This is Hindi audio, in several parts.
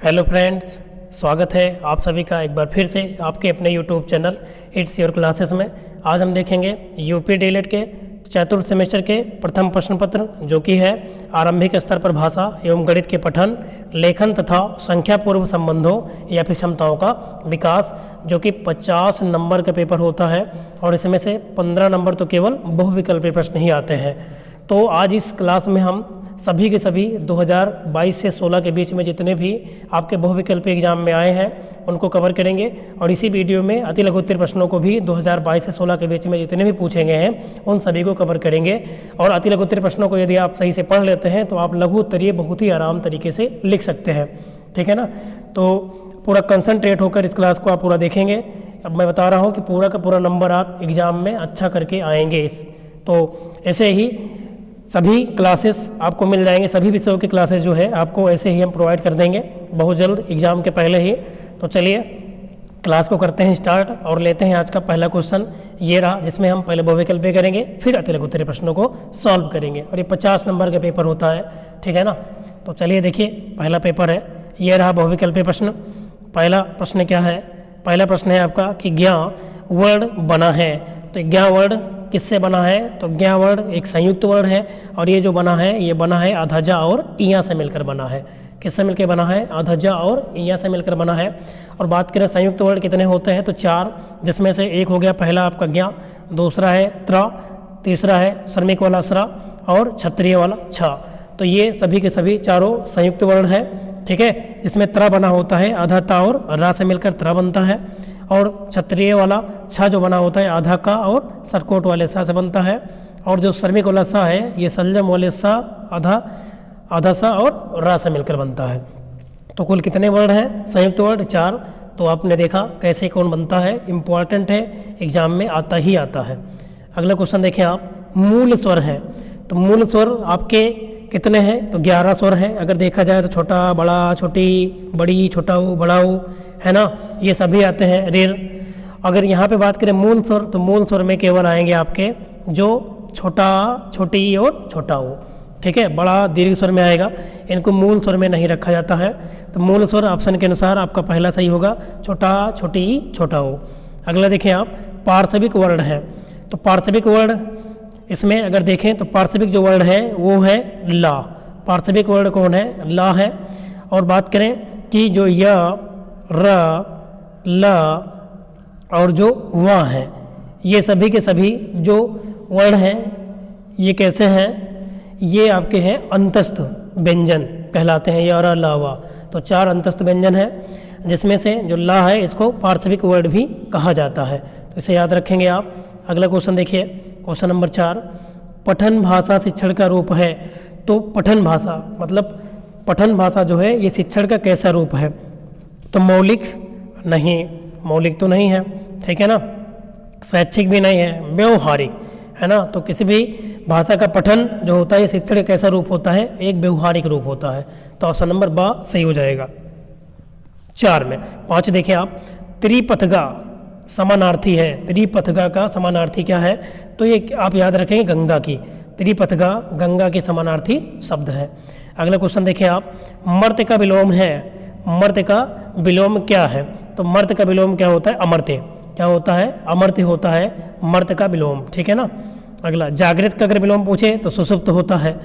हेलो फ्रेंड्स, स्वागत है आप सभी का एक बार फिर से आपके अपने YouTube channel it's your classes में। आज हम देखेंगे यूपी डीएलएड के चतुर्थ सेमेस्टर के प्रथम प्रश्न पत्र, जो कि है आरंभिक स्तर पर भाषा एवं गणित के पठन, लेखन तथा संख्या पूर्व संबंधों या फिर क्षमताओं का विकास, जो कि 50 नंबर का पेपर होता है और इसमें से 15 नंबर तो केवल बहुविकल्पी प्रश्न ही आते हैं। तो आज इस क्लास में हम सभी के सभी 2022 से 16 के बीच में जितने भी आपके बहुविकल्पी एग्जाम में आए हैं उनको कवर करेंगे, और इसी वीडियो में अति लघु उत्तरीय प्रश्नों को भी 2022 से 16 के बीच में जितने भी पूछे गए हैं उन सभी को कवर करेंगे। और अति लघु उत्तरीय प्रश्नों को यदि आप सही से पढ़ लेते हैं तो आप लघु उत्तरीय बहुत ही आराम तरीके से लिख सकते हैं, ठीक है ना। तो पूरा कंसंट्रेट होकर इस क्लास को आप पूरा देखेंगे। अब मैं बता रहा हूँ कि पूरा का पूरा नंबर आप एग्ज़ाम में अच्छा करके आएंगे। तो ऐसे ही सभी क्लासेस आपको मिल जाएंगे, सभी विषयों की क्लासेस जो है आपको ऐसे ही हम प्रोवाइड कर देंगे बहुत जल्द एग्ज़ाम के पहले ही। तो चलिए क्लास को करते हैं स्टार्ट और लेते हैं आज का पहला क्वेश्चन। ये रहा, जिसमें हम पहले बहुविकल्पी करेंगे, फिर अति लघु उत्तरीय प्रश्नों को सॉल्व करेंगे, और ये 50 नंबर का पेपर होता है, ठीक है ना। तो चलिए देखिए, पहला पेपर है, ये रहा बहुविकल्पी प्रश्न। पहला प्रश्न क्या है? पहला प्रश्न है आपका कि ज्ञा वर्ड बना है। तो ज्ञा वर्ड किससे बना है? तो ज्ञा वर्ड एक संयुक्त वर्ड है, और ये जो बना है ये बना है आधाजा और इया से मिलकर बना है। किससे मिलकर बना है? आधाजा और इया से मिलकर बना है। और बात करें संयुक्त वर्ड कितने होते हैं, तो 4, जिसमें से एक हो गया पहला आपका ज्ञा, दूसरा है त्रा, तीसरा है श्रमिक वाला श्रा, और क्षत्रिय वाला छा। तो ये सभी के सभी चारों संयुक्त वर्ण है, ठीक है, जिसमें त्रा बना होता है आधा ता और रा से मिलकर त्रा बनता है, और क्षत्रिय वाला छा जो बना होता है आधा का और सरकोट वाले सा से बनता है, और जो श्रमिक वाला सा है ये संजम वाले सा आधा सा और रा से मिलकर बनता है। तो कुल कितने वर्ड हैं संयुक्त वर्ड? 4। तो आपने देखा कैसे कौन बनता है, इम्पॉर्टेंट है, एग्जाम में आता ही आता है। अगला क्वेश्चन देखें आप, मूल स्वर है। तो मूल स्वर आपके कितने हैं? तो 11 स्वर हैं। अगर देखा जाए तो छोटा, बड़ा, छोटी, बड़ी, छोटा ऊ, बड़ा ऊ, है ना, ये सभी आते हैं रेर। अगर यहाँ पे बात करें मूल स्वर, तो मूल स्वर में केवल आएंगे आपके जो छोटा, छोटी और छोटा ऊ, ठीक है। बड़ा दीर्घ स्वर में आएगा, इनको मूल स्वर में नहीं रखा जाता है। तो मूल स्वर ऑप्शन के अनुसार आपका पहला सही होगा, छोटा, छोटी, छोटा ऊ। अगला देखें आप, पार्श्विक वर्ण है। तो पार्श्विक वर्ण इसमें अगर देखें तो पार्श्विक जो वर्ड है वो है ला। पार्श्विक वर्ड कौन है? ला है। और बात करें कि जो य, र, ल और जो वा है, ये सभी के सभी जो वर्ण हैं ये कैसे हैं? ये आपके हैं अंतस्थ व्यंजन कहलाते हैं, य, र, ल, वा। तो 4 अंतस्थ व्यंजन है, जिसमें से जो ला है इसको पार्श्विक वर्ड भी कहा जाता है। तो इसे याद रखेंगे आप। अगला क्वेश्चन देखिए, क्वेश्चन नंबर 4, पठन भाषा शिक्षण का रूप है। तो पठन भाषा मतलब पठन भाषा जो है ये शिक्षण का कैसा रूप है? तो मौलिक नहीं, मौलिक तो नहीं है, ठीक है ना, शैक्षिक भी नहीं है, व्यवहारिक है ना। तो किसी भी भाषा का पठन जो होता है शिक्षण का कैसा रूप होता है? एक व्यवहारिक रूप होता है। तो ऑप्शन नंबर बा सही हो जाएगा 4 में। 5 देखिए आप, त्रिपथगा समानार्थी है। त्रिपथगा का समानार्थी क्या है? तो ये आप याद रखेंगे गंगा की। त्रिपथगा गंगा के समानार्थी शब्द है। अगला क्वेश्चन देखिए आप, मर्त्य का विलोम है। मर्त्य का विलोम क्या है? तो मर्त्य का विलोम क्या होता है? अमर्त्य। क्या होता है? अमर्त्य होता है मर्त्य का विलोम, ठीक है ना। अगला, जागृत का अगर विलोम पूछे तो सुषुप्त होता है।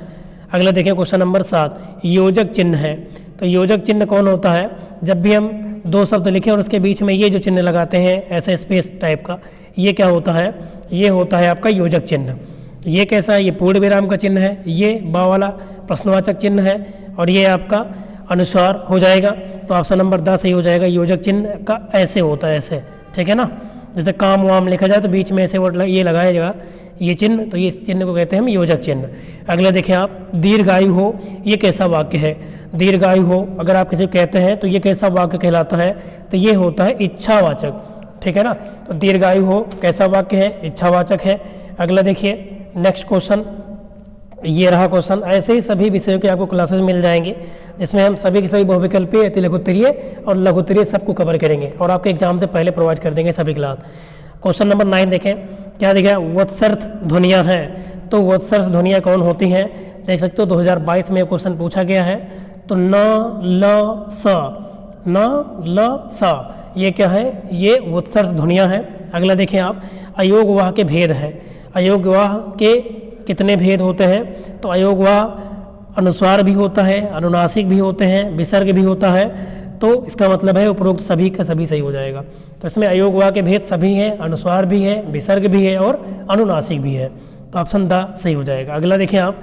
अगला देखिए क्वेश्चन नंबर 7, योजक चिन्ह है। तो योजक चिन्ह कौन होता है? जब भी हम 2 शब्द लिखें और उसके बीच में ये जो चिन्ह लगाते हैं ऐसा स्पेस टाइप का, ये क्या होता है? ये होता है आपका योजक चिन्ह। ये कैसा है? ये पूर्ण विराम का चिन्ह है, ये बा वाला प्रश्नवाचक चिन्ह है, और ये आपका अनुस्वार हो जाएगा। तो ऑप्शन नंबर 10 सही हो जाएगा। योजक चिन्ह का ऐसे होता है, ऐसे, ठीक है ना। जैसे काम वाम लिखा जाए तो बीच में ऐसे वर्ड ये लगाया जाएगा, ये चिन्ह, तो ये चिन्ह को कहते हैं हम योजक चिन्ह। अगला देखिए आप, दीर्घायु हो, ये कैसा वाक्य है? दीर्घायु हो अगर आप किसी कहते हैं तो ये कैसा वाक्य कहलाता है? तो ये होता है इच्छावाचक, ठीक है ना। तो दीर्घायु हो कैसा वाक्य है? इच्छावाचक है। अगला देखिए नेक्स्ट क्वेश्चन, ये रहा क्वेश्चन। ऐसे ही सभी विषयों के आपको क्लासेस मिल जाएंगे, जिसमें हम सभी के सभी बहुविकल्पी, अति लघु उत्तरीय और लघु उत्तरीय सबको कवर करेंगे, और आपके एग्जाम से पहले प्रोवाइड कर देंगे सभी क्लास। क्वेश्चन नंबर 9 देखें, क्या दिखा? वत्सर्थ ध्वनियाँ हैं। तो वत्सर्थ ध्वनियाँ कौन होती हैं? देख सकते हो 2022 में क्वेश्चन पूछा गया है। तो न, ल, स न ल सा, ये क्या है, ये उत्सर्ग ध्वनियाँ हैं। अगला देखें आप, अयोगवाह के भेद हैं। अयोगवाह के कितने भेद होते हैं, तो अयोगवाह अनुस्वार भी होता है, अनुनासिक भी होते हैं, विसर्ग भी होता है, तो इसका मतलब है उपरोक्त सभी का सभी सही हो जाएगा। तो इसमें अयोगवाह के भेद सभी हैं, अनुस्वार भी है, विसर्ग भी है और अनुनासिक भी है, तो ऑप्शन द सही हो जाएगा। अगला देखें आप,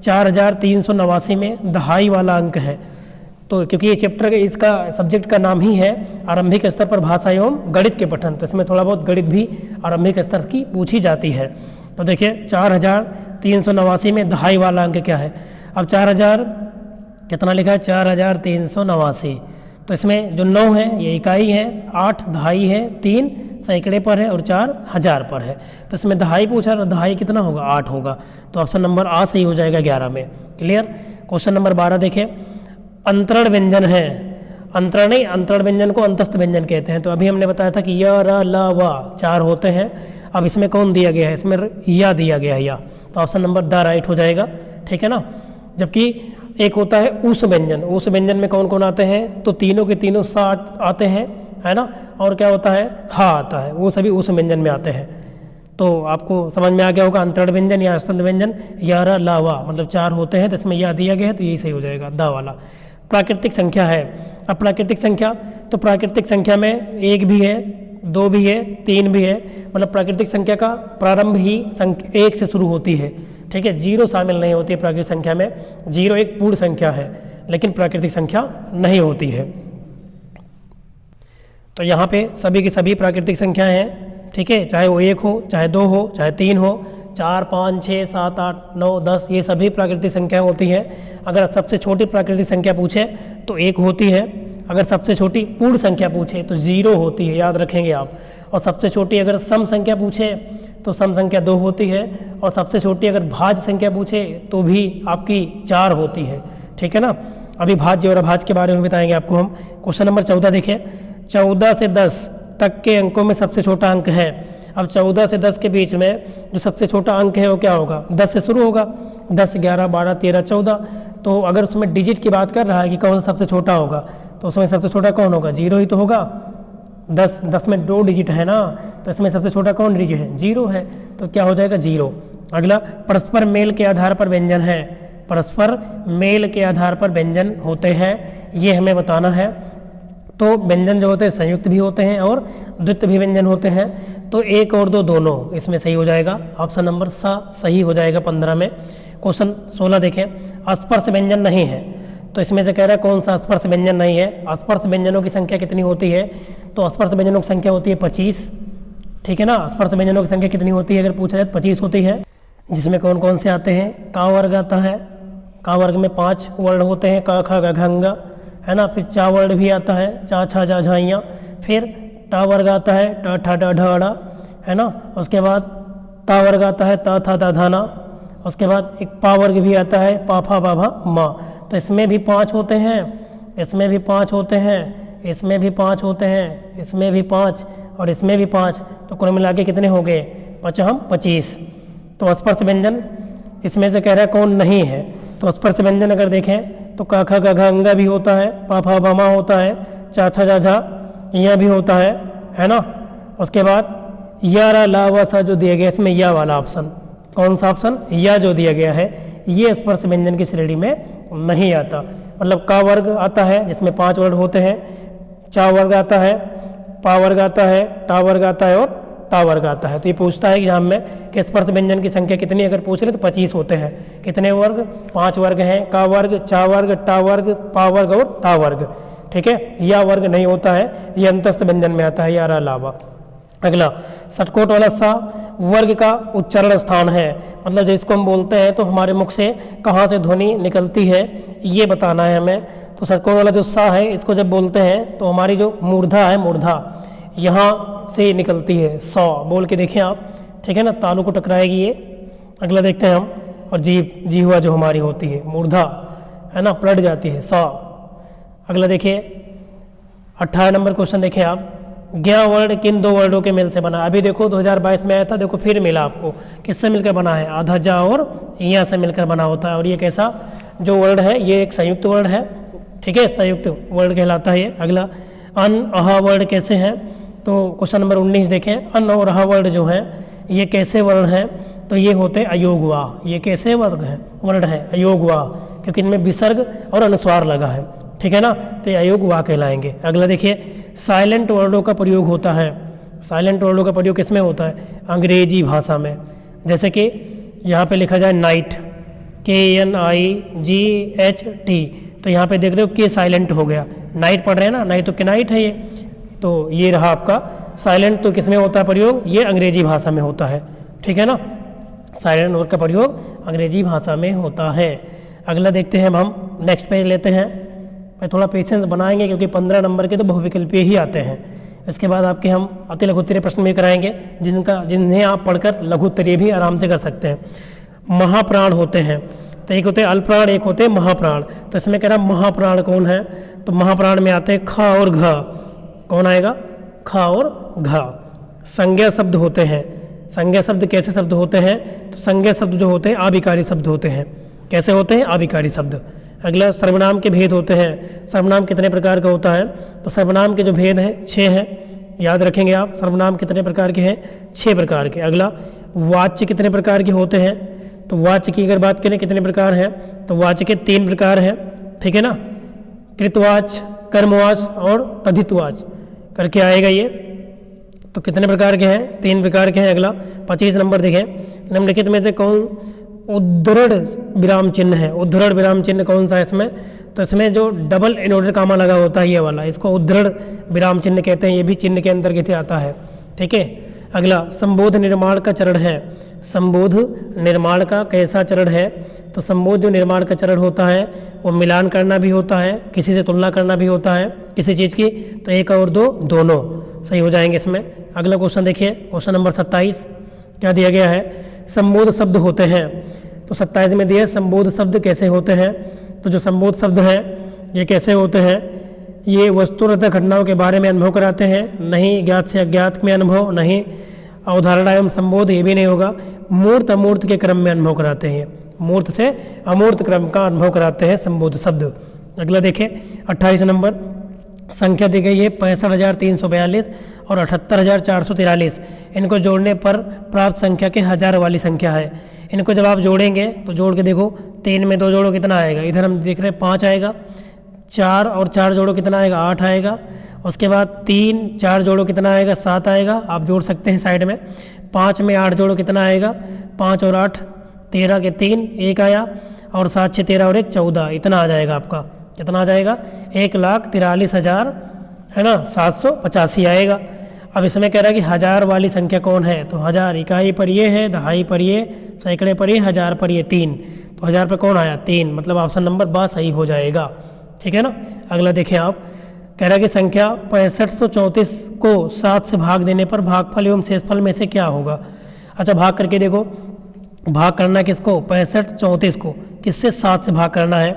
4389 में दहाई वाला अंक है, तो क्योंकि ये चैप्टर इसका सब्जेक्ट का नाम ही है आरंभिक स्तर पर भाषा एवं गणित के पठन, तो इसमें थोड़ा बहुत गणित भी आरंभिक स्तर की पूछी जाती है। तो देखिए 4389 में दहाई वाला अंक क्या है। अब 4000 कितना लिखा है, 4389, तो इसमें जो 9 है ये इकाई है, 8 दहाई है, 3 सैकड़े पर है और 4 हजार पर है। तो इसमें दहाई पूछा, तो दहाई कितना होगा, 8 होगा, तो ऑप्शन नंबर आ सही हो जाएगा 11 में। क्लियर। क्वेश्चन नंबर 12 देखें, अंतरण व्यंजन है। अंतरण नहीं, अंतरण व्यंजन को अंतस्थ व्यंजन कहते हैं। तो अभी हमने बताया था कि य र ल व 4 होते हैं। अब इसमें कौन दिया गया है, इसमें या दिया गया है या, तो ऑप्शन नंबर द राइट हो जाएगा। ठीक है ना। जबकि एक होता है उस व्यंजन, उस व्यंजन में कौन कौन आते हैं, तो तीनों के तीनों सा आते हैं, है ना। और क्या होता है, हा आता है, वो सभी उस व्यंजन में आते हैं। तो आपको समझ में आ गया होगा, अंतरण व्यंजन या स्तंभ व्यंजन या र ला वा मतलब 4 होते हैं, तो इसमें या दिया गया है, तो यही सही हो जाएगा द वाला। प्राकृतिक संख्या है। अब प्राकृतिक संख्या, तो प्राकृतिक संख्या में 1 भी है, 2 भी है, 3 भी है, मतलब प्राकृतिक संख्या का प्रारंभ ही 1 से शुरू होती है। ठीक है, 0 शामिल नहीं होती है प्राकृतिक संख्या में। 0 एक पूर्ण संख्या है, लेकिन प्राकृतिक संख्या नहीं होती है। तो यहाँ पे सभी की सभी प्राकृतिक संख्याएं हैं। ठीक है, चाहे वो 1 हो, चाहे 2 हो, चाहे 3 हो, 4, 5, 6, 7, 8, 9, 10, ये सभी प्राकृतिक संख्याएं होती हैं। अगर सबसे छोटी प्राकृतिक संख्या पूछे तो 1 होती है। अगर सबसे छोटी पूर्ण संख्या पूछे तो 0 होती है, याद रखेंगे आप। और सबसे छोटी अगर सम संख्या पूछे तो सम संख्या 2 होती है। और सबसे छोटी अगर भाज्य संख्या पूछे तो भी आपकी 4 होती है। ठीक है ना। अभी भाज्य और अभाज्य के बारे में बताएंगे आपको हम। क्वेश्चन नंबर 14 देखें, 14 से 10 तक के अंकों में सबसे छोटा अंक है। अब 14 से 10 के बीच में जो सबसे छोटा अंक है वो क्या होगा, 10 से शुरू होगा, 10, 11, 12, 13, 14। तो अगर उसमें डिजिट की बात कर रहा है कि कौन सा सबसे छोटा होगा, तो उसमें सबसे छोटा कौन होगा, 0 ही तो होगा। 10 में 2 डिजिट है ना, तो इसमें सबसे छोटा कौन डिजिट है, 0 है, तो क्या हो जाएगा 0। अगला, परस्पर मेल के आधार पर व्यंजन है। परस्पर मेल के आधार पर व्यंजन होते हैं, ये हमें बताना है। तो व्यंजन जो होते हैं संयुक्त भी होते हैं और द्वित्व भी व्यंजन होते हैं। तो 1 और 2 दोनों इसमें सही हो जाएगा, ऑप्शन नंबर सा सही हो जाएगा 15 में। क्वेश्चन 16 देखें, स्पर्श व्यंजन नहीं है। तो इसमें से कह रहा है कौन सा स्पर्श व्यंजन नहीं है। स्पर्श व्यंजनों की संख्या कितनी होती है, तो स्पर्श व्यंजनों की संख्या होती है 25। ठीक है ना। स्पर्श व्यंजनों की संख्या कितनी होती है अगर पूछा जाए, 25 होती है। जिसमें कौन कौन से आते हैं, का वर्ग आता है, का वर्ग में 5 वर्ड होते हैं, क ख ग घ ङ, है ना। फिर चा वर्ड भी आता है, चा छा जा झाइयाँ। फिर टा वर्ग आता है, ट ठ ड ढ ड़, है ना। उसके बाद ता वर्ग आता है, त थ द ध न। उसके बाद एक पा वर्ग भी आता है, पा फा बा भा मा। तो इसमें भी 5 होते हैं, इसमें भी 5 होते हैं, इसमें भी 5 होते हैं, इसमें भी 5 और इसमें भी 5। तो कुल मिला के कितने हो गए, 25। तो स्पर्श व्यंजन इसमें से कह रहा है कौन नहीं है। तो स्पर्श व्यंजन अगर देखें तो क ख ग घ ङ भी होता है, पा फा बा मा होता है, चा छा जा झा यह भी होता है ना। उसके बाद या रा ला वा सा जो दिया गया, इसमें या वाला ऑप्शन, कौन सा ऑप्शन, या जो दिया गया है, ये स्पर्श व्यंजन की श्रेणी में नहीं आता। मतलब का वर्ग आता है जिसमें 5 वर्ड होते हैं, चा वर्ग आता है, पा वर्ग आता है, टा वर्ग आता है और ता वर्ग आता है। तो ये पूछता है एग्जाम में कि स्पर्श व्यंजन की संख्या कितनी, अगर पूछ रहे तो 25 होते हैं। कितने वर्ग, 5 वर्ग हैं, का वर्ग, चा वर्ग, टा वर्ग, पा वर्ग और ता वर्ग। ठीक है, या वर्ग नहीं होता है, ये अंतस्थ व्यंजन में आता है, या अलावा। अगला, षटकोट वाला सा वर्ग का उच्चारण स्थान है। मतलब जिसको हम बोलते हैं तो हमारे मुख से कहाँ से ध्वनि निकलती है ये बताना है हमें। तो षटकोट वाला जो सा है इसको जब बोलते हैं तो हमारी जो मूर्धा है, मूर्धा यहाँ से निकलती है, सौ बोल के देखें आप। ठीक है ना, तालु को टकराएगी ये। अगला देखते हैं हम, और जीवा जो हमारी होती है मूर्धा, है ना, पलट जाती है, सौ। अगला देखिए 18 नंबर क्वेश्चन देखिए आप, ज्ञा वर्ड किन 2 वर्डों के मेल से बना। अभी देखो 2022 में आया था, देखो फिर मिला आपको, किससे मिलकर बना है, आधा जा और या से मिलकर बना होता है। और ये कैसा जो वर्ड है, ये एक संयुक्त वर्ड है, ठीक है, संयुक्त वर्ड कहलाता है ये। अगला अन अह वर्ड कैसे हैं, तो क्वेश्चन नंबर 19 देखें। अन और अह वर्ड जो हैं ये कैसे वर्ण हैं, तो ये होते हैं अयोगवाह। ये कैसे वर्ण है अयोगवाह, क्योंकि इनमें विसर्ग और अनुस्वार लगा है, ठीक है ना, तो ये अयोगवाह कहलाएंगे। अगला देखिए साइलेंट वर्डों का प्रयोग होता है। साइलेंट वर्डों का प्रयोग किस में होता है, अंग्रेजी भाषा में। जैसे कि यहाँ पे लिखा जाए नाइट, KNIGHT, तो यहाँ पे देख रहे हो के साइलेंट हो गया, नाइट पढ़ रहे हैं ना, नहीं तो किनाइट है ये, तो ये रहा आपका साइलेंट। तो किस में होता है प्रयोग, ये अंग्रेजी भाषा में होता है, ठीक है ना, साइलेंट वर्ड का प्रयोग अंग्रेजी भाषा में होता है। अगला देखते हैं हम नेक्स्ट पेज लेते हैं। मैं थोड़ा पेशेंस बनाएंगे क्योंकि 15 नंबर के तो बहुविकल्पीय ही आते हैं। इसके बाद आपके हम अति लघुत्तरीय प्रश्न भी कराएंगे जिन्हें आप पढ़कर लघुत्तरीय भी आराम से कर सकते हैं। महाप्राण होते हैं, तो एक होते हैं अल्पप्राण, एक होते हैं महाप्राण। तो इसमें कह रहा महाप्राण कौन है, तो महाप्राण में आते हैं ख और घ। कौन आएगा, ख और घ। संज्ञा शब्द होते हैं। संज्ञा शब्द कैसे शब्द होते हैं, तो संज्ञा शब्द जो होते हैं आविकारी शब्द होते हैं। कैसे होते हैं, आविकारी शब्द। अगला सर्वनाम के भेद होते हैं। सर्वनाम कितने प्रकार का होता है, तो सर्वनाम के जो भेद हैं 6 हैं, याद रखेंगे आप। सर्वनाम कितने प्रकार के हैं, 6 प्रकार के। अगला वाच्य कितने प्रकार के होते हैं, तो वाच्य की अगर बात करें कितने प्रकार हैं, तो वाच्य के 3 प्रकार हैं, ठीक है ना, कृतवाच्य, कर्मवाच्य और तद्धितवाच्य करके आएगा ये। तो कितने प्रकार के हैं, 3 प्रकार के हैं। अगला 25 नंबर देखें, निम्नलिखित में से कौन उद्धृढ़ विराम चिन्ह है। उद्धृढ़ विराम चिन्ह कौन सा है इसमें, तो इसमें जो डबल इनवर्टेड कामा लगा होता है ये वाला, इसको उद्धृढ़ विराम चिन्ह कहते हैं, ये भी चिन्ह के अंतर्गत ही आता है, ठीक है। अगला संबोध निर्माण का चरण है। संबोध निर्माण का कैसा चरण है, तो संबोध जो निर्माण का चरण होता है वो मिलान करना भी होता है, किसी से तुलना करना भी होता है किसी चीज़ की, तो 1 और 2 दोनों सही हो जाएंगे इसमें। अगला क्वेश्चन देखिए, क्वेश्चन नंबर 27 क्या दिया गया है, संबोध शब्द होते हैं। तो 27 में दिए संबोध शब्द कैसे होते हैं, तो जो संबोध शब्द हैं ये कैसे होते हैं, ये वस्तुतः घटनाओं के बारे में अनुभव कराते हैं, नहीं ज्ञात से अज्ञात में अनुभव, नहीं अवधारणा एवं संबोध, ये भी नहीं होगा। मूर्त अमूर्त के क्रम में अनुभव कराते हैं, मूर्त से अमूर्त क्रम का अनुभव कराते हैं संबोध शब्द। अगला देखें 28 नंबर, संख्या दी गई है 65,342 और 78,443। इनको जोड़ने पर प्राप्त संख्या के हजार वाली संख्या है। इनको जब आप जोड़ेंगे तो जोड़ के देखो, 3 में 2 जोड़ो कितना आएगा, इधर हम देख रहे हैं 5 आएगा, 4 और 4 जोड़ो कितना आएगा, 8 आएगा। उसके बाद 3 4 जोड़ो कितना आएगा, 7 आएगा, आप जोड़ सकते हैं साइड में। 5 में 8 जोड़ो कितना आएगा, 5 और 8 13 के 3 1 आया, और 7 6 13 और 1 14, इतना आ जाएगा आपका। कितना आ जाएगा, 1,43,000 है ना, 785 आएगा। अब इसमें कह रहा है कि हजार वाली संख्या कौन है, तो हजार इकाई पर ये है, दहाई पर ये, सैकड़े पर ये, हजार पर ये 3, तो हजार पर कौन आया 3, मतलब ऑप्शन नंबर बा सही हो जाएगा, ठीक है ना। अगला देखें आप, कह रहा है कि संख्या 6534 को 7 से भाग देने पर भागफल एवं शेषफल में से क्या होगा। अच्छा भाग करके देखो, भाग करना किसको, 65 34 को किससे 7 से भाग करना है।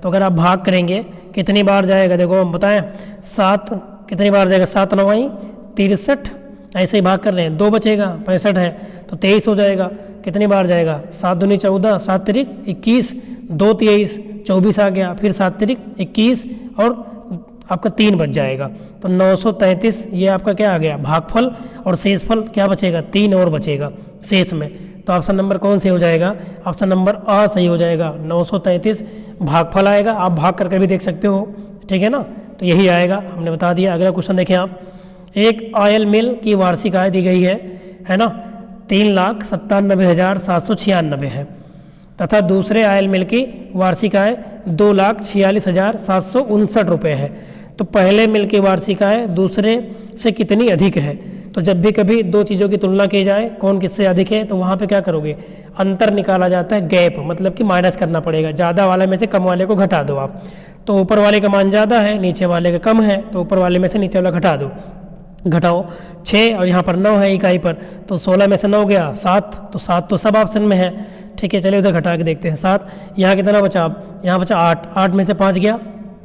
तो अगर आप भाग करेंगे कितनी बार जाएगा, देखो हम बताएं 7 कितनी बार जाएगा, 7 9 63, ऐसे ही भाग कर रहे हैं, 2 बचेगा, 65 है तो 23 हो जाएगा। कितनी बार जाएगा, 7 दूनी 14, 7 तिरिक 21, 2 23 24 आ गया, फिर 7 तिरिक 21 और आपका 3 बच जाएगा, तो 933 ये आपका क्या आ गया भागफल, और शेषफल क्या बचेगा, 3 और बचेगा शेष में। तो ऑप्शन नंबर कौन से हो जाएगा, ऑप्शन नंबर आ सही हो जाएगा, 933 भागफल आएगा। आप भाग करके भी देख सकते हो, ठीक है ना, तो यही आएगा, हमने बता दिया। अगला क्वेश्चन देखें आप, एक ऑयल मिल की वार्षिक आय दी गई है ना, 3,97,796 है, तथा दूसरे ऑयल मिल की वार्षिक आय 2,46,759 रुपये है। तो पहले मिल की वार्षिक आय दूसरे से कितनी अधिक है। तो जब भी कभी 2 चीज़ों की तुलना की जाए कौन किससे अधिक है, तो वहाँ पे क्या करोगे, अंतर निकाला जाता है, गैप, मतलब कि माइनस करना पड़ेगा, ज़्यादा वाले में से कम वाले को घटा दो आप। तो ऊपर वाले का मान ज़्यादा है, नीचे वाले का कम है, तो ऊपर वाले में से नीचे वाला घटा दो, घटाओ 6 और यहाँ पर 9 है इकाई पर, तो 16 में से 9 गया 7, तो 7 तो सब ऑप्शन में है, ठीक है। चलिए उधर घटा के देखते हैं, 7 यहाँ कितना बचा, अब यहाँ बचा 8, 8 में से 5 गया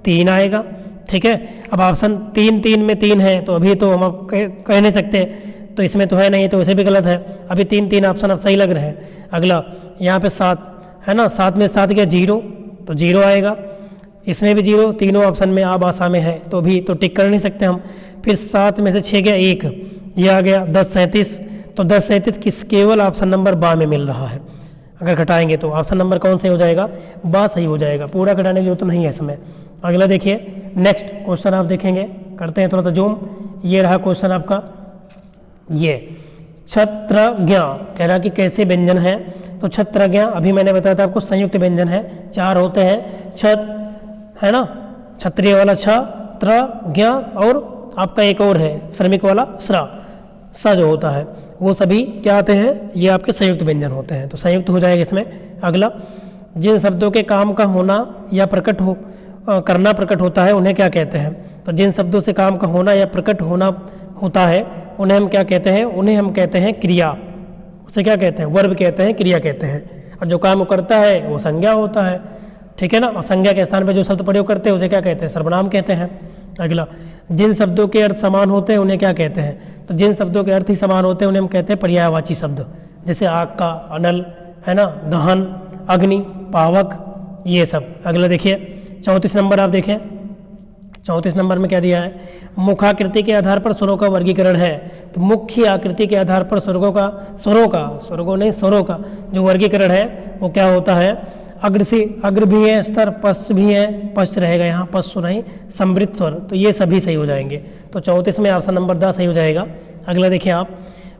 3 आएगा, ठीक है। अब ऑप्शन 3 में 3 है, तो अभी तो हम कह नहीं सकते, तो इसमें तो है नहीं, तो इसे भी गलत है। अभी 3 ऑप्शन अब सही लग रहे हैं। अगला यहाँ पे 7 है ना, 7 में 7 गया 0, तो 0 आएगा। इसमें भी 0, तीनों ऑप्शन में आ बासा में है तो भी तो टिक कर नहीं सकते हम। फिर 7 में से 6 गया 1, ये आ गया 10 37, तो 10 37 किस केवल ऑप्शन नंबर बा में मिल रहा है। अगर घटाएंगे तो ऑप्शन नंबर कौन सही हो जाएगा, बा सही हो जाएगा, पूरा घटाने की जरूरत तो नहीं है इसमें। अगला देखिए नेक्स्ट क्वेश्चन आप देखेंगे, करते हैं थोड़ा सा जूम। ये रहा क्वेश्चन आपका, ये छत्रज्ञ कह रहा कि कैसे व्यंजन है, तो छत्रज्ञ अभी मैंने बताया था आपको संयुक्त व्यंजन है, 4 होते हैं, छत है ना, क्षत्रिय वाला छ, त्र ज्ञ और आपका एक और है श्रमिक वाला श्र, स जो होता है वो सभी क्या आते हैं, ये आपके संयुक्त व्यंजन होते हैं, तो संयुक्त हो जाएगा इसमें। अगला जिन शब्दों के काम का होना या प्रकट हो करना प्रकट होता है उन्हें क्या कहते हैं, तो जिन शब्दों से काम का होना या प्रकट होना होता है उन्हें हम क्या कहते हैं, उन्हें हम कहते हैं क्रिया, उसे क्या कहते हैं, वर्ब कहते हैं, क्रिया कहते हैं। और जो काम करता है वो संज्ञा होता है, ठीक है ना, और संज्ञा के स्थान पे जो शब्द प्रयोग करते हैं उसे क्या कहते हैं, सर्वनाम कहते हैं। अगला जिन शब्दों के अर्थ समान होते हैं उन्हें क्या कहते हैं, तो जिन शब्दों के अर्थ ही समान होते हैं उन्हें हम कहते हैं पर्यायवाची शब्द, जैसे आग का, अनल है ना, दहन, अग्नि, पावक, ये सब। अगला देखिए 34 नंबर आप देखें, 34 नंबर में क्या दिया है, मुखाकृति के आधार पर स्वरों का वर्गीकरण है, तो मुख्य आकृति के आधार पर स्वरों का जो वर्गीकरण है वो क्या होता है, अग्र भी है, स्तर पश्च भी है, पश्च रहेगा यहाँ, पश्च नहीं, समृद्ध स्वर, तो ये सभी सही हो जाएंगे। तो 34 में ऑप्शन नंबर 10 सही हो जाएगा। अगला देखिए आप,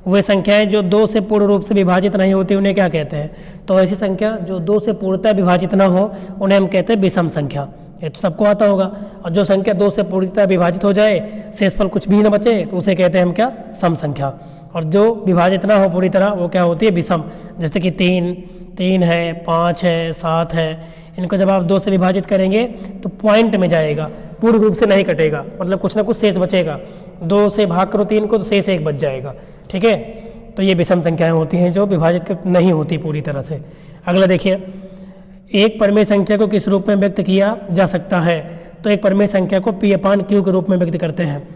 वे संख्याएं जो 2 से पूर्ण रूप से विभाजित नहीं होती उन्हें क्या कहते हैं, तो ऐसी संख्या जो 2 से पूर्णतः विभाजित ना हो उन्हें हम कहते हैं विषम संख्या, ये तो सबको आता होगा। और जो संख्या 2 से पूर्णतः विभाजित हो जाए, शेषफल कुछ भी न बचे, तो उसे कहते हैं हम क्या, सम संख्या। और जो विभाजित ना हो पूरी तरह वो क्या होती है, विषम, जैसे कि 3 है, 5 है, 7 है, इनको जब आप 2 से विभाजित करेंगे तो पॉइंट में जाएगा, पूर्ण रूप से नहीं कटेगा, मतलब कुछ ना कुछ शेष बचेगा। 2 से भाग करो 3 को तो शेष 1 बच जाएगा, ठीक है। तो ये विषम संख्याएं होती हैं जो विभाजित नहीं होती पूरी तरह से। अगला देखिए, एक परिमेय संख्या को किस रूप में व्यक्त किया जा सकता है, तो एक परिमेय संख्या को P/Q के रूप में व्यक्त करते हैं,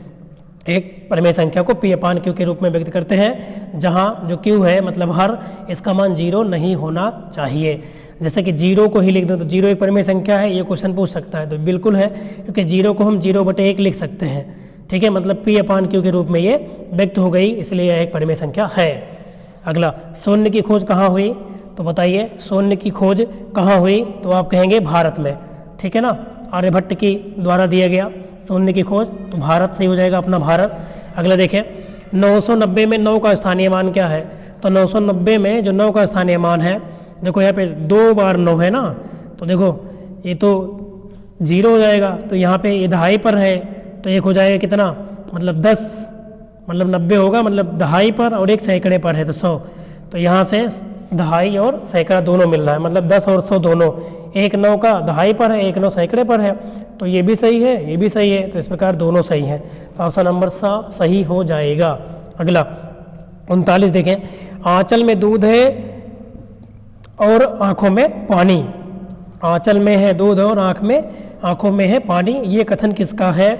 एक परिमेय संख्या को P/Q के रूप में व्यक्त करते हैं, जहां जो Q है मतलब हर, इसका मान 0 नहीं होना चाहिए। जैसे कि 0 को ही लिख दो तो 0 एक परिमेय संख्या है, ये क्वेश्चन पूछ सकता है, तो बिल्कुल है, क्योंकि 0 को हम 0/1 लिख सकते हैं, ठीक है, मतलब P/Q के रूप में ये व्यक्त हो गई, इसलिए यह एक परिमेय संख्या है। अगला, शून्य की खोज कहाँ हुई, तो बताइए शून्य की खोज कहाँ हुई, तो आप कहेंगे भारत में, ठीक है ना, आर्यभट्ट की द्वारा दिया गया शून्य की खोज, तो भारत सही हो जाएगा अपना भारत। अगला देखें, 990 में 9 का स्थानीय मान क्या है, तो 990 में जो 9 का स्थानीय मान है, देखो यहाँ पे 2 बार 9 है ना, तो देखो ये तो 0 हो जाएगा, तो यहाँ पे ये दहाई पर है, तो एक हो जाएगा कितना, मतलब 10, मतलब 90 होगा, मतलब दहाई पर और एक सैकड़े पर है तो 100, तो यहाँ से दहाई और सैकड़ा दोनों मिल रहा है, मतलब 10 और 100 दोनों, एक 9 का दहाई पर है, एक 9 सैकड़े पर है, तो ये भी सही है, ये भी सही है, तो इस प्रकार दोनों सही हैं, तो ऑप्शन नंबर सही हो जाएगा। अगला 39 देखें, आंचल में दूध है और आँखों में पानी, आंचल में है दूध और आँखों में है पानी, ये कथन किसका है,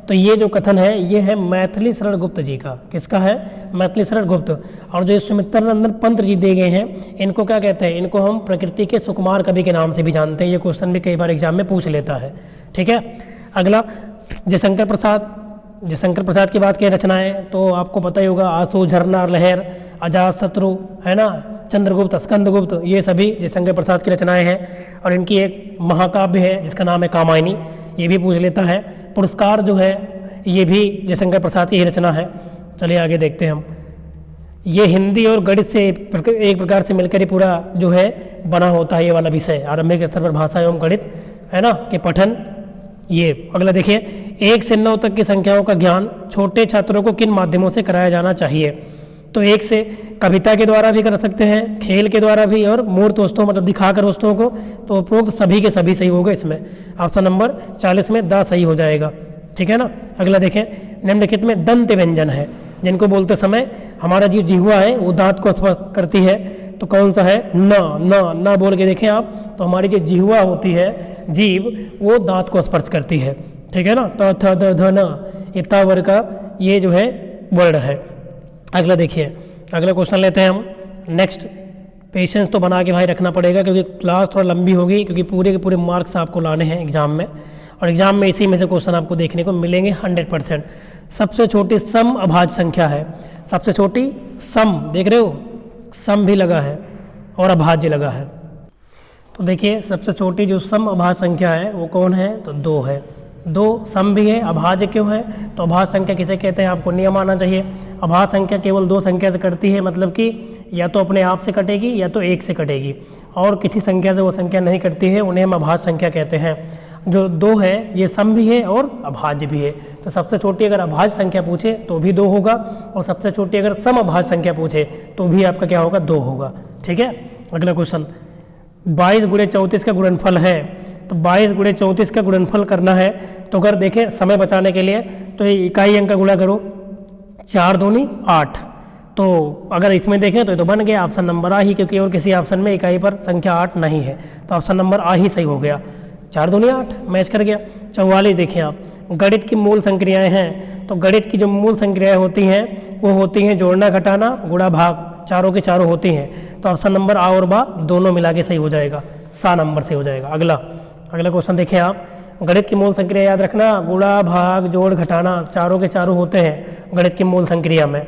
तो ये जो कथन है ये है मैथिली शरण गुप्त जी का, किसका है, मैथिली शरण गुप्त। और जो सुमित्रानंदन पंत जी दे गए हैं, इनको क्या कहते हैं, इनको हम प्रकृति के सुकुमार कवि के नाम से भी जानते हैं, ये क्वेश्चन भी कई बार एग्जाम में पूछ लेता है, ठीक है। अगला, जयशंकर प्रसाद की बात की रचनाएं, तो आपको पता ही होगा, आंसू, झरना, लहर, अजातशत्रु है ना, चंद्रगुप्त, स्कंदगुप्त, ये सभी जयशंकर प्रसाद की रचनाएं हैं। और इनकी एक महाकाव्य है जिसका नाम है कामायनी, ये भी पूछ लेता है। पुरस्कार जो है ये भी जयशंकर प्रसाद की ही रचना है। चलिए आगे देखते हैं हम, ये हिंदी और गणित से एक प्रकार से मिलकर ही पूरा जो है बना होता है ये वाला विषय, आरंभिक स्तर पर भाषा एवं गणित है ना के पठन। ये अगला देखिए, 1 से 9 तक की संख्याओं का ज्ञान छोटे छात्रों को किन माध्यमों से कराया जाना चाहिए, तो 1 से कविता के द्वारा भी कर सकते हैं, खेल के द्वारा भी, और मूर्त वस्तुओं मतलब दिखाकर वस्तुओं को, तो उपरोक्त सभी के सभी सही होगा इसमें। ऑप्शन नंबर 40 में द सही हो जाएगा, ठीक है ना। अगला देखें, निम्नलिखित में दंत व्यंजन है जिनको बोलते समय हमारा जो जिह्वा है वो दांत को स्पर्श करती है, तो कौन सा है, न बोल के देखें आप, तो हमारी जो जिह्वा होती है, जीभ, वो दांत को स्पर्श करती है, ठीक है ना। त थ द ध न, ये ता वर्ग का ये जो है वर्ण है। अगला देखिए, अगला क्वेश्चन लेते हैं हम नेक्स्ट पेशेंस तो बना के भाई रखना पड़ेगा, क्योंकि क्लास थोड़ा लंबी होगी, क्योंकि पूरे के पूरे मार्क्स आपको लाने हैं एग्ज़ाम में, और एग्ज़ाम में इसी में से क्वेश्चन आपको देखने को मिलेंगे 100%। सबसे छोटी सम अभाज्य संख्या है, सबसे छोटी सम, देख रहे हो सम भी लगा है और अभाज्य लगा है। तो देखिए सबसे छोटी जो सम अभाज्य संख्या है वो कौन है, तो 2 है। 2 सम भी है, अभाज्य क्यों है, तो अभाज्य संख्या किसे कहते हैं आपको नियम आना चाहिए। अभाज्य संख्या केवल 2 संख्या से कटती है, मतलब कि या तो अपने आप से कटेगी या तो 1 से कटेगी, और किसी संख्या से वो संख्या नहीं कटती है, उन्हें हम अभाज्य संख्या कहते हैं। जो 2 है ये सम भी है और अभाज्य भी है। तो सबसे छोटी अगर अभाज्य संख्या पूछे तो भी 2 होगा, और सबसे छोटी अगर सम अभाज्य संख्या पूछे तो भी आपका क्या होगा, 2 होगा। ठीक है, अगला क्वेश्चन 22 × 34 का गुणनफल है। तो 22 × 34 का गुणनफल करना है, तो अगर देखें समय बचाने के लिए तो ये इकाई अंक का गुणा करो, 4 दूनी 8। तो अगर इसमें देखें तो ये तो बन गया ऑप्शन नंबर आ ही, क्योंकि और किसी ऑप्शन में इकाई पर संख्या 8 नहीं है, तो ऑप्शन नंबर आ ही सही हो गया। 4 दूनी 8 मैच कर गया। 44 देखें आप, गणित की मूल संक्रियाएं हैं, तो गणित की जो मूल संक्रियाएं होती हैं वो होती हैं जोड़ना घटाना गुणा भाग, चारों के चारों होती हैं। तो ऑप्शन नंबर आ और बा दोनों मिला के सही हो जाएगा, सा नंबर से हो जाएगा। अगला क्वेश्चन देखें आप, गणित की मूल संक्रिया याद रखना, गुणा भाग जोड़ घटाना चारों के चारों होते हैं गणित की मूल संक्रिया में।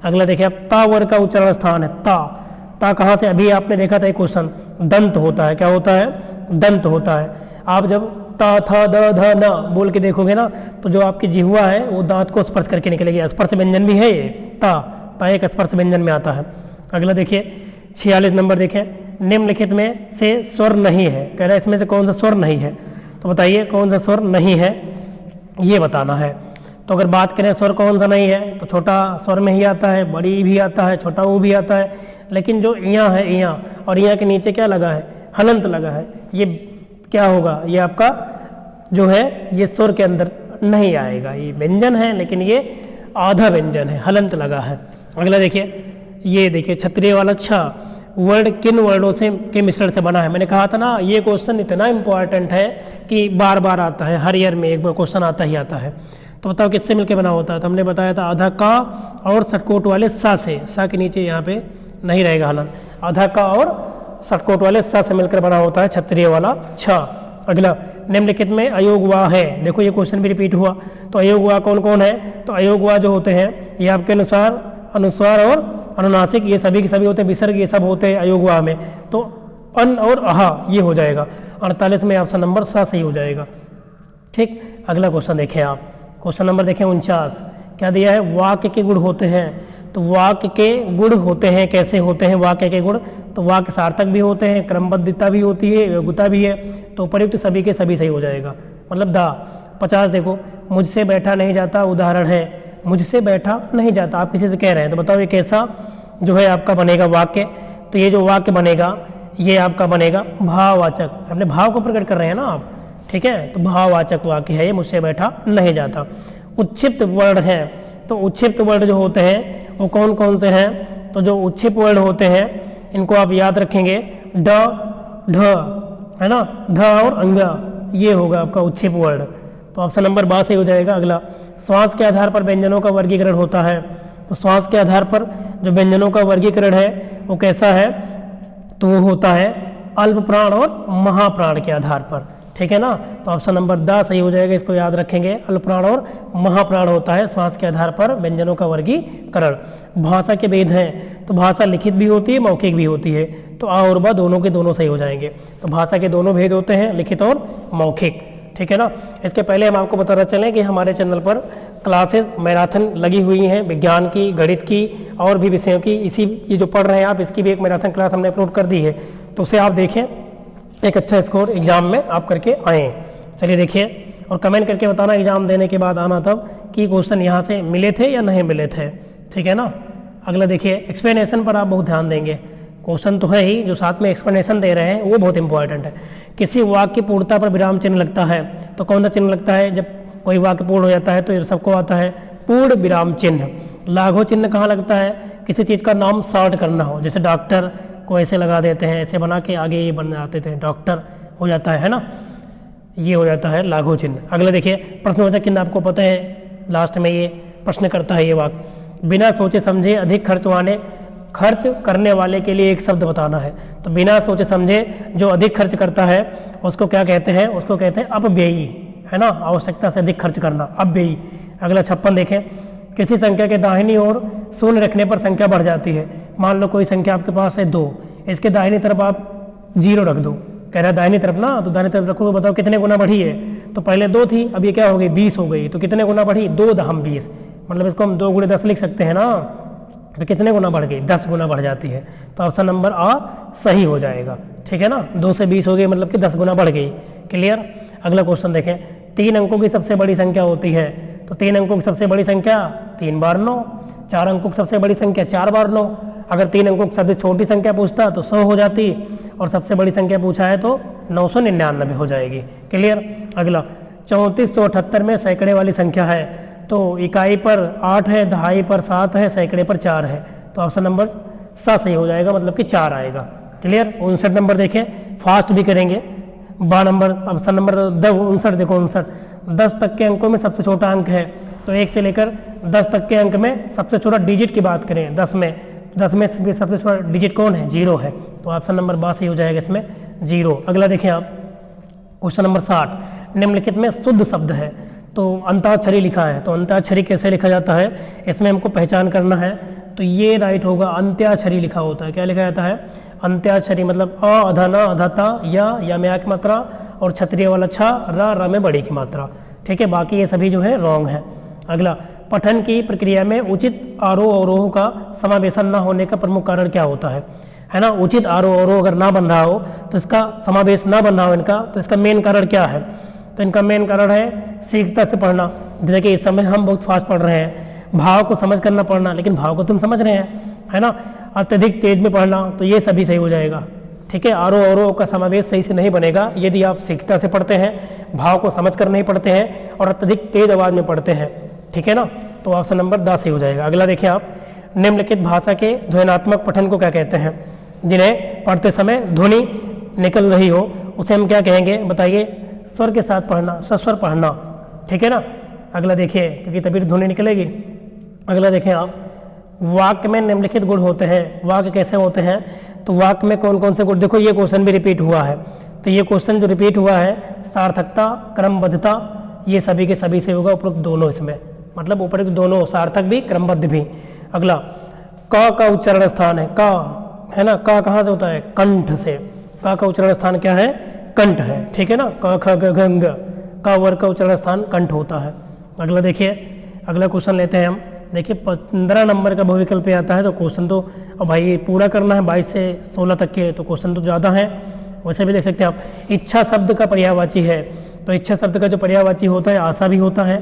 अगला देखिए आप, ता वर्ग का उच्चारण स्थान है। ता कहाँ से, अभी आपने देखा था एक क्वेश्चन, दंत होता है, क्या होता है, दंत होता है। आप जब ता था द ध न बोल के देखोगे ना, तो जो आपकी जिह्वा है वो दांत को स्पर्श करके निकलेगी। स्पर्श व्यंजन भी है ये, ता एक स्पर्श व्यंजन में आता है। अगला देखिए 46 नंबर देखें, निम्नलिखित में से स्वर नहीं है, कह रहा है इसमें से कौन सा स्वर नहीं है, तो बताइए कौन सा स्वर नहीं है, ये बताना है। तो अगर बात करें स्वर कौन सा नहीं है, तो छोटा स्वर में ही आता है, बड़ी भी आता है, छोटा वो भी आता है, लेकिन जो इया है, इया और इया के नीचे क्या लगा है, हलंत लगा है, ये क्या होगा, ये आपका जो है ये स्वर के अंदर नहीं आएगा। ये व्यंजन है लेकिन ये आधा व्यंजन है, हलंत लगा है। अगला देखिए, ये देखिए क्षत्रिय वाला छ वर्ड किन वर्णों से के मिश्रण से बना है। मैंने कहा था ना ये क्वेश्चन इतना इम्पोर्टेंट है कि बार बार आता है, हर ईयर में एक बार क्वेश्चन आता ही आता है। तो बताओ किससे मिलकर बना होता है, तो हमने बताया था आधा का और षटकोट वाले सा से, सा के नीचे यहाँ पे नहीं रहेगा हलन, आधा का और षटकोट वाले सा से मिलकर बना होता है क्षत्रिय वाला छ। अगला, निम्नलिखित में अयोगवा है, देखो ये क्वेश्चन भी रिपीट हुआ, तो अयोगवा कौन कौन है, तो अयोगवा जो होते हैं ये आपके अनुस्वार और अनुनासिक, ये सभी के सभी होते हैं, विसर्ग ये सब होते हैं अयोगवा में, तो अन और अहा ये हो जाएगा। 48 में ऑप्शन नंबर सा सही हो जाएगा। ठीक, अगला क्वेश्चन देखें आप, क्वेश्चन नंबर देखें 49, क्या दिया है, वाक्य के गुण होते हैं। तो वाक्य के गुण होते हैं, कैसे होते हैं वाक्य के गुण, तो वाक्य सार्थक भी होते हैं, क्रमबद्धता भी होती है, योग्यता भी है, तो उपयुक्त सभी के सभी सही हो जाएगा, मतलब दा। 50 देखो, मुझसे बैठा नहीं जाता उदाहरण है, मुझसे बैठा नहीं जाता, आप किसी से कह रहे हैं, तो बताओ ये कैसा जो है आपका बनेगा वाक्य, तो ये जो वाक्य बनेगा ये आपका बनेगा भाववाचक, अपने भाव को प्रकट कर रहे हैं ना आप, ठीक है, तो भाववाचक वाक्य है ये, मुझसे बैठा नहीं जाता। उच्छिप्त वर्ण है, तो उच्छिप्त वर्ण जो होते हैं वो कौन कौन से हैं, तो जो उच्छिप्त वर्ण होते हैं इनको आप याद रखेंगे, ड ढ है ना, ढ और अंगा, ये होगा आपका उच्छिप्त वर्ण, तो ऑप्शन नंबर 12 सही हो जाएगा। अगला, श्वास के आधार पर व्यंजनों का वर्गीकरण होता है, तो श्वास के आधार पर जो व्यंजनों का वर्गीकरण है वो कैसा है, तो वो होता है अल्प प्राण और महाप्राण के आधार पर, ठीक है ना, तो ऑप्शन नंबर 10 सही हो जाएगा, इसको याद रखेंगे, अल्प प्राण और महाप्राण होता है श्वास के आधार पर व्यंजनों का वर्गीकरण। भाषा के भेद हैं, तो भाषा लिखित भी होती है मौखिक भी होती है, तो आ और बा दोनों के दोनों सही हो जाएंगे, तो भाषा के दोनों भेद होते हैं, लिखित और मौखिक, ठीक है ना। इसके पहले हम आपको बताना चलें कि हमारे चैनल पर क्लासेस मैराथन लगी हुई हैं, विज्ञान की, गणित की और भी विषयों की, इसी ये जो पढ़ रहे हैं आप इसकी भी एक मैराथन क्लास हमने अपलोड कर दी है, तो उसे आप देखें, एक अच्छा स्कोर एग्जाम में आप करके आएँ। चलिए देखिए और कमेंट करके बताना एग्जाम देने के बाद आना तब कि क्वेश्चन यहाँ से मिले थे या नहीं मिले थे, ठीक है ना। अगला देखिए, एक्सप्लेनेशन पर आप बहुत ध्यान देंगे, क्वेश्चन तो है ही, जो साथ में एक्सप्लेनेशन दे रहे हैं वो बहुत इंपॉर्टेंट है। किसी वाक्य की पूर्णता पर विराम चिन्ह लगता है, तो कौन सा चिन्ह लगता है, जब कोई वाक्य पूर्ण हो जाता है तो ये सबको आता है पूर्ण विराम चिन्ह। लाघव चिन्ह कहाँ लगता है, किसी चीज़ का नाम शॉर्ट करना हो, जैसे डॉक्टर को ऐसे लगा देते हैं, ऐसे बना के आगे ये बन जाते थे, डॉक्टर हो जाता है ना, ये हो जाता है लाघव चिन्ह। अगला देखिए, प्रश्नवाचक चिन्ह आपको पता है, लास्ट में ये प्रश्न करता है ये वाक्य, बिना सोचे समझे अधिक खर्च वाले खर्च करने वाले के लिए एक शब्द बताना है। तो बिना सोचे समझे जो अधिक खर्च करता है उसको क्या कहते हैं, उसको कहते हैं अपव्ययी, है ना, आवश्यकता से अधिक खर्च करना, अपव्ययी। अगला 56 देखें, किसी संख्या के दाहिनी ओर शून्य रखने पर संख्या बढ़ जाती है। मान लो कोई संख्या आपके पास है 2, इसके दाहिनी तरफ आप 0 रख दो, कह रहा है दाहिनी तरफ ना, तो दाहिनी तरफ रखोगे, बताओ कितने गुना बढ़ी है। तो पहले 2 थी, अब ये क्या हो गई 20 हो गई, तो कितने गुना बढ़ी, 2 दहम 20, मतलब इसको हम 2 गुणे 10 लिख सकते हैं ना, तो कितने गुना बढ़ गई, 10 गुना बढ़ जाती है। तो ऑप्शन नंबर आ सही हो जाएगा, ठीक है ना, 2 से 20 हो गई मतलब कि 10 गुना बढ़ गई। क्लियर। अगला क्वेश्चन देखें, 3 अंकों की सबसे बड़ी संख्या होती है, तो 3 अंकों की सबसे बड़ी संख्या 3 बार 9, 4 अंकों की सबसे बड़ी संख्या 4 बार 9। अगर 3 अंकों की सबसे छोटी संख्या पूछता तो 100 हो जाती, और सबसे बड़ी संख्या पूछा है तो 999 हो जाएगी। क्लियर। अगला 3478 में सैकड़े वाली संख्या है, तो इकाई पर 8 है, दहाई पर 7 है, सैकड़े पर 4 है, तो ऑप्शन नंबर सा सही हो जाएगा, मतलब कि 4 आएगा। क्लियर। 59 नंबर देखें, फास्ट भी करेंगे। 12 नंबर, ऑप्शन नंबर 59 देखो, 59 10 तक के अंकों में सबसे छोटा अंक है, तो 1 से लेकर 10 तक के अंक में सबसे छोटा डिजिट की बात करें, 10 में भी सबसे छोटा डिजिट कौन है, 0 है, तो ऑप्शन नंबर बा सही हो जाएगा इसमें 0। अगला देखें आप, क्वेश्चन नंबर 60, निम्नलिखित में शुद्ध शब्द है, तो अंताक्षरी लिखा है, तो अंताक्षरी कैसे लिखा जाता है, इसमें हमको पहचान करना है। तो ये राइट होगा, अंत्याक्षरी लिखा होता है। क्या लिखा जाता है, अंत्याक्षरी, मतलब अ अधा न अधा ता या में आ की मात्रा, और क्षत्रिय वाला छ र में बड़ी की मात्रा, ठीक है, बाकी ये सभी जो है रॉन्ग है। अगला, पठन की प्रक्रिया में उचित आरोह अवरोह का समावेशन न होने का प्रमुख कारण क्या होता है ना, उचित आरोह अवरोह अगर ना बन रहा हो, तो इसका समावेश ना बन रहा हो इनका, तो इसका मेन कारण क्या है, तो इनका मेन कारण है शीघ्रता से पढ़ना। जैसे कि इस समय हम बहुत फास्ट पढ़ रहे हैं, भाव को समझ करना पढ़ना, लेकिन भाव को तुम समझ रहे हैं, है ना, अत्यधिक तेज में पढ़ना, तो ये सभी सही हो जाएगा। ठीक है, आरोह अवरोह का समावेश सही से नहीं बनेगा यदि आप शीघ्रता से पढ़ते हैं, भाव को समझ कर नहीं पढ़ते हैं, और अत्यधिक तेज आवाज़ में पढ़ते हैं, ठीक है ना, तो ऑप्शन नंबर 10 सही हो जाएगा। अगला देखिए आप, निम्नलिखित भाषा के ध्वन्यात्मक पठन को क्या कहते हैं, जिन्हें पढ़ते समय ध्वनि निकल रही हो उसे हम क्या कहेंगे, बताइए। स्वर के साथ पढ़ना, सस्वर पढ़ना, ठीक है ना। अगला देखिए, क्योंकि तभी ध्वनि निकलेगी। अगला देखें आप, वाक्य में निम्नलिखित गुण होते हैं, वाक्य कैसे होते हैं, तो वाक्य में कौन कौन से गुण, देखो ये क्वेश्चन भी रिपीट हुआ है, तो ये क्वेश्चन जो रिपीट हुआ है, सार्थकता, क्रमबद्धता, ये सभी के सभी से होगा, उपरोक्त दोनों इसमें, मतलब उपरोक्त दोनों, सार्थक भी क्रमबद्ध भी। अगला, क का उच्चारण स्थान है, क है ना, क कहाँ से होता है, कंठ से, क का उच्चारण स्थान क्या है, कंठ है, ठीक है ना, क ख ग घ ङ, क वर्ग का उच्चारण स्थान कंठ होता है। अगला देखिए, अगला क्वेश्चन लेते हैं हम, देखिए 15 नंबर का बहुविकल्प आता है, तो क्वेश्चन तो अब भाई पूरा करना है 22 से 16 तक के, तो क्वेश्चन तो ज़्यादा है। वैसे भी देख सकते हैं आप, इच्छा शब्द का पर्यायवाची है, तो इच्छा शब्द का जो पर्यायवाची होता है, आशा भी होता है,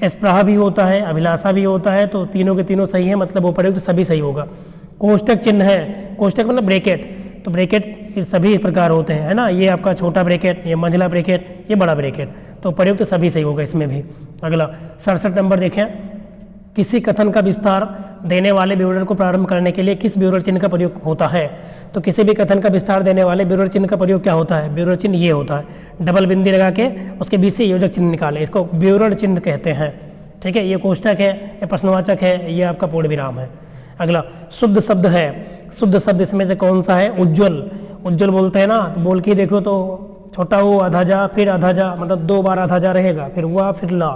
स्पृहा भी होता है, अभिलाषा भी होता है, तो तीनों के तीनों सही है, मतलब उपर्युक्त सभी सही होगा। कोष्टक चिन्ह है, कोष्टक मतलब ब्रैकेट, तो ब्रैकेट सभी प्रकार होते हैं, है ना, ये आपका छोटा ब्रैकेट, ये मंझला ब्रैकेट, ये बड़ा ब्रैकेट, तो प्रयुक्त सभी सही होगा इसमें भी। अगला 67 नंबर देखें, किसी कथन का विस्तार देने वाले विवरण को प्रारंभ करने के लिए किस विवरण चिन्ह का प्रयोग होता है, तो किसी भी कथन का विस्तार देने वाले विवरण चिन्ह का प्रयोग क्या होता है, विवरण चिन्ह ये होता है, डबल बिंदी लगा के उसके बीच से योजक चिन्ह निकाले, इसको विवरण चिन्ह कहते हैं, ठीक है। ये कोष्टक है, ये प्रश्नवाचक है, ये आपका पूर्ण विराम है। अगला, शुद्ध शब्द है, शुद्ध शब्द इसमें से कौन सा है, उज्ज्वल, उज्ज्वल बोलते हैं ना, तो बोल के देखो तो छोटा हो आधा जा, फिर आधा जा, मतलब 2 बार आधा जा रहेगा, फिर हुआ, फिर ला।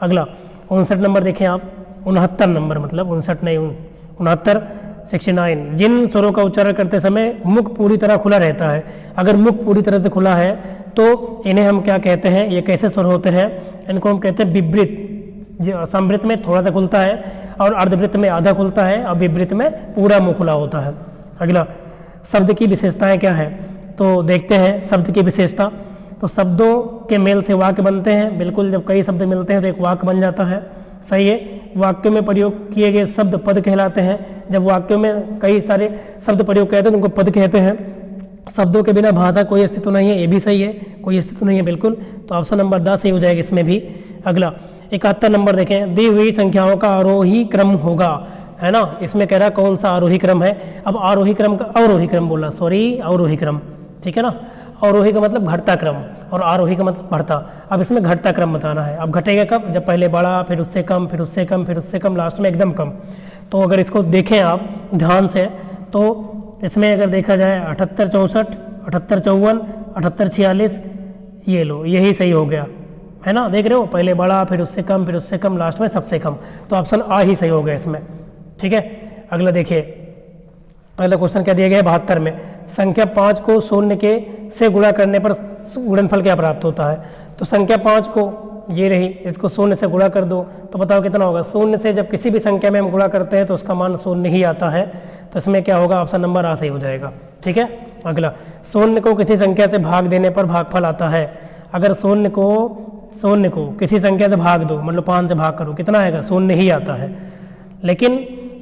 अगला 59 नंबर देखें आप, 69 नंबर, मतलब 59 नहीं 69, 69, जिन स्वरों का उच्चारण करते समय मुख पूरी तरह खुला रहता है, अगर मुख पूरी तरह से खुला है तो इन्हें हम क्या कहते हैं, ये कैसे स्वर होते हैं, इनको हम कहते हैं विवृत। समवृत में थोड़ा सा खुलता है, और अर्धवृत्त में आधा खुलता है, और विवृत में पूरा मुंह खुला होता है। अगला, शब्द की विशेषताएं क्या है, तो देखते हैं शब्द की विशेषता। तो शब्दों के मेल से वाक्य बनते हैं, बिल्कुल, जब कई शब्द मिलते हैं तो एक वाक्य बन जाता है, सही है। वाक्य में प्रयोग किए गए शब्द पद कहलाते हैं, जब वाक्यों में कई सारे शब्द प्रयोग कहते हैं तो उनको पद कहते हैं। शब्दों के बिना भाषा कोई अस्तित्व नहीं है, ये भी सही है, कोई अस्तित्व नहीं है बिल्कुल, तो ऑप्शन नंबर 10 सही हो जाएगा इसमें भी। अगला 71 नंबर देखें, दी हुई संख्याओं का आरोही क्रम होगा, है ना, इसमें कह रहा है कौन सा आरोही क्रम है। अब आरोही क्रम का अवरोही क्रम बोला, सॉरी अवरोही क्रम, ठीक है ना, अवरोही का मतलब घटता क्रम और आरोही का मतलब बढ़ता। अब इसमें घटता क्रम बताना है। अब घटेगा कब, जब पहले बड़ा, फिर उससे कम, फिर उससे कम, फिर उससे कम, लास्ट में एकदम कम। तो अगर इसको देखें आप ध्यान से तो इसमें अगर देखा जाए 78 64, 78 54, 78 46, ये लो यही सही हो गया है ना। देख रहे हो, पहले बड़ा फिर उससे कम फिर उससे कम लास्ट में सबसे कम, तो ऑप्शन आ ही सही हो गया इसमें। ठीक है, अगला देखिए, अगला क्वेश्चन क्या दिया गया है 72 में, संख्या 5 को शून्य के से गुणा करने पर गुणनफल क्या प्राप्त होता है। तो संख्या 5 को ये रही, इसको शून्य से गुणा कर दो तो बताओ कितना होगा। शून्य से जब किसी भी संख्या में हम गुणा करते हैं तो उसका मान शून्य ही आता है, तो इसमें क्या होगा, ऑप्शन नंबर आ सही हो जाएगा। ठीक है, अगला, शून्य को किसी संख्या से भाग देने पर भागफल आता है। अगर शून्य को किसी संख्या से भाग दो, मतलब 5 से भाग करो, कितना आएगा, शून्य ही आता है। लेकिन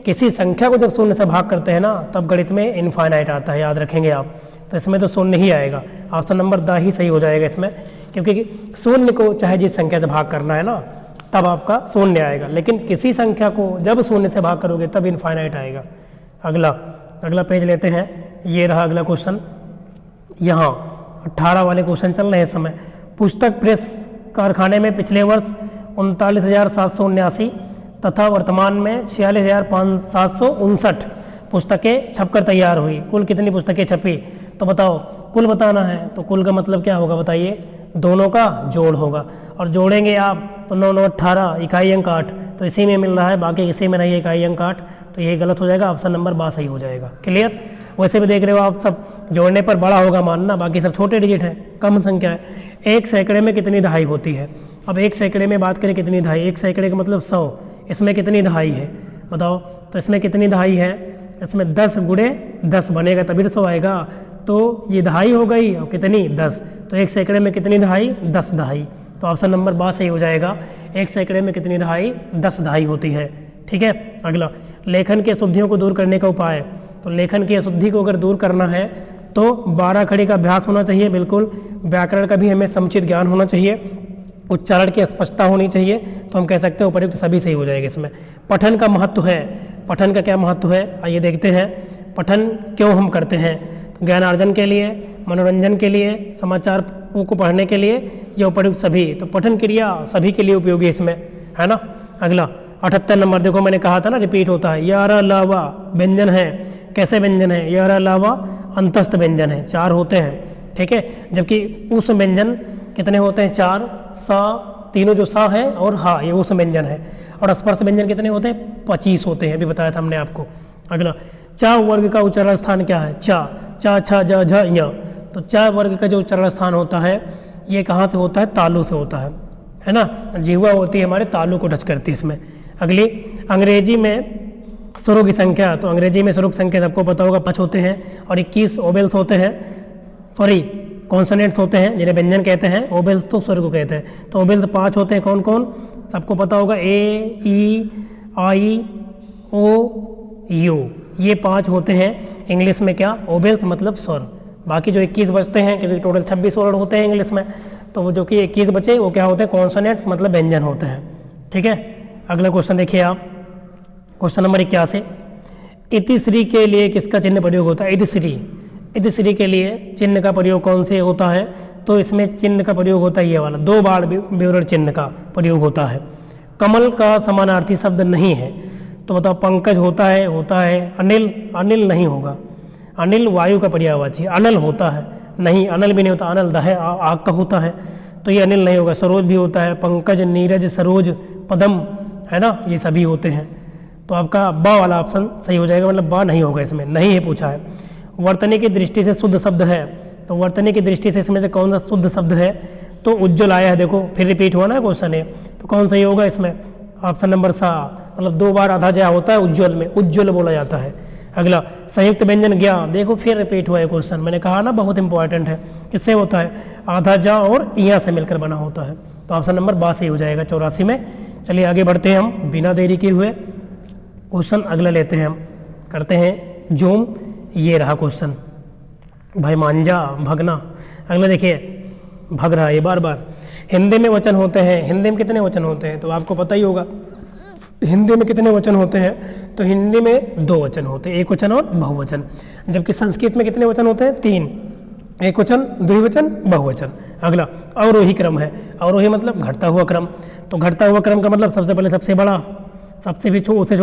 किसी संख्या को जब शून्य से भाग करते हैं ना, तब गणित में इनफाइनाइट आता है, याद रखेंगे आप। तो इसमें तो शून्य ही आएगा, ऑप्शन नंबर द ही सही हो जाएगा इसमें, क्योंकि शून्य को चाहे जिस संख्या से भाग करना है ना, तब आपका शून्य आएगा, लेकिन किसी संख्या को जब शून्य से भाग करोगे तब इनफाइनाइट आएगा। अगला पेज लेते हैं, ये रहा अगला क्वेश्चन। यहाँ 18 वाले क्वेश्चन चल रहे हैं इस समय। पुस्तक प्रेस कारखाने में पिछले वर्ष 39,779 तथा वर्तमान में 46,759 पुस्तकें छपकर तैयार हुई। कुल कितनी पुस्तकें छपी, तो बताओ, कुल बताना है। तो कुल का मतलब क्या होगा बताइए, दोनों का जोड़ होगा, और जोड़ेंगे आप तो 9 9 18, इकाई अंक 8, तो इसी में मिल रहा है, बाकी किसी में नहीं है इकाई अंक 8, तो ये गलत हो जाएगा, ऑप्शन नंबर बा सही हो जाएगा। क्लियर, वैसे भी देख रहे हो आप, सब जोड़ने पर बड़ा होगा मानना, बाकी सब छोटे डिजिट हैं, कम संख्या है। 1 सैकड़े में कितनी दहाई होती है। अब 1 सैकड़े में बात करें कितनी दहाई, 1 सैकड़े का मतलब 100, इसमें कितनी दहाई है बताओ। तो इसमें कितनी दहाई है, इसमें 10 गुणे 10 बनेगा तभी तो 100 आएगा, तो ये दहाई हो गई, और कितनी 10, तो 1 सैकड़े में कितनी दहाई, 10 दहाई, तो ऑप्शन नंबर बा सही हो जाएगा। 1 सैकड़े में कितनी दहाई, 10 दहाई होती है। ठीक है, अगला, लेखन की अशुद्धियों को दूर करने का उपाय। तो लेखन की अशुद्धि को अगर दूर करना है तो 12 खड़ी का अभ्यास होना चाहिए, बिल्कुल। व्याकरण का भी हमें समुचित ज्ञान होना चाहिए, उच्चारण की स्पष्टता होनी चाहिए, तो हम कह सकते हैं उपयुक्त सभी सही हो जाएगा इसमें। पठन का महत्व है, पठन का क्या महत्व है, आइए देखते हैं। पठन क्यों हम करते हैं, तो ज्ञानार्जन के लिए, मनोरंजन के लिए, समाचार को पढ़ने के लिए, या उपयुक्त सभी। तो पठन क्रिया सभी के लिए उपयोगी इसमें, है ना। अगला 78 नंबर, देखो मैंने कहा था ना रिपीट होता है। यार अलावा व्यंजन है, कैसे व्यंजन है, यार अलावा अंतस्थ व्यंजन है, 4 होते हैं। ठीक है, जबकि उस व्यंजन कितने होते हैं, 4, सा, तीनों जो सा है और हा, ये उस व्यंजन है। और स्पर्श व्यंजन कितने होते हैं, 25 होते हैं, अभी बताया था हमने आपको। अगला, चा वर्ग का उच्चारण स्थान क्या है, चा, चा, छा, झ, झ, य। तो चा वर्ग का जो उच्चारण स्थान होता है ये कहाँ से होता है, तालु से होता है ना। जिह्वा होती है हमारे, तालु को टच करती है इसमें। अगली, अंग्रेजी में स्वरों की संख्या। तो अंग्रेजी में स्वरों की संख्या सबको पता होगा, 5 होते हैं, और 21 ओबेल्स होते हैं, सॉरी कॉन्सोनेंट्स होते हैं, जिन्हें व्यंजन कहते हैं, ओबेल्स तो स्वर को कहते हैं। तो ओबेल्स 5 होते हैं, कौन कौन, सबको पता होगा, ए, ई, आई, ओ, यू, ये 5 होते हैं। इंग्लिश में क्या, ओबेल्स मतलब स्वर। बाकी जो 21 बचते हैं, क्योंकि टोटल 26 वर्ड होते हैं इंग्लिश में, तो वो जो कि 21 बचे वो क्या होते हैं, कॉन्सोनेंट्स मतलब व्यंजन होते हैं। ठीक है, अगला क्वेश्चन देखिए आप, क्वेश्चन नंबर 81। इतिश्री के लिए किसका चिन्ह प्रयोग होता है, इतिश्री के लिए चिन्ह का प्रयोग कौन से होता है। तो इसमें चिन्ह का प्रयोग होता है ये वाला, 2 बार विवरण चिन्ह का प्रयोग होता है। कमल का समानार्थी शब्द नहीं है, तो बताओ, पंकज होता है, अनिल नहीं होगा, अनिल वायु का पर्यायवाची, अनल होता है, नहीं अनल भी नहीं होता, अनल दह आग का होता है, तो ये अनिल नहीं होगा। सरोज भी होता है, पंकज, नीरज, सरोज, पदम, है ना, ये सभी होते हैं। तो आपका बा वाला ऑप्शन सही हो जाएगा, मतलब बा नहीं होगा, इसमें नहीं है पूछा है। वर्तनी की दृष्टि से शुद्ध शब्द है, तो वर्तनी की दृष्टि से इसमें से कौन सा शुद्ध शब्द है, तो उज्ज्वल आया है, देखो फिर रिपीट हुआ ना क्वेश्चन है, तो कौन सही होगा इसमें, ऑप्शन नंबर सा, मतलब 2 बार आधा जया होता है उज्ज्वल में, उज्ज्वल बोला जाता है। अगला, संयुक्त व्यंजन ज्ञा, देखो फिर रिपीट हुआ है क्वेश्चन, मैंने कहा ना बहुत इंपॉर्टेंट है, किससे होता है, आधा जा और इया से मिलकर बना होता है, तो ऑप्शन नंबर बा सही हो जाएगा 84 में। चलिए आगे बढ़ते हैं हम बिना देरी किए हुए, क्वेश्चन अगला लेते हैं हम, करते हैं जूम। ये रहा क्वेश्चन, भाई मांझा भगना। अगला देखिए, भग रहा है ये बार बार। हिंदी में वचन होते हैं, हिंदी में कितने वचन होते हैं, तो आपको पता ही होगा हिंदी में कितने वचन होते हैं। तो हिंदी में 2 वचन होते हैं, एक वचन और बहुवचन, जबकि संस्कृत में कितने वचन होते हैं, 3, एक वचन, द्विवचन, बहुवचन। अगला, अवरोही क्रम है, अवरोही मतलब घटता हुआ क्रम, तो घटता हुआ क्रम का मतलब सबसे पहले सबसे बड़ा, सबसे भी उससे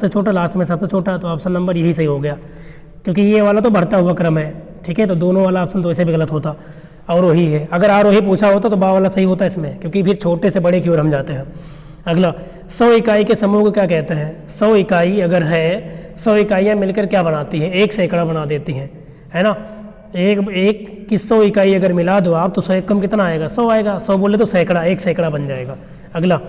छोटा लास्ट में सबसे छोटा, तो ऑप्शन नंबर यही सही हो गया, क्योंकि ये वाला तो बढ़ता हुआ क्रम है। ठीक है, तो दोनों वाला ऑप्शन तो वैसे भी गलत होता, अवरोही है। अगर आरोही पूछा होता तो बा वाला सही होता इसमें, क्योंकि फिर छोटे से बड़े की ओर हम जाते हैं। अगला, 100 इकाई के समूह को क्या कहते हैं? 100 इकाई अगर है, 100 इकाइयाँ मिलकर क्या बनाती हैं? एक सैकड़ा बना देती हैं, है ना। एक की 100 इकाई अगर मिला दो आप तो 100 कम कितना आएगा? 100 आएगा। 100 बोले तो सैकड़ा, एक सैकड़ा बन जाएगा। अगला,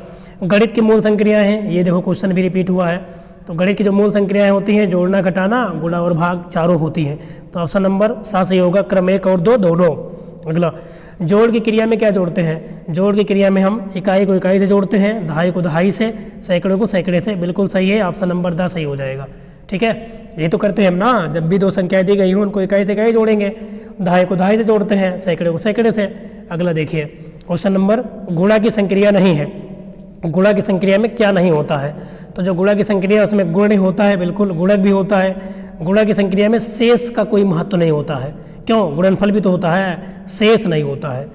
गणित की मूल संक्रियाएं हैं, ये देखो क्वेश्चन भी रिपीट हुआ है। तो गणित की जो मूल संक्रियाएं होती हैं, जोड़ना, घटाना, गुणा और भाग, चारों होती हैं। तो ऑप्शन नंबर 7 सही होगा, क्रम 1 और 2 दोनों। अगला, जोड़ की क्रिया में क्या जोड़ते हैं? जोड़ की क्रिया में हम इकाई को इकाई से जोड़ते हैं, दहाई को दहाई से, सैकड़े को सैकड़े से। बिल्कुल सही है, ऑप्शन नंबर 10 सही हो जाएगा। ठीक है, ये तो करते हैं हम ना, जब भी दो संख्याएं दी गई हो उनको इकाई से इकाई जोड़ेंगे, दहाई को दहाई से जोड़ते हैं, सैकड़े को सैकड़े से। अगला देखिए क्वेश्चन नंबर, गुणा की संक्रिया नहीं है। गुणा की संक्रिया में क्या नहीं होता है? तो जो गुणा की संक्रिया है उसमें गुण होता है, बिल्कुल, गुणक भी होता है। गुणा की संक्रिया में शेष का कोई महत्व नहीं होता है। क्यों? गुणनफल भी तो होता है, शेष नहीं होता है।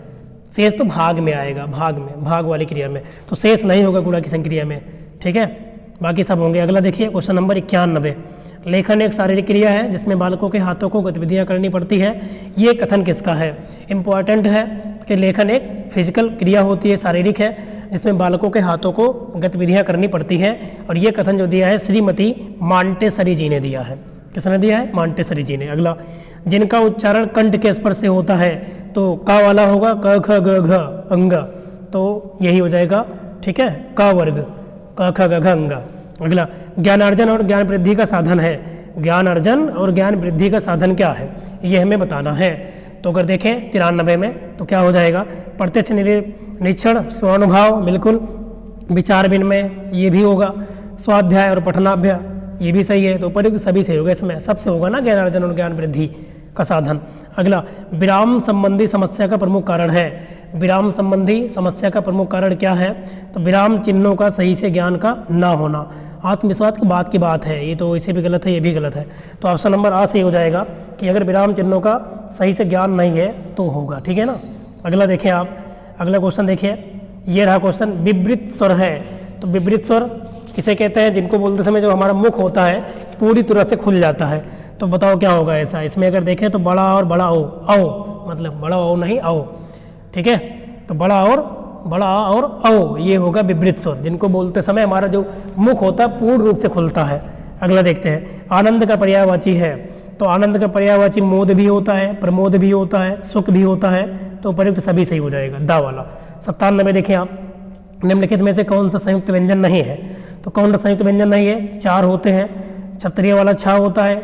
शेष तो भाग में आएगा, भाग में, भाग वाली क्रिया में, तो शेष नहीं होगा गुणा की संक्रिया में। ठीक है, बाकी सब होंगे। अगला देखिए क्वेश्चन नंबर 91, लेखन एक शारीरिक क्रिया है जिसमें बालकों के हाथों को गतिविधियां करनी पड़ती है। ये कथन किसका है? इंपॉर्टेंट है कि लेखन एक फिजिकल क्रिया होती है, शारीरिक है, जिसमें बालकों के हाथों को गतिविधियां करनी पड़ती हैं। और ये कथन जो दिया है श्रीमती मांटेसरी जी ने दिया है। किसने दिया है? मांटेसरी जी ने। अगला, जिनका उच्चारण कंठ के स्पर्श से होता है, तो का वाला होगा, क ख ग घ अंग, तो यही हो जाएगा। ठीक है, का वर्ग, क ख ग घ अंग। अगला, ज्ञानार्जन और ज्ञान वृद्धि का साधन है। ज्ञान अर्जन और ज्ञान वृद्धि का साधन क्या है, ये हमें बताना है। तो अगर देखें 93 में तो क्या हो जाएगा? प्रत्यक्ष निरीक्षण, स्वानुभव, बिल्कुल, विचार विनिमय, ये भी होगा। स्वाध्याय और पठनाभ्यास, ये भी सही है। तो उपयुक्त सभी सही होगा, इसमें सबसे होगा ना ज्ञान अर्जन और ज्ञान वृद्धि का साधन। अगला, विराम संबंधी समस्या का प्रमुख कारण है। विराम संबंधी समस्या का प्रमुख कारण क्या है? तो विराम चिन्हों का सही से ज्ञान का ना होना। आत्मविश्वास की बात है, ये तो इसे भी गलत है, ये भी गलत है। तो ऑप्शन नंबर आ सही हो जाएगा कि अगर विराम चिन्हों का सही से ज्ञान नहीं है तो होगा। ठीक है ना। अगला देखें आप, अगला क्वेश्चन देखिए, ये रहा क्वेश्चन, विवृत स्वर है। तो विवृत स्वर किसे कहते हैं? जिनको बोलते समय जो हमारा मुख होता है पूरी तरह से खुल जाता है। तो बताओ क्या होगा ऐसा? इसमें अगर देखें तो बड़ा और बड़ा ओ, आओ, मतलब बड़ा ओ नहीं, आओ। ठीक है, तो बड़ा और औ, ये होगा विवृत स्वर, जिनको बोलते समय हमारा जो मुख होता है पूर्ण रूप से खुलता है। अगला देखते हैं, आनंद का पर्यायवाची है। तो आनंद का पर्यायवाची मोद भी होता है, प्रमोद भी होता है, सुख भी होता है। तो उपयुक्त सभी सही हो जाएगा, दा वाला। 97 देखें आप, निम्नलिखित में से कौन सा संयुक्त व्यंजन नहीं है? तो कौन सा संयुक्त व्यंजन नहीं है? 4 होते हैं। क्षत्रिय वाला छा होता है,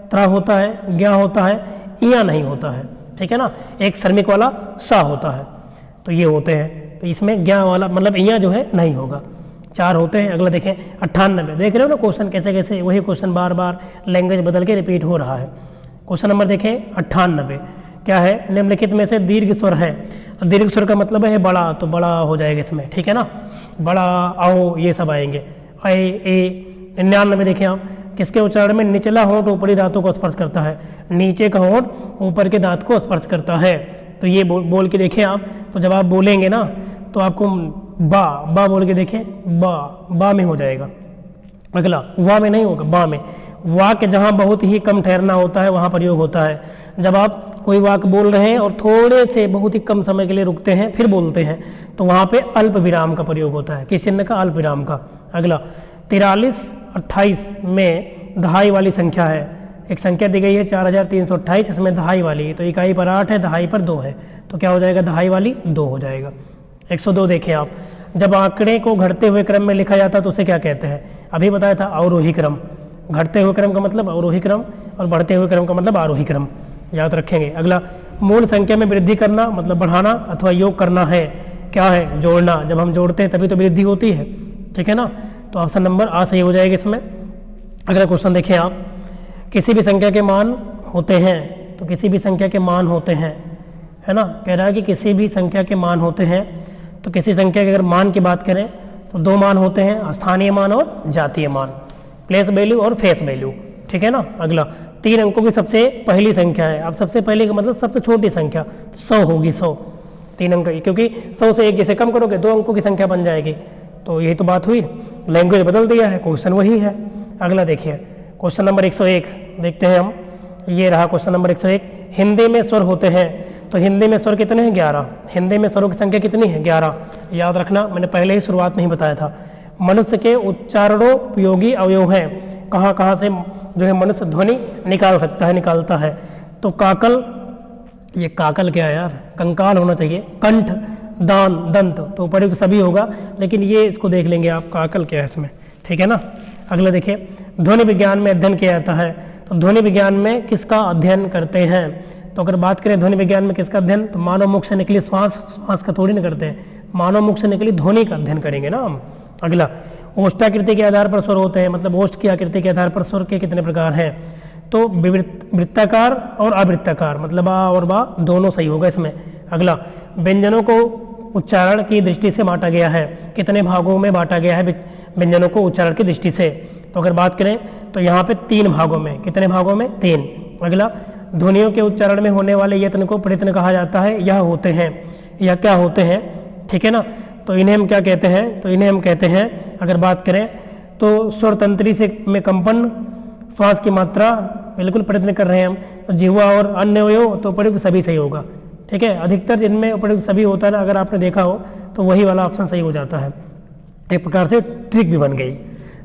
त्रा होता है, ज्ञा होता है, इया नहीं होता है। ठीक है ना। एक श्रमिक वाला सा होता है, तो ये होते हैं। तो इसमें ज्ञा वाला मतलब इया जो है नहीं होगा। 4 होते हैं। अगला देखें 98, देख रहे हो ना क्वेश्चन कैसे कैसे वही क्वेश्चन बार बार लैंग्वेज बदल के रिपीट हो रहा है। क्वेश्चन नंबर देखें 98, क्या है? निम्नलिखित में से दीर्घ स्वर है। दीर्घ स्वर का मतलब है बड़ा, तो बड़ा हो जाएगा इसमें। ठीक है ना, बड़ा, आओ, ये सब आएंगे। ए 99 देखें आप, किसके उच्चारण में निचला होंठ ऊपरी दांतों को स्पर्श करता है? नीचे का होंठ ऊपर के दांत को स्पर्श करता है। तो ये बोल के देखें आप, तो जब आप बोलेंगे ना तो आपको बा बोल के देखें, बा में हो जाएगा। अगला, वाह में नहीं होगा, बा में। वाक्य जहाँ बहुत ही कम ठहरना होता है वहाँ प्रयोग होता है। जब आप कोई वाक्य बोल रहे हैं और थोड़े से बहुत ही कम समय के लिए रुकते हैं फिर बोलते हैं, तो वहाँ पे अल्प विराम का प्रयोग होता है। किस चिन्ह का? अल्प विराम का। अगला, 43, 28 में दहाई वाली संख्या है। एक संख्या दी गई है 4328, इसमें दहाई वाली, तो इकाई पर 8 है, दहाई पर 2 है, तो क्या हो जाएगा? दहाई वाली 2 हो जाएगा। 102 देखें आप, जब आंकड़े को घटते हुए क्रम में लिखा जाता है तो उसे क्या कहते हैं? अभी बताया था, अवरोही क्रम। घटते हुए क्रम का मतलब अवरोही क्रम और बढ़ते हुए क्रम का मतलब आरोही क्रम, याद रखेंगे। अगला, मूल संख्या में वृद्धि करना मतलब बढ़ाना अथवा योग करना है। क्या है? जोड़ना। जब हम जोड़ते हैं तभी तो वृद्धि होती है। ठीक है ना। तो ऑप्शन नंबर आ सही हो जाएगा इसमें। अगला क्वेश्चन देखें आप, किसी भी संख्या के मान होते हैं। तो किसी भी संख्या के मान होते हैं, है ना। कह रहा है कि किसी भी संख्या के मान होते हैं। तो किसी संख्या के अगर मान की बात करें तो 2 मान होते हैं, स्थानीय मान और जातीय मान, प्लेस वैल्यू और फेस वैल्यू। ठीक है ना। अगला, 3 अंकों की सबसे पहली संख्या है। अब सबसे पहले का मतलब सबसे छोटी संख्या 100 होगी, 100 3 अंक की, क्योंकि 100 से एक जैसे कम करोगे 2 अंकों की संख्या बन जाएगी। तो यही तो बात हुई। लैंग्वेज बदल दिया है, क्वेश्चन वही है। अगला देखिए क्वेश्चन नंबर 101 देखते हैं हम। ये रहा क्वेश्चन नंबर 101। हिंदी में स्वर होते हैं, तो हिंदी में स्वर कितने हैं? 11। हिंदी में स्वरों की संख्या कितनी है? 11। याद रखना, मैंने पहले ही शुरुआत में ही बताया था। मनुष्य के उच्चारणोपयोगी अवयव हैं, कहाँ कहाँ से जो है मनुष्य ध्वनि निकाल सकता है, निकालता है। तो काकल, ये काकल क्या है यार, कंकाल होना चाहिए। कंठ, दान, दंत, तो उपयुक्त सभी होगा, लेकिन ये इसको देख लेंगे आप, काकल क्या है इसमें, ठीक है ना। अगला देखिए, ध्वनि विज्ञान में अध्ययन किया जाता है, तो ध्वनि विज्ञान में किसका अध्ययन करते हैं? तो अगर बात करें ध्वनि विज्ञान में किसका अध्ययन, तो मानव मुख से निकली श्वास का थोड़ी ना करते हैं, मानव मुख से निकली ध्वनि का अध्ययन करेंगे ना हम। अगला, ओष्ठाकृति के आधार पर स्वर होते हैं, मतलब ओष्ठ की आकृति के आधार पर स्वर के कितने प्रकार हैं? तो वृत्ताकार और अवृत्ताकार, मतलब आ और बा दोनों सही होगा इसमें। अगला, व्यंजनों को उच्चारण की दृष्टि से बांटा गया है, कितने भागों में बांटा गया है व्यंजनों को उच्चारण की दृष्टि से? तो अगर बात करें तो यहाँ पे 3 भागों में, कितने भागों में? 3। अगला, ध्वनियों के उच्चारण में होने वाले यत्न को प्रयत्न कहा जाता है, यह होते हैं, यह क्या होते हैं, ठीक है ना। तो इन्हें हम क्या कहते हैं? तो इन्हें हम कहते हैं, अगर बात करें तो स्वर तंत्री से में कंपन, श्वास की मात्रा, बिल्कुल प्रयत्न कर रहे हैं हम, तो जिह्वा और अन्य अवयव, तो उपयुक्त सभी सही होगा, ठीक है। अधिकतर जिनमें उपयुक्त सभी होता है ना, अगर आपने देखा हो तो वही वाला ऑप्शन सही हो जाता है। एक प्रकार से ट्रिक भी बन गई।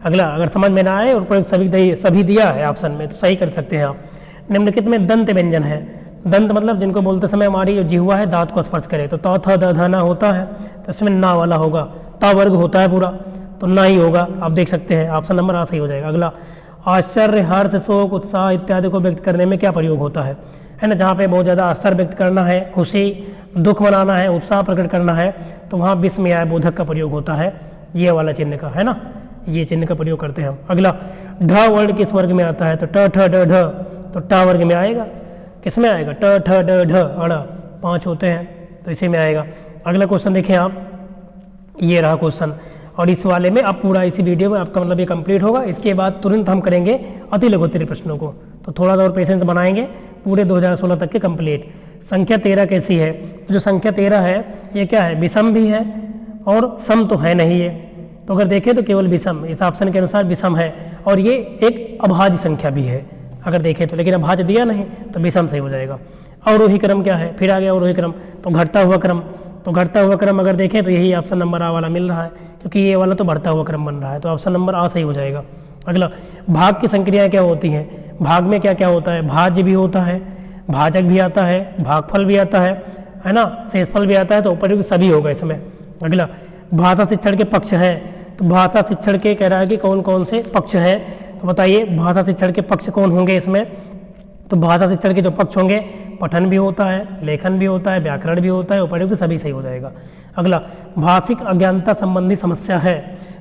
अगला, अगर समझ में ना आए और उपयुक्त सभी दिया है ऑप्शन में, तो सही कर सकते हैं आप। निम्नलिखित में दंत व्यंजन है, दंत मतलब जिनको बोलते समय हमारी जो जिह्वा है दांत को स्पर्श करे, तो त थ द ध ना होता है, तो इसमें ना वाला होगा। ता वर्ग होता है पूरा, तो ना ही होगा, आप देख सकते हैं ऑप्शन नंबर आ सही हो जाएगा। अगला, आश्चर्य, हर्ष, शोक, उत्साह इत्यादि को व्यक्त करने में क्या प्रयोग होता है ना। जहाँ पे बहुत ज़्यादा आश्चर्य व्यक्त करना है, खुशी, दुख मनाना है, उत्साह प्रकट करना है, तो वहाँ विस्मय बोधक का प्रयोग होता है, ये वाला चिन्ह का, है ना, ये चिन्ह का प्रयोग करते हैं हम। अगला, ढ वर्ग किस वर्ग में आता है? तो ट ठ ड ढ, तो ट वर्ग में आएगा। किस में आएगा? ट ठ ड ढ अड़, 5 होते हैं, तो इसी में आएगा। अगला क्वेश्चन देखें आप, ये रहा क्वेश्चन, और इस वाले में अब पूरा इसी वीडियो में आपका मतलब ये कंप्लीट होगा। इसके बाद तुरंत हम करेंगे अति लघुत्तरीय प्रश्नों को, तो थोड़ा सा और पेशेंस बनाएंगे, पूरे 2016 तक के कंप्लीट। संख्या 13 कैसी है? जो संख्या 13 है ये क्या है? विषम भी है और सम तो है नहीं है, तो अगर देखें तो केवल विषम, इस ऑप्शन के अनुसार विषम है, और ये एक अभाज्य संख्या भी है अगर देखें तो, लेकिन अभाज्य दिया नहीं तो विषम सही हो जाएगा। अवरोही क्रम क्या है? फिर आ गया अवरोही क्रम, तो घटता हुआ क्रम, तो घटता हुआ क्रम अगर देखें तो यही ऑप्शन नंबर आ वाला मिल रहा है, क्योंकि ये वाला तो बढ़ता हुआ क्रम बन रहा है, तो ऑप्शन नंबर आ सही हो जाएगा। अगला, भाग की संक्रियाएं क्या होती हैं? भाग में क्या क्या होता है? भाज्य भी होता है, भाजक भी आता है, भागफल भी आता है ना, शेषफल भी आता है, तो उपयुक्त सभी होगा इसमें। अगला, भाषा शिक्षण के पक्ष हैं, तो भाषा शिक्षण के कह रहा है कि कौन कौन से पक्ष हैं, तो बताइए भाषा शिक्षण के पक्ष कौन होंगे इसमें? तो भाषा शिक्षण के जो पक्ष होंगे, पठन भी होता है, लेखन भी होता है, व्याकरण भी होता है, उपयुक्त सभी सही हो जाएगा। अगला, भाषिक अज्ञानता संबंधी समस्या है,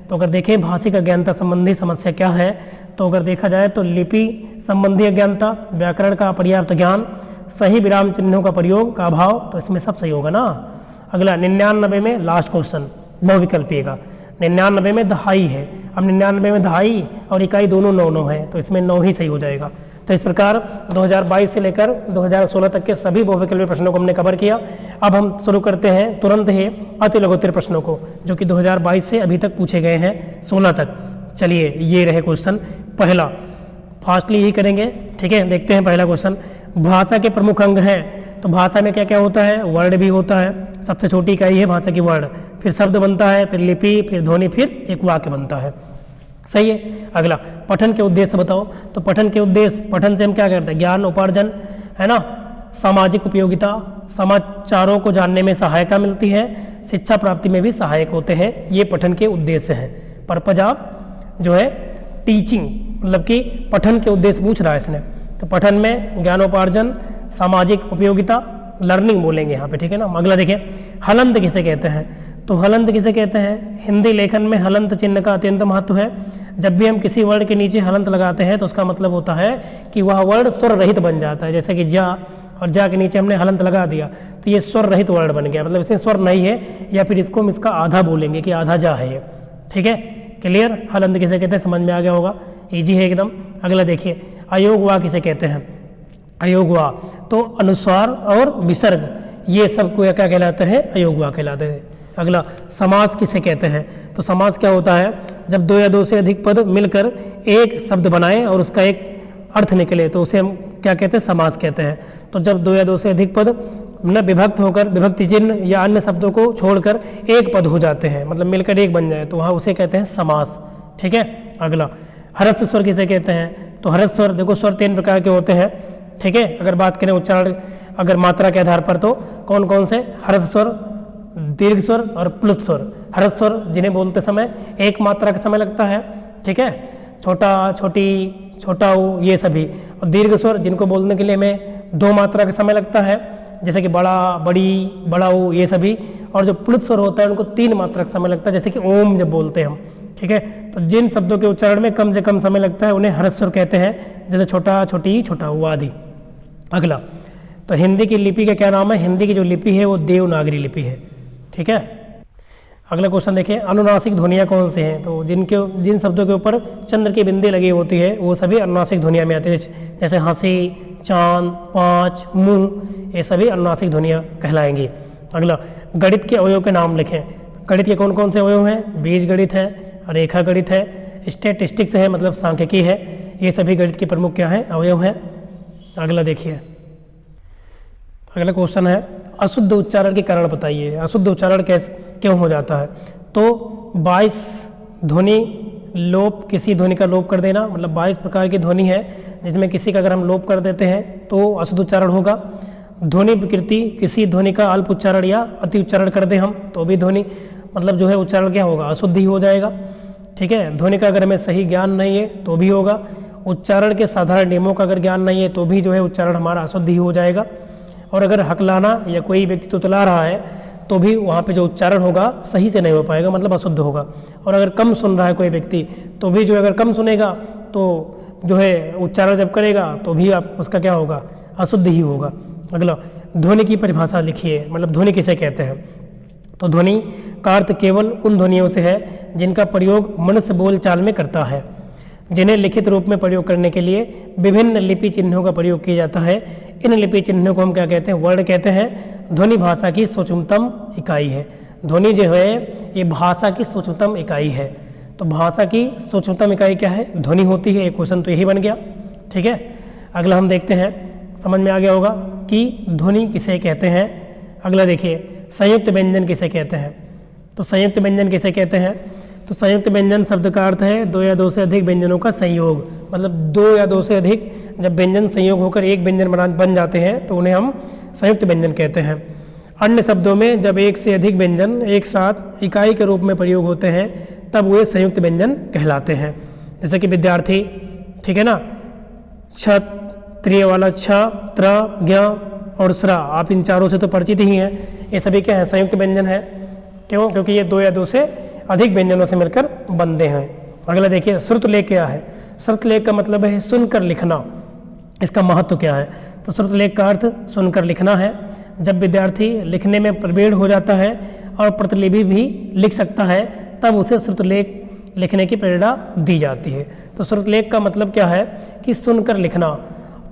तो अगर देखें भाषिक अज्ञानता संबंधी समस्या क्या है, तो अगर देखा जाए तो लिपि संबंधी अज्ञानता, व्याकरण का अपर्याप्त ज्ञान, सही विराम चिन्हों का प्रयोग का अभाव, तो इसमें सब सही होगा ना। अगला, 99 में लास्ट क्वेश्चन बहुविकल्पीय का, 99 में दहाई है, अब 99 में दहाई और इकाई दोनों 9 है, तो इसमें 9 ही सही हो जाएगा। तो इस प्रकार 2022 से लेकर 2016 तक के सभी बहुविकल्पीय प्रश्नों को हमने कवर किया। अब हम शुरू करते हैं तुरंत ही अति लघुत्तरीय प्रश्नों को, जो कि 2022 से अभी तक पूछे गए हैं 16 तक। चलिए ये रहे क्वेश्चन पहला, फास्टली यही करेंगे, ठीक है। देखते हैं पहला क्वेश्चन, भाषा के प्रमुख अंग हैं, तो भाषा में क्या क्या होता है? वर्ड भी होता है, सबसे छोटी इकाई है भाषा की वर्ड, फिर शब्द बनता है, फिर लिपि, फिर ध्वनि, फिर एक वाक्य बनता है, सही है। अगला, पठन के उद्देश्य बताओ, तो पठन के उद्देश्य, पठन से हम क्या करते हैं? ज्ञान उपार्जन, है ना, सामाजिक उपयोगिता, समाचारों को जानने में सहायता मिलती है, शिक्षा प्राप्ति में भी सहायक होते हैं, ये पठन के उद्देश्य हैं। पर्पज ऑफ जो है टीचिंग, मतलब कि पठन के उद्देश्य पूछ रहा है इसने, तो पठन में ज्ञानोपार्जन, सामाजिक उपयोगिता, लर्निंग बोलेंगे यहाँ पे, ठीक है ना। अगला देखिए, हलंत किसे कहते हैं, तो हलंत किसे कहते हैं? हिंदी लेखन में हलंत चिन्ह का अत्यंत महत्व है। जब भी हम किसी वर्ड के नीचे हलंत लगाते हैं तो उसका मतलब होता है कि वह वर्ड स्वर रहित बन जाता है, जैसे कि जा, और जा के नीचे हमने हलंत लगा दिया तो ये स्वर रहित वर्ड बन गया, मतलब इसमें स्वर नहीं है, या फिर इसको हम इसका आधा बोलेंगे कि आधा जा है ये, ठीक है। क्लियर? हलंत किसे कहते हैं समझ में आ गया होगा, ईजी है एकदम। अगला देखिए, अयोगवा किसे कहते हैं? अयोगवा, तो अनुस्वार और विसर्ग ये सब को क्या कहलाते हैं? अयोगवा कहलाते हैं। अगला, समास किसे कहते हैं? तो समास क्या होता है? जब दो या दो से अधिक पद मिलकर एक शब्द बनाए और उसका एक अर्थ निकले तो उसे हम क्या कहते हैं? समास कहते हैं। तो जब दो या दो से अधिक पद न विभक्त होकर विभक्ति चिन्ह या अन्य शब्दों को छोड़कर एक पद हो जाते हैं, मतलब मिलकर एक बन जाए, तो वहाँ उसे कहते हैं समास। ठीक है। अगला, ह्रस्व स्वर किसे कहते हैं? तो ह्रस्व स्वर, देखो स्वर 3 प्रकार के होते हैं। ठीक है। अगर बात करें उच्चारण, अगर मात्रा के आधार पर, तो कौन कौन से? ह्रस्व स्वर, दीर्घ स्वर और प्लुत स्वर। ह्रस्व स्वर जिन्हें बोलते समय एक मात्रा का समय लगता है। ठीक है। छोटा, छोटी, छोटा ऊ, ये सभी। और दीर्घ स्वर जिनको बोलने के लिए हमें 2 मात्रा का समय लगता है, जैसे कि बड़ा, बड़ी, बड़ा ऊ, ये सभी। और जो प्लुत स्वर होता है उनको 3 मात्रा का समय लगता है, जैसे कि ओम जब बोलते हैं हम। ठीक है। तो जिन शब्दों के उच्चारण में कम से कम समय लगता है उन्हें ह्रस्व स्वर कहते हैं, जैसे छोटा, छोटी, छोटा ऊ आदि। अगला, तो हिंदी की लिपि का क्या नाम है? हिंदी की जो लिपि है वो देवनागरी लिपि है। ठीक है। अगला क्वेश्चन देखिए, अनुनासिक ध्वनियाँ कौन से हैं? तो जिन शब्दों के ऊपर चंद्र की बिंदी लगी होती है वो सभी अनुनासिक ध्वनियाँ में आती है, जैसे हंसी, चांद, पाँच, मुंह, ये सभी अनुनासिक ध्वनियाँ कहलाएंगी। अगला, गणित के अवयव के नाम लिखें। गणित के कौन कौन से अवयव हैं? बीज गणित है, रेखा गणित है, स्टैटिस्टिक्स है मतलब सांख्यिकी है, ये सभी गणित के प्रमुख क्या हैं? अवयव हैं। अगला देखिए, अगला क्वेश्चन है, अशुद्ध उच्चारण के कारण बताइए। अशुद्ध उच्चारण क्यों हो जाता है? तो 22 ध्वनि लोप, किसी ध्वनि का लोप कर देना, मतलब 22 प्रकार की ध्वनि है जिसमें किसी का अगर हम लोप कर देते हैं तो अशुद्ध उच्चारण होगा। ध्वनि विकृति, किसी ध्वनि का अल्प उच्चारण या अति उच्चारण कर दें हम तो भी ध्वनि मतलब जो है उच्चारण क्या होगा? अशुद्ध ही हो जाएगा। ठीक है। ध्वनि का अगर हमें सही ज्ञान नहीं है तो भी होगा। उच्चारण के साधारण नियमों का अगर ज्ञान नहीं है तो भी जो है उच्चारण हमारा अशुद्ध ही हो जाएगा। और अगर हकलाना या कोई व्यक्ति तुतला रहा है तो भी वहाँ पे जो उच्चारण होगा सही से नहीं हो पाएगा, मतलब अशुद्ध होगा। और अगर कम सुन रहा है कोई व्यक्ति तो भी जो है अगर कम सुनेगा तो जो है उच्चारण जब करेगा तो भी आप उसका क्या होगा? अशुद्ध ही होगा। अगला, ध्वनि की परिभाषा लिखिए, मतलब ध्वनि किसे कहते हैं? तो ध्वनि का अर्थ केवल उन ध्वनियों से है जिनका प्रयोग मनुष्य बोलचाल में करता है, जिन्हें लिखित रूप में प्रयोग करने के लिए विभिन्न लिपि चिन्हों का प्रयोग किया जाता है। इन लिपि चिन्हों को हम क्या कहते हैं? वर्ण कहते हैं। ध्वनि भाषा की सूक्ष्मतम इकाई है। ध्वनि जो है ये भाषा की सूक्ष्मतम इकाई है। तो भाषा की सूक्ष्मतम इकाई क्या है? ध्वनि होती है। एक क्वेश्चन तो यही बन गया। ठीक है। अगला हम देखते हैं, समझ में आ गया होगा कि ध्वनि किसे कहते हैं। अगला देखिए, संयुक्त व्यंजन किसे कहते हैं? तो संयुक्त व्यंजन किसे कहते हैं? तो संयुक्त व्यंजन शब्द का अर्थ है 2 या 2 से अधिक व्यंजनों का संयोग, मतलब 2 या 2 से अधिक जब व्यंजन संयोग होकर एक व्यंजन बन जाते हैं तो उन्हें हम संयुक्त व्यंजन कहते हैं। अन्य शब्दों में जब एक से अधिक व्यंजन एक साथ इकाई के रूप में प्रयोग होते हैं तब वे संयुक्त व्यंजन कहलाते हैं। जैसे कि विद्यार्थी, ठीक है ना, क्षत्रिय वाला छ, त्र, ज्ञ और स्रा, आप इन चारों से तो परिचित ही हैं। ये सभी क्या है? संयुक्त व्यंजन है। क्यों? क्योंकि ये 2 या 2 से अधिक व्यंजनों से मिलकर बनते हैं। अगला देखिए, श्रुतलेख क्या है? श्रुतलेख का मतलब है सुनकर लिखना। इसका महत्व क्या है? तो श्रुतलेख का अर्थ सुनकर लिखना है। जब विद्यार्थी लिखने में प्रवीण हो जाता है और प्रतिलिपि भी लिख सकता है तब उसे श्रुतलेख लिखने की प्रेरणा दी जाती है। तो श्रुतलेख का मतलब क्या है? कि सुनकर लिखना।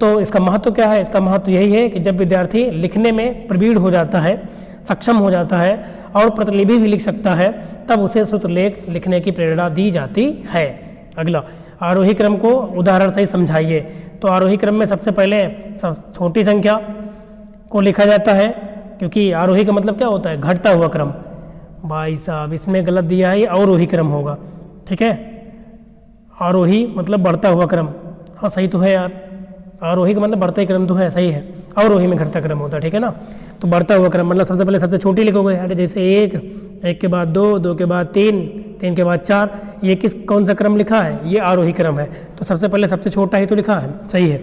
तो इसका महत्व क्या है? इसका महत्व यही है कि जब विद्यार्थी लिखने में प्रवीण हो जाता है, सक्षम हो जाता है और प्रतिलिपि भी लिख सकता है तब उसे श्रुतलेख लिखने की प्रेरणा दी जाती है। अगला, आरोही क्रम को उदाहरण से ही समझाइए। तो आरोही क्रम में सबसे पहले छोटी संख्या को लिखा जाता है, क्योंकि आरोही का मतलब क्या होता है? घटता हुआ क्रम। भाई साहब इसमें गलत दिया है, ये अवरोही क्रम होगा। ठीक है। आरोही मतलब बढ़ता हुआ क्रम। हाँ सही तो है यार, आरोही का मतलब बढ़ता ही क्रम तो है, सही है। अवरोही में घटता क्रम होता है। ठीक है ना। तो बढ़ता हुआ क्रम मतलब सबसे पहले सबसे छोटी लिखोगे, अरे जैसे 1, 1 के बाद 2, 2 के बाद 3, 3 के बाद 4, ये कौन सा क्रम लिखा है? ये आरोही क्रम है। तो सबसे पहले सबसे छोटा ही तो लिखा है, सही है।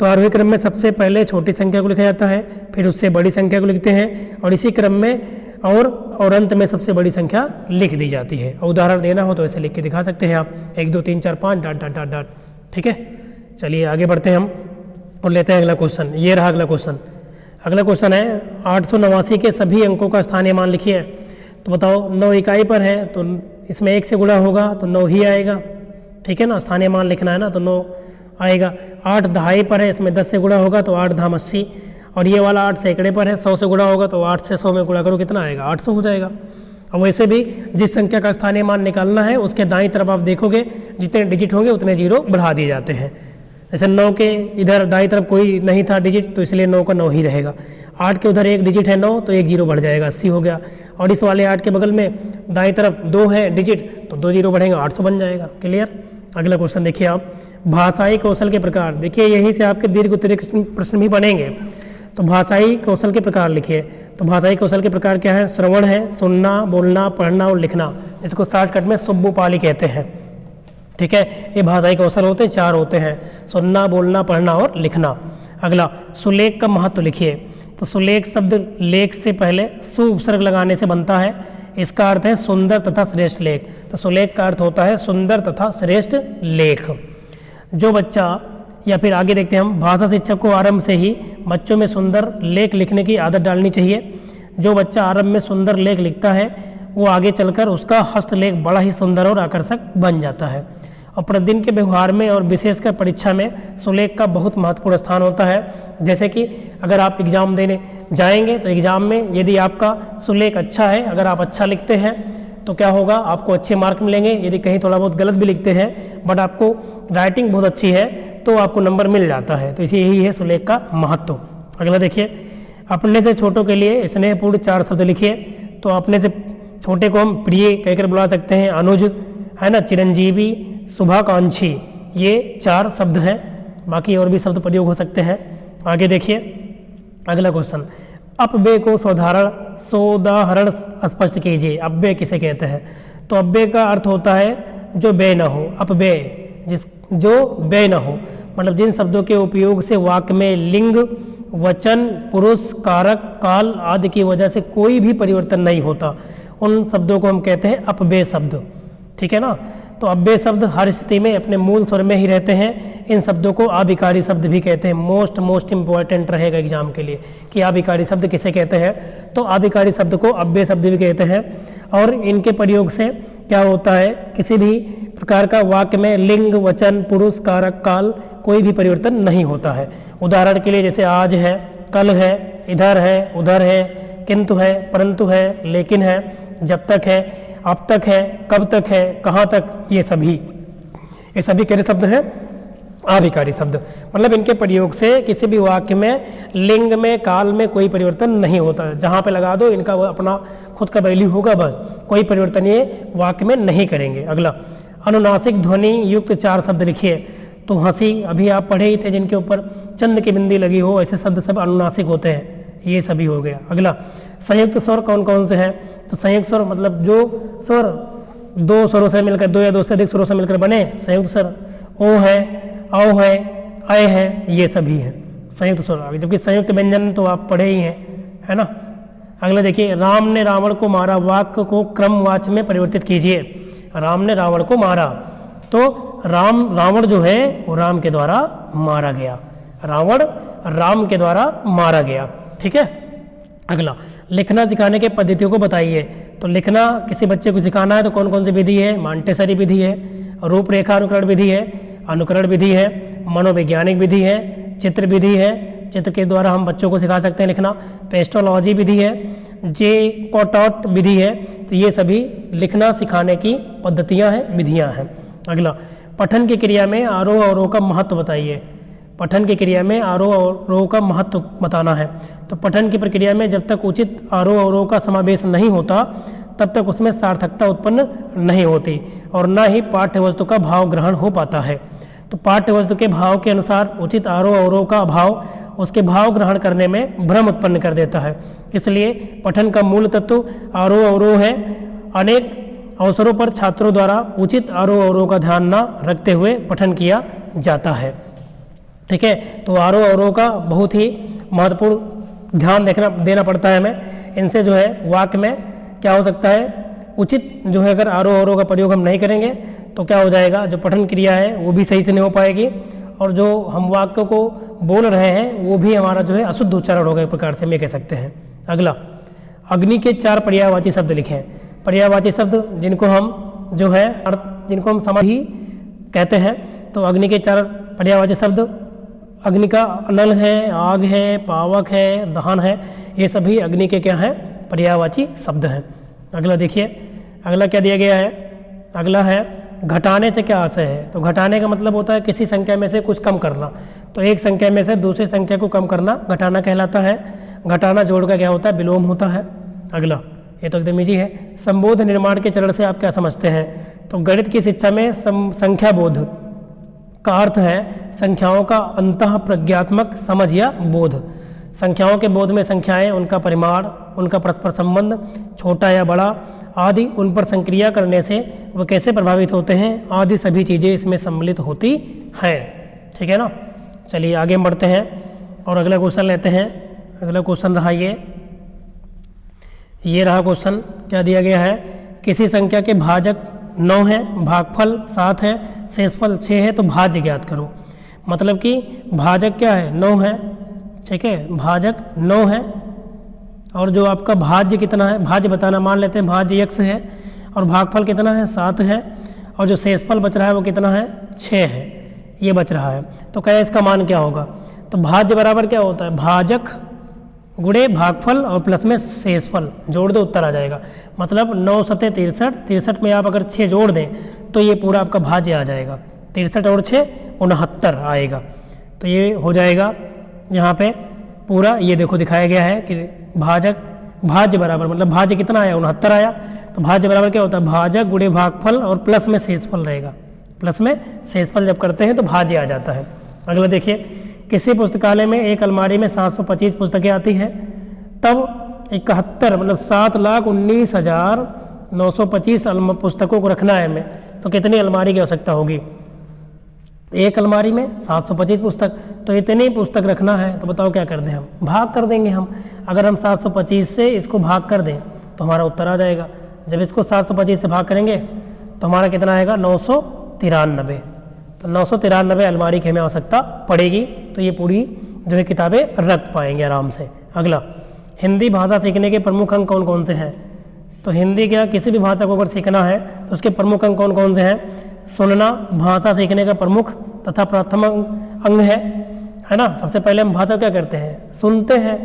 तो आरोही क्रम में सबसे पहले छोटी संख्या को लिखा जाता है, फिर उससे बड़ी संख्या को लिखते हैं और इसी क्रम में और अंत में सबसे बड़ी संख्या लिख दी जाती है। और उदाहरण देना हो तो ऐसे लिख के दिखा सकते हैं आप, 1 2 3 4 5 डॉट डॉट डॉट डॉट। ठीक है। चलिए आगे बढ़ते हैं हम और लेते हैं अगला क्वेश्चन। ये रहा अगला क्वेश्चन। अगला क्वेश्चन है 889 के सभी अंकों का स्थानीय मान लिखिए। तो बताओ 9 इकाई पर है तो इसमें 1 से गुणा होगा तो 9 ही आएगा। ठीक है ना, स्थानीय मान लिखना है ना तो 9 आएगा। 8 दहाई पर है, इसमें 10 से गुणा होगा तो 8 धाम 80। और ये वाला 8 सैकड़े पर है, 100 से गुणा होगा तो 8 से 100 में गुणा करो कितना आएगा? 800 हो जाएगा। और वैसे भी जिस संख्या का स्थानीय मान निकालना है उसके दाईं तरफ आप देखोगे जितने डिजिट होंगे उतने जीरो बढ़ा दिए जाते हैं। जैसे 9 के इधर दाईं तरफ कोई नहीं था डिजिट, तो इसलिए 9 का 9 ही रहेगा। 8 के उधर एक डिजिट है 9, तो एक जीरो बढ़ जाएगा, 80 हो गया। और इस वाले 8 के बगल में दाईं तरफ 2 है डिजिट, तो 2 जीरो बढ़ेंगे, 800 बन जाएगा। क्लियर। अगला क्वेश्चन देखिए आप, भाषाई कौशल के प्रकार। देखिए यहीं से आपके दीर्घ उत्तरीय प्रश्न भी बनेंगे। तो भाषाई कौशल के प्रकार लिखिए। तो भाषाई कौशल के प्रकार क्या है? श्रवण है, सुनना, बोलना, पढ़ना और लिखना, इसको शॉर्टकट में सुब्बुपाली कहते हैं। ठीक है, ये भाषाई कौशल होते हैं, 4 होते हैं, सुनना, बोलना, पढ़ना और लिखना। अगला, सुलेख का महत्व लिखिए। तो सुलेख शब्द लेख से पहले सु उपसर्ग लगाने से बनता है। इसका अर्थ है सुंदर तथा श्रेष्ठ लेख। तो सुलेख का अर्थ होता है सुंदर तथा श्रेष्ठ लेख। जो बच्चा, या फिर आगे देखते हैं हम, भाषा शिक्षक को आरंभ से ही बच्चों में सुंदर लेख लिखने की आदत डालनी चाहिए। जो बच्चा आरंभ में सुंदर लेख लिखता है वो आगे चलकर उसका हस्तलेख बड़ा ही सुंदर और आकर्षक बन जाता है। और प्रतिदिन के व्यवहार में और विशेषकर परीक्षा में सुलेख का बहुत महत्वपूर्ण स्थान होता है। जैसे कि अगर आप एग्ज़ाम देने जाएंगे तो एग्ज़ाम में यदि आपका सुलेख अच्छा है, अगर आप अच्छा लिखते हैं तो क्या होगा, आपको अच्छे मार्क मिलेंगे। यदि कहीं थोड़ा बहुत गलत भी लिखते हैं बट आपको राइटिंग बहुत अच्छी है तो आपको नंबर मिल जाता है। तो इसी यही है सुलेख का महत्व। अगला देखिए, अपने से छोटों के लिए स्नेहपूर्ण 4 शब्द लिखिए। तो अपने से छोटे को हम प्रिय कहकर बुला सकते हैं, अनुज है ना, चिरंजीवी, शुभाकांक्षी, ये 4 शब्द हैं। बाकी और भी शब्द प्रयोग हो सकते हैं। आगे देखिए अगला क्वेश्चन, अपव्यय को सोदाहरण स्पष्ट कीजिए। अपव्यय किसे कहते हैं? तो अपव्यय का अर्थ होता है जो व्यय न हो। अपव्यय जो व्यय न हो, मतलब जिन शब्दों के उपयोग से वाक्य में लिंग, वचन, पुरुष, कारक, काल आदि की वजह से कोई भी परिवर्तन नहीं होता, उन शब्दों को हम कहते हैं अपव्यय शब्द। ठीक है ना। तो अपव्यय शब्द हर स्थिति में अपने मूल स्वर में ही रहते हैं। इन शब्दों को अभिकारी शब्द भी कहते हैं। मोस्ट इंपॉर्टेंट रहेगा एग्जाम के लिए कि अभिकारी शब्द किसे कहते हैं। तो अभिकारी शब्द को अपव्यय शब्द भी कहते हैं। और इनके प्रयोग से क्या होता है, किसी भी प्रकार का वाक्य में लिंग, वचन, पुरुष, कारक, काल कोई भी परिवर्तन नहीं होता है। उदाहरण के लिए जैसे आज है, कल है, इधर है, उधर है, किंतु है, परंतु है, लेकिन है, जब तक है, अब तक है, कब तक है, कहाँ तक, ये सभी कैसे शब्द हैं? अभिकारी शब्द। मतलब इनके प्रयोग से किसी भी वाक्य में लिंग में, काल में कोई परिवर्तन नहीं होता है। जहाँ पे लगा दो इनका अपना खुद का वैल्यू होगा, बस कोई परिवर्तन ये वाक्य में नहीं करेंगे। अगला, अनुनासिक ध्वनि युक्त 4 शब्द लिखिए। तो हंसी अभी आप पढ़े ही थे, जिनके ऊपर चंद की बिंदी लगी हो, ऐसे शब्द सब अनुनासिक होते हैं, ये सभी हो गया। अगला, संयुक्त स्वर कौन कौन से हैं? तो संयुक्त स्वर मतलब जो स्वर 2 स्वरों से मिलकर, 2 या 2 से अधिक स्वरों से मिलकर बने, संयुक्त स्वर ओ है, औ है, अय है, ये सभी हैं संयुक्त स्वर। जबकि संयुक्त व्यंजन तो आप पढ़े ही हैं, है ना। अगला देखिए, राम ने रावण को मारा, वाक्य को क्रमवाच्य में परिवर्तित कीजिए। राम ने रावण को मारा, तो रावण जो है वो राम के द्वारा मारा गया। रावण राम के द्वारा मारा गया। ठीक है। अगला, लिखना सिखाने के पद्धतियों को बताइए। तो लिखना किसी बच्चे को सिखाना है तो कौन कौन सी विधि है? मॉन्टेसरी विधि है, रूपरेखा अनुकरण विधि है, अनुकरण विधि है, मनोवैज्ञानिक विधि है, चित्र विधि है, चित्र के द्वारा हम बच्चों को सिखा सकते हैं लिखना, पेस्टोलॉजी विधि है, जे कोटॉट विधि है। तो ये सभी लिखना सिखाने की पद्धतियाँ हैं, विधियाँ हैं। अगला, पठन की क्रिया में आरोह अवरोह का महत्व बताइए। पठन की क्रिया में आरोह अवरोह का महत्व बताना है। तो पठन की प्रक्रिया में जब तक उचित आरोह अवरोह का समावेश नहीं होता तब तक उसमें सार्थकता उत्पन्न नहीं होती और न ही पाठ्य वस्तु का भाव ग्रहण हो पाता है। तो पाठ्य वस्तु के भाव के अनुसार उचित आरोह अवरोह का अभाव उसके भाव ग्रहण करने में भ्रम उत्पन्न कर देता है। इसलिए पठन का मूल तत्व आरोह अवरोह है। अनेक अवसरों पर छात्रों द्वारा उचित आरोह अवरोह का ध्यान न रखते हुए पठन किया जाता है। ठीक है। तो आरोह अवरोह का बहुत ही महत्वपूर्ण ध्यान देना पड़ता है हमें। इनसे जो है वाक्य में क्या हो सकता है, उचित जो है अगर आरोह अवरोह का प्रयोग हम नहीं करेंगे तो क्या हो जाएगा, जो पठन क्रिया है वो भी सही से नहीं हो पाएगी और जो हम वाक्य को बोल रहे हैं वो भी हमारा जो है अशुद्ध उच्चारण होगा, एक प्रकार से हम ये कह सकते हैं। अगला, अग्नि के 4 पर्यायवाची शब्द लिखें। पर्यायवाची शब्द जिनको हम समाधि कहते हैं। तो अग्नि के 4 पर्यायवाची शब्द, अग्नि का अनल है, आग है, पावक है, दहन है, ये सभी अग्नि के क्या हैं, पर्यायवाची शब्द हैं। अगला देखिए, अगला क्या दिया गया है, अगला है घटाने से क्या आशय है। तो घटाने का मतलब होता है किसी संख्या में से कुछ कम करना। तो एक संख्या में से दूसरी संख्या को कम करना घटाना कहलाता है। घटाना जोड़ का क्या होता है, विलोम होता है। अगला, ये तो एकदम ईजी है। संबोध निर्माण के चरण से आप क्या समझते हैं। तो गणित की शिक्षा में संख्या बोध का अर्थ है संख्याओं का अंतः प्रज्ञात्मक समझ या बोध। संख्याओं के बोध में संख्याएं, उनका परिमाण, उनका परस्पर संबंध, छोटा या बड़ा आदि, उन पर संक्रिया करने से वह कैसे प्रभावित होते हैं आदि सभी चीज़ें इसमें सम्मिलित होती हैं। ठीक है ना। चलिए आगे बढ़ते हैं और अगला क्वेश्चन लेते हैं। अगला क्वेश्चन रहा ये रहा क्वेश्चन। क्या दिया गया है, किसी संख्या के भाजक 9 है, भागफल 7 है, शेषफल 6 है, तो भाज्य ज्ञात करो। मतलब कि भाजक क्या है, 9 है। ठीक है, भाजक 9 है और जो आपका भाज्य कितना है, भाज्य बताना, मान लेते हैं भाज्य x है और भागफल कितना है, 7 है और जो शेषफल बच रहा है वो कितना है, 6 है, ये बच रहा है। तो क्या इसका मान क्या होगा। तो भाज्य बराबर क्या होता है, भाजक गुणे भागफल और प्लस में शेषफल, जोड़ दो उत्तर आ जाएगा। मतलब 9 सते 63, 63 में आप अगर 6 जोड़ दें तो ये पूरा आपका भाज्य आ जाएगा। 63 और 6 69 आएगा। तो ये हो जाएगा यहाँ पे पूरा, ये देखो दिखाया गया है कि भाजक भाज्य बराबर, मतलब भाज्य कितना आया, 69 आया। तो भाज्य बराबर क्या होता है, भाजक गुणे भागफल और प्लस में शेषफल रहेगा। प्लस में शेषफल जब करते हैं तो भाज्य आ जाता है। अगला देखिए, किसी पुस्तकालय में एक अलमारी में 725 पुस्तकें आती हैं, तब 71 मतलब 7,19,925 पुस्तकों को रखना है हमें, तो कितनी अलमारी की आवश्यकता होगी। एक अलमारी में 725 पुस्तक, तो इतनी पुस्तक रखना है, तो बताओ क्या कर दें हम, भाग कर देंगे हम। अगर हम 725 से इसको भाग कर दें तो हमारा उत्तर आ जाएगा। जब इसको 725 से भाग करेंगे तो हमारा कितना आएगा, 993। तो 993 अलमारी की हमें आवश्यकता पड़ेगी। तो ये पूरी जो है किताबें रख पाएंगे आराम से। अगला, हिंदी भाषा सीखने के प्रमुख अंग कौन कौन से हैं। तो हिंदी क्या, किसी भी भाषा को अगर सीखना है तो उसके प्रमुख अंग कौन कौन से हैं। सुनना भाषा सीखने का प्रमुख तथा प्रथम अंग है ना। सबसे पहले हम भाषा क्या करते हैं, सुनते हैं,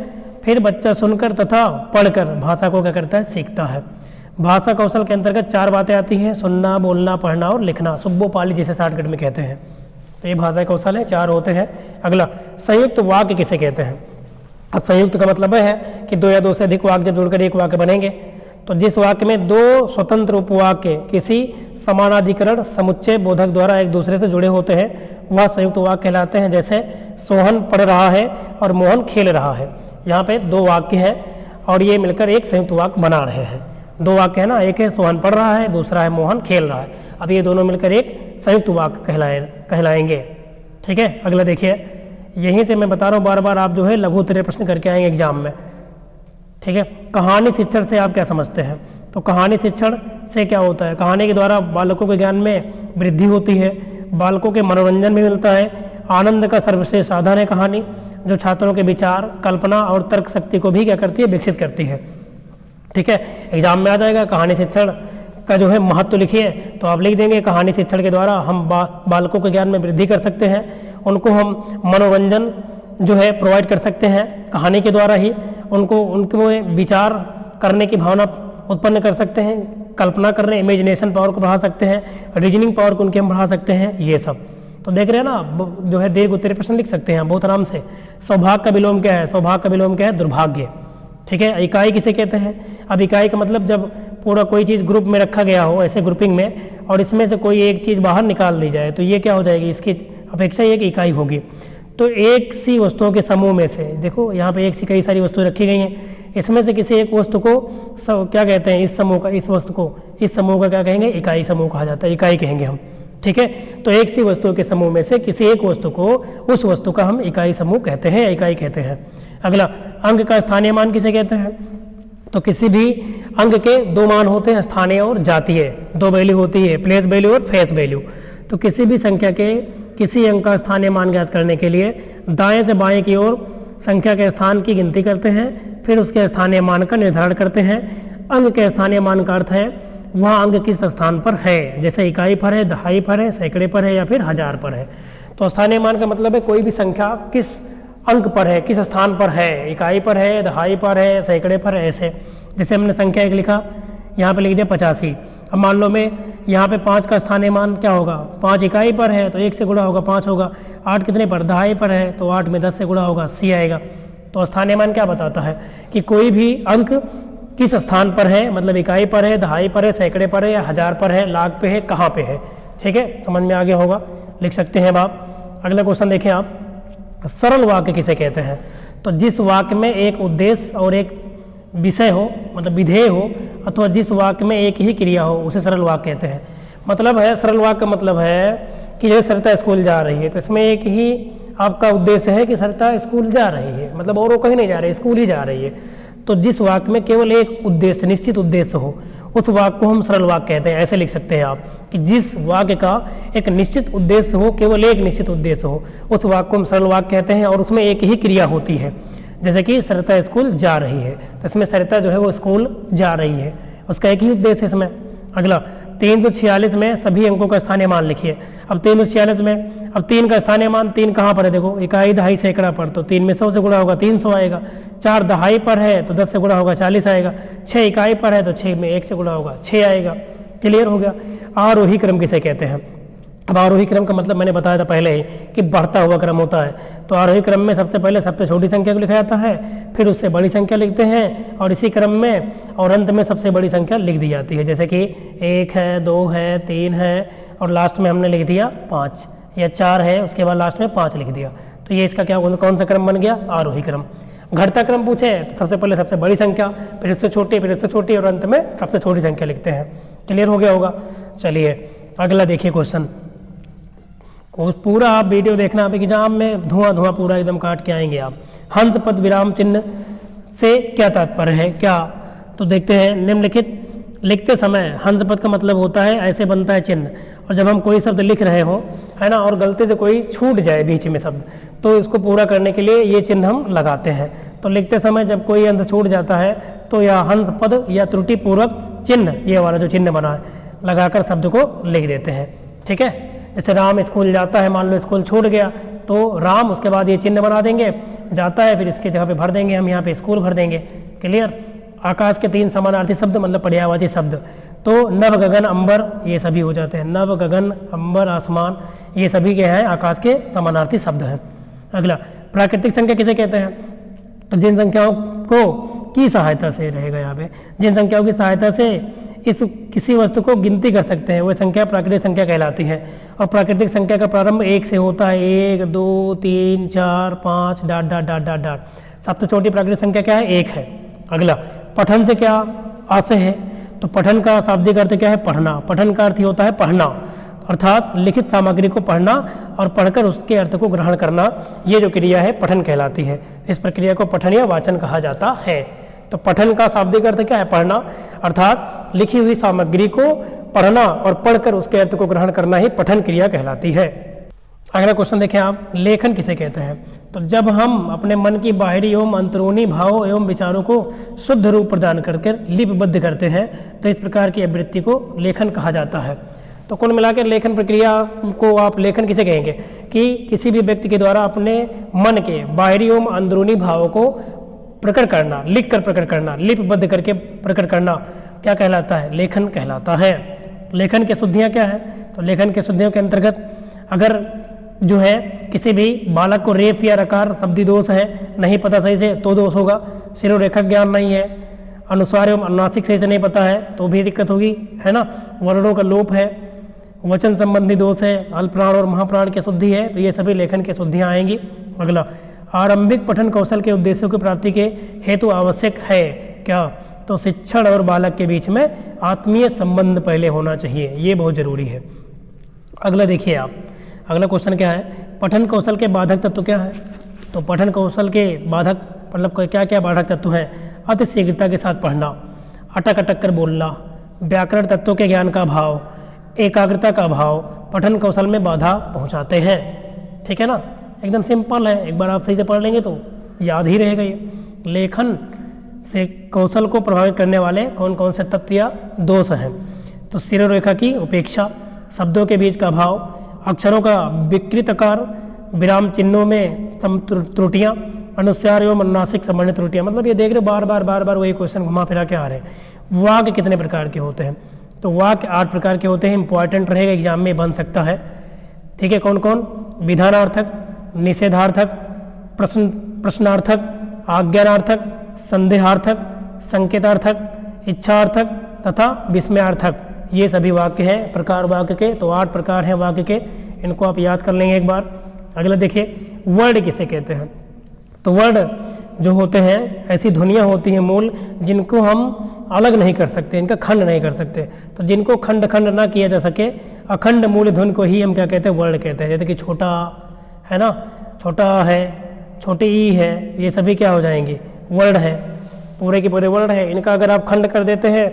फिर बच्चा सुनकर तथा पढ़कर भाषा को क्या करता है, सीखता है। भाषा कौशल के अंतर्गत 4 बातें आती हैं, सुनना, बोलना, पढ़ना और लिखना। सुब्बो पाली जिसे शॉर्टकट में कहते हैं। तो ये भाषा कौशल है, 4 होते हैं। अगला, संयुक्त वाक्य किसे कहते हैं। अब संयुक्त का मतलब है कि 2 या 2 से अधिक वाक्य जब जुड़कर एक वाक्य बनेंगे। तो जिस वाक्य में 2 स्वतंत्र उपवाक्य किसी समानाधिकरण समुच्चय बोधक द्वारा एक दूसरे से जुड़े होते हैं वह संयुक्त वाक्य कहलाते हैं। जैसे सोहन पढ़ रहा है और मोहन खेल रहा है। यहाँ पे 2 वाक्य हैं और ये मिलकर एक संयुक्त वाक्य बना रहे हैं। 2 वाक्य है ना, एक है सोहन पढ़ रहा है, दूसरा है मोहन खेल रहा है। अब ये दोनों मिलकर एक संयुक्त वाक्य कहलाएंगे। ठीक है। अगला देखिए, यहीं से मैं बता रहा हूँ बार बार आप जो है लघु उत्तरीय प्रश्न करके आएंगे एग्जाम में। ठीक है। कहानी शिक्षण से आप क्या समझते हैं। तो कहानी शिक्षण से क्या होता है, कहानी के द्वारा बालकों के ज्ञान में वृद्धि होती है, बालकों के मनोरंजन भी मिलता है, आनंद का सर्वश्रेष्ठ साधन है कहानी, जो छात्रों के विचार, कल्पना और तर्क शक्ति को भी क्या करती है, विकसित करती है। ठीक है। एग्जाम में आ जाएगा कहानी शिक्षण का जो है महत्व लिखिए, तो आप लिख देंगे कहानी शिक्षण के द्वारा हम बालकों के ज्ञान में वृद्धि कर सकते हैं, उनको हम मनोरंजन जो है प्रोवाइड कर सकते हैं कहानी के द्वारा ही, उनको विचार करने की भावना उत्पन्न कर सकते हैं, कल्पना करने, इमेजिनेशन पावर को बढ़ा सकते हैं, रीजनिंग पावर को उनके हम बढ़ा सकते हैं। ये सब तो देख रहे हैं ना, जो है दीर्घ उत्तरीय प्रश्न लिख सकते हैं बहुत आराम से। सौभाग्य का विलोम क्या है, सौभाग्य का विलोम क्या है, दुर्भाग्य। ठीक है। इकाई किसे कहते हैं। अब इकाई का मतलब जब पूरा कोई चीज़ ग्रुप में रखा गया हो ऐसे ग्रुपिंग में, और इसमें से कोई एक चीज़ बाहर निकाल दी जाए तो ये क्या हो जाएगी, इसकी अपेक्षा एक इकाई होगी। तो एक सी वस्तुओं के समूह में से, देखो यहाँ पे एक सी कई सारी वस्तुएं रखी गई हैं, इसमें से किसी एक वस्तु को क्या कहते हैं, इस समूह का, इस वस्तु को, इस समूह का क्या कहेंगे, इकाई समूह कहा जाता है, इकाई कहेंगे हम। ठीक है। तो एक सी वस्तुओं के समूह में से किसी एक वस्तु को, उस वस्तु का हम इकाई समूह कहते हैं, इकाई कहते हैं। अगला, अंक का स्थानीय मान किसे कहते हैं। तो किसी भी अंक के 2 मान होते हैं, स्थानीय और जातीय। 2 वैल्यू होती है, प्लेस वैल्यू और फेस वैल्यू। तो किसी भी संख्या के किसी अंक का स्थानीय मान ज्ञात करने के लिए दाएं से बाएं की ओर संख्या के स्थान की गिनती करते हैं, फिर उसके स्थानीय मान का निर्धारण करते हैं। अंक के स्थानीय मान का अर्थ है वह अंक किस स्थान पर है, जैसे इकाई पर है, दहाई पर है, सैकड़े पर है या फिर हजार पर है। तो स्थानीय मान का मतलब है कोई भी संख्या किस अंक पर है, किस स्थान पर है, इकाई पर है, दहाई पर है, सैकड़े पर है। ऐसे जैसे हमने संख्या 1 लिखा, यहाँ पे लिख दिया 85। अब मान लो मैं यहाँ पे 5 का स्थानीय मान क्या होगा, 5 इकाई पर है तो 1 से गुणा होगा 5 होगा। 8 कितने पर, दहाई पर है तो 8 में 10 से गुणा होगा, सी आएगा। तो स्थानीय मान क्या बताता है कि कोई भी अंक किस स्थान पर है, मतलब इकाई पर है, दहाई पर है, सैकड़े पर है, या हज़ार पर है, लाख पे है, कहाँ पे है। ठीक है, समझ में आ गया होगा, लिख सकते हैं अब आप। अगला क्वेश्चन देखें आप, सरल वाक्य किसे कहते हैं। तो जिस वाक्य में एक उद्देश्य और एक विषय हो, मतलब विधेय हो, अथवा जिस वाक्य में एक ही क्रिया हो, उसे सरल वाक्य कहते हैं। मतलब है, सरल वाक्य मतलब है कि जैसे सरिता स्कूल जा रही है तो इसमें एक ही आपका उद्देश्य है कि सरिता स्कूल जा रही है, मतलब और वो कहीं नहीं जा रही, स्कूल ही जा रही है। तो जिस वाक्य में केवल एक उद्देश्य, निश्चित उद्देश्य हो, उस वाक्य को हम सरल वाक्य कहते हैं। ऐसे लिख सकते हैं आप कि जिस वाक्य का एक निश्चित उद्देश्य हो, केवल एक निश्चित उद्देश्य हो, उस वाक्य को हम सरल वाक्य कहते हैं और उसमें एक ही क्रिया होती है। जैसे कि सरिता स्कूल जा रही है तो इसमें सरिता जो है वो स्कूल जा रही है, उसका एक ही उद्देश्य है इसमें। अगला 346 में सभी अंकों का स्थानीय मान लिखिए। अब 346 में अब 3 का स्थानीय मान, 3 कहाँ पर है, देखो इकाई दहाई सैकड़ा पर, तो 3 में 100 से गुणा होगा 300 आएगा। 4 दहाई पर है तो 10 से गुणा होगा 40 आएगा। 6 इकाई पर है तो 6 में 1 से गुणा होगा 6 आएगा। क्लियर हो गया। आरोही क्रम किसे कहते हैं। अब आरोही क्रम का मतलब मैंने बताया था पहले ही कि बढ़ता हुआ क्रम होता है। तो आरोही क्रम में सबसे पहले सबसे छोटी संख्या को लिखा जाता है, फिर उससे बड़ी संख्या लिखते हैं और इसी क्रम में और अंत में सबसे बड़ी संख्या लिख दी जाती है। जैसे कि 1 है, 2 है, 3 है और लास्ट में हमने लिख दिया 5, या 4 है उसके बाद लास्ट में 5 लिख दिया। तो ये इसका क्या कौन सा क्रम बन गया, आरोही क्रम। घटता क्रम पूछे तो सबसे पहले सबसे बड़ी संख्या, फिर उससे छोटी, फिर उससे छोटी और अंत में सबसे छोटी संख्या लिखते हैं। क्लियर हो गया होगा। चलिए अगला देखिए क्वेश्चन। पूरा आप वीडियो देखना आप एग्जाम में धुआं पूरा एकदम काट के आएंगे आप। हंस पद विराम चिन्ह से क्या तात्पर्य है, क्या, तो देखते हैं। निम्नलिखित लिखते समय हंस पद का मतलब होता है ऐसे बनता है चिन्ह, और जब हम कोई शब्द लिख रहे हो है ना और गलती से कोई छूट जाए बीच में शब्द, तो इसको पूरा करने के लिए ये चिन्ह हम लगाते हैं। तो लिखते समय जब कोई अंश छूट जाता है तो यह हंस पद या त्रुटिपूर्वक चिन्ह, ये वाला जो चिन्ह बना है, लगाकर शब्द को लिख देते हैं। ठीक है, जैसे राम स्कूल जाता है, मान लो स्कूल छूट गया तो राम उसके बाद ये चिन्ह बना देंगे, जाता है, फिर इसके जगह पे भर देंगे हम यहाँ पे स्कूल भर देंगे। क्लियर। आकाश के 3 समानार्थी शब्द मतलब पर्यायवाची शब्द, तो नभ गगन अंबर ये सभी हो जाते हैं। नभ गगन अंबर आसमान ये सभी के हैं आकाश के समानार्थी शब्द हैं। अगला प्राकृतिक संख्या किसे कहते हैं। तो जिन संख्याओं को की सहायता से रहेगा यहाँ पे, जिन संख्याओं की सहायता से इस किसी वस्तु को गिनती कर सकते हैं वह संख्या प्राकृतिक संख्या कहलाती है। और प्राकृतिक संख्या का प्रारंभ 1 से होता है। 1 2 3 4 5 dot dot dot dot dot. सबसे छोटी प्राकृतिक संख्या क्या है, 1 है। अगला पठन से क्या आशय है। तो पठन का शाब्दिक अर्थ क्या है, पढ़ना। पठन का अर्थ ही होता है पढ़ना, अर्थात लिखित सामग्री को पढ़ना और पढ़कर उसके अर्थ को ग्रहण करना, ये जो क्रिया है पठन कहलाती है। इस प्रक्रिया को पठन या वाचन कहा जाता है। तो पठन का शाब्दिक अर्थ क्या है, पढ़ना, अर्थात लिखी हुई सामग्री को पढ़ना और पढ़कर उसके अर्थ को ग्रहण करना ही पठन क्रिया कहलाती है। अगला क्वेश्चन देखें आप, लेखन किसे कहते हैं। तो जब हम अपने मन की बाहरी एवं अंदरूनी भावों एवं विचारों को शुद्ध रूप प्रदान करके लिपिबद्ध करते हैं तो इस प्रकार की अभिवृत्ति को लेखन कहा जाता है। तो कुल मिलाकर लेखन प्रक्रिया को आप लेखन किसे कहेंगे कि किसी भी व्यक्ति के द्वारा अपने मन के बाहरी एवं अंदरूनी भावों को प्रकट करना, लिख कर प्रकट करना, लिपिबद्ध करके प्रकट करना क्या कहलाता है, लेखन कहलाता है। लेखन की शुद्धियाँ क्या है। तो लेखन की शुद्धियों के अंतर्गत अगर जो है किसी भी बालक को रेफ या रकार शब्दी दोष है, नहीं पता सही से तो दोष होगा। शिरोरेखक ज्ञान नहीं है, अनुस्वार एवं अनुनासिक सही से नहीं पता है तो भी दिक्कत होगी, है ना। वर्णों का लोप है, वचन संबंधी दोष है, अल्पप्राण और महाप्राण की शुद्धि है, तो ये सभी लेखन की शुद्धियाँ आएंगी। अगला आरंभिक पठन कौशल के उद्देश्यों की प्राप्ति के हेतु आवश्यक है क्या। तो शिक्षण और बालक के बीच में आत्मीय संबंध पहले होना चाहिए, ये बहुत जरूरी है। अगला देखिए आप, अगला क्वेश्चन क्या है, पठन कौशल के बाधक तत्व क्या है। तो पठन कौशल के बाधक मतलब क्या क्या बाधक तत्व हैं। अति शीघ्रता के साथ पढ़ना, अटक अटक कर बोलना, व्याकरण तत्वों के ज्ञान का अभाव, एकाग्रता का अभाव पठन कौशल में बाधा पहुंचाते हैं। ठीक है ना, एकदम सिंपल है, एक बार आप सही से पढ़ लेंगे तो याद ही रहेगा। ये लेखन से कौशल को प्रभावित करने वाले कौन कौन से तत्व या दोष हैं। तो शिरोरेखा की उपेक्षा, शब्दों के बीच का अभाव, अक्षरों का विकृत आकार, विराम चिन्हों में त्रुटियाँ, अनुस्वार एवं अनुनासिक संबंधित त्रुटियाँ। मतलब ये देख रहे हो बार बार वही क्वेश्चन घुमा फिरा के आ रहे हैं। वाक्य कितने प्रकार के होते हैं? तो वाक्य 8 प्रकार के होते हैं। इंपॉर्टेंट रहेगा, एग्जाम में बन सकता है। ठीक है, कौन कौन? विधानार्थक, निषेधार्थक, प्रश्नार्थक, आज्ञानार्थक, संदेहार्थक, संकेतार्थक, इच्छार्थक तथा विस्मयार्थक। ये सभी वाक्य हैं प्रकार वाक्य के। तो 8 प्रकार हैं वाक्य के, इनको आप याद कर लेंगे एक बार। अगला देखिए, वर्ड किसे कहते हैं? तो वर्ड जो होते हैं ऐसी ध्वनियाँ होती हैं मूल, जिनको हम अलग नहीं कर सकते, इनका खंड नहीं कर सकते। तो जिनको खंड खंड ना किया जा सके, अखंड मूल ध्वनि को ही हम क्या कहते हैं? वर्ड कहते हैं। जैसे कि छोटा है ना, छोटा है, छोटी ई है, ये सभी क्या हो जाएंगे? वर्ड है, पूरे के पूरे वर्ड है। इनका अगर आप खंड कर देते हैं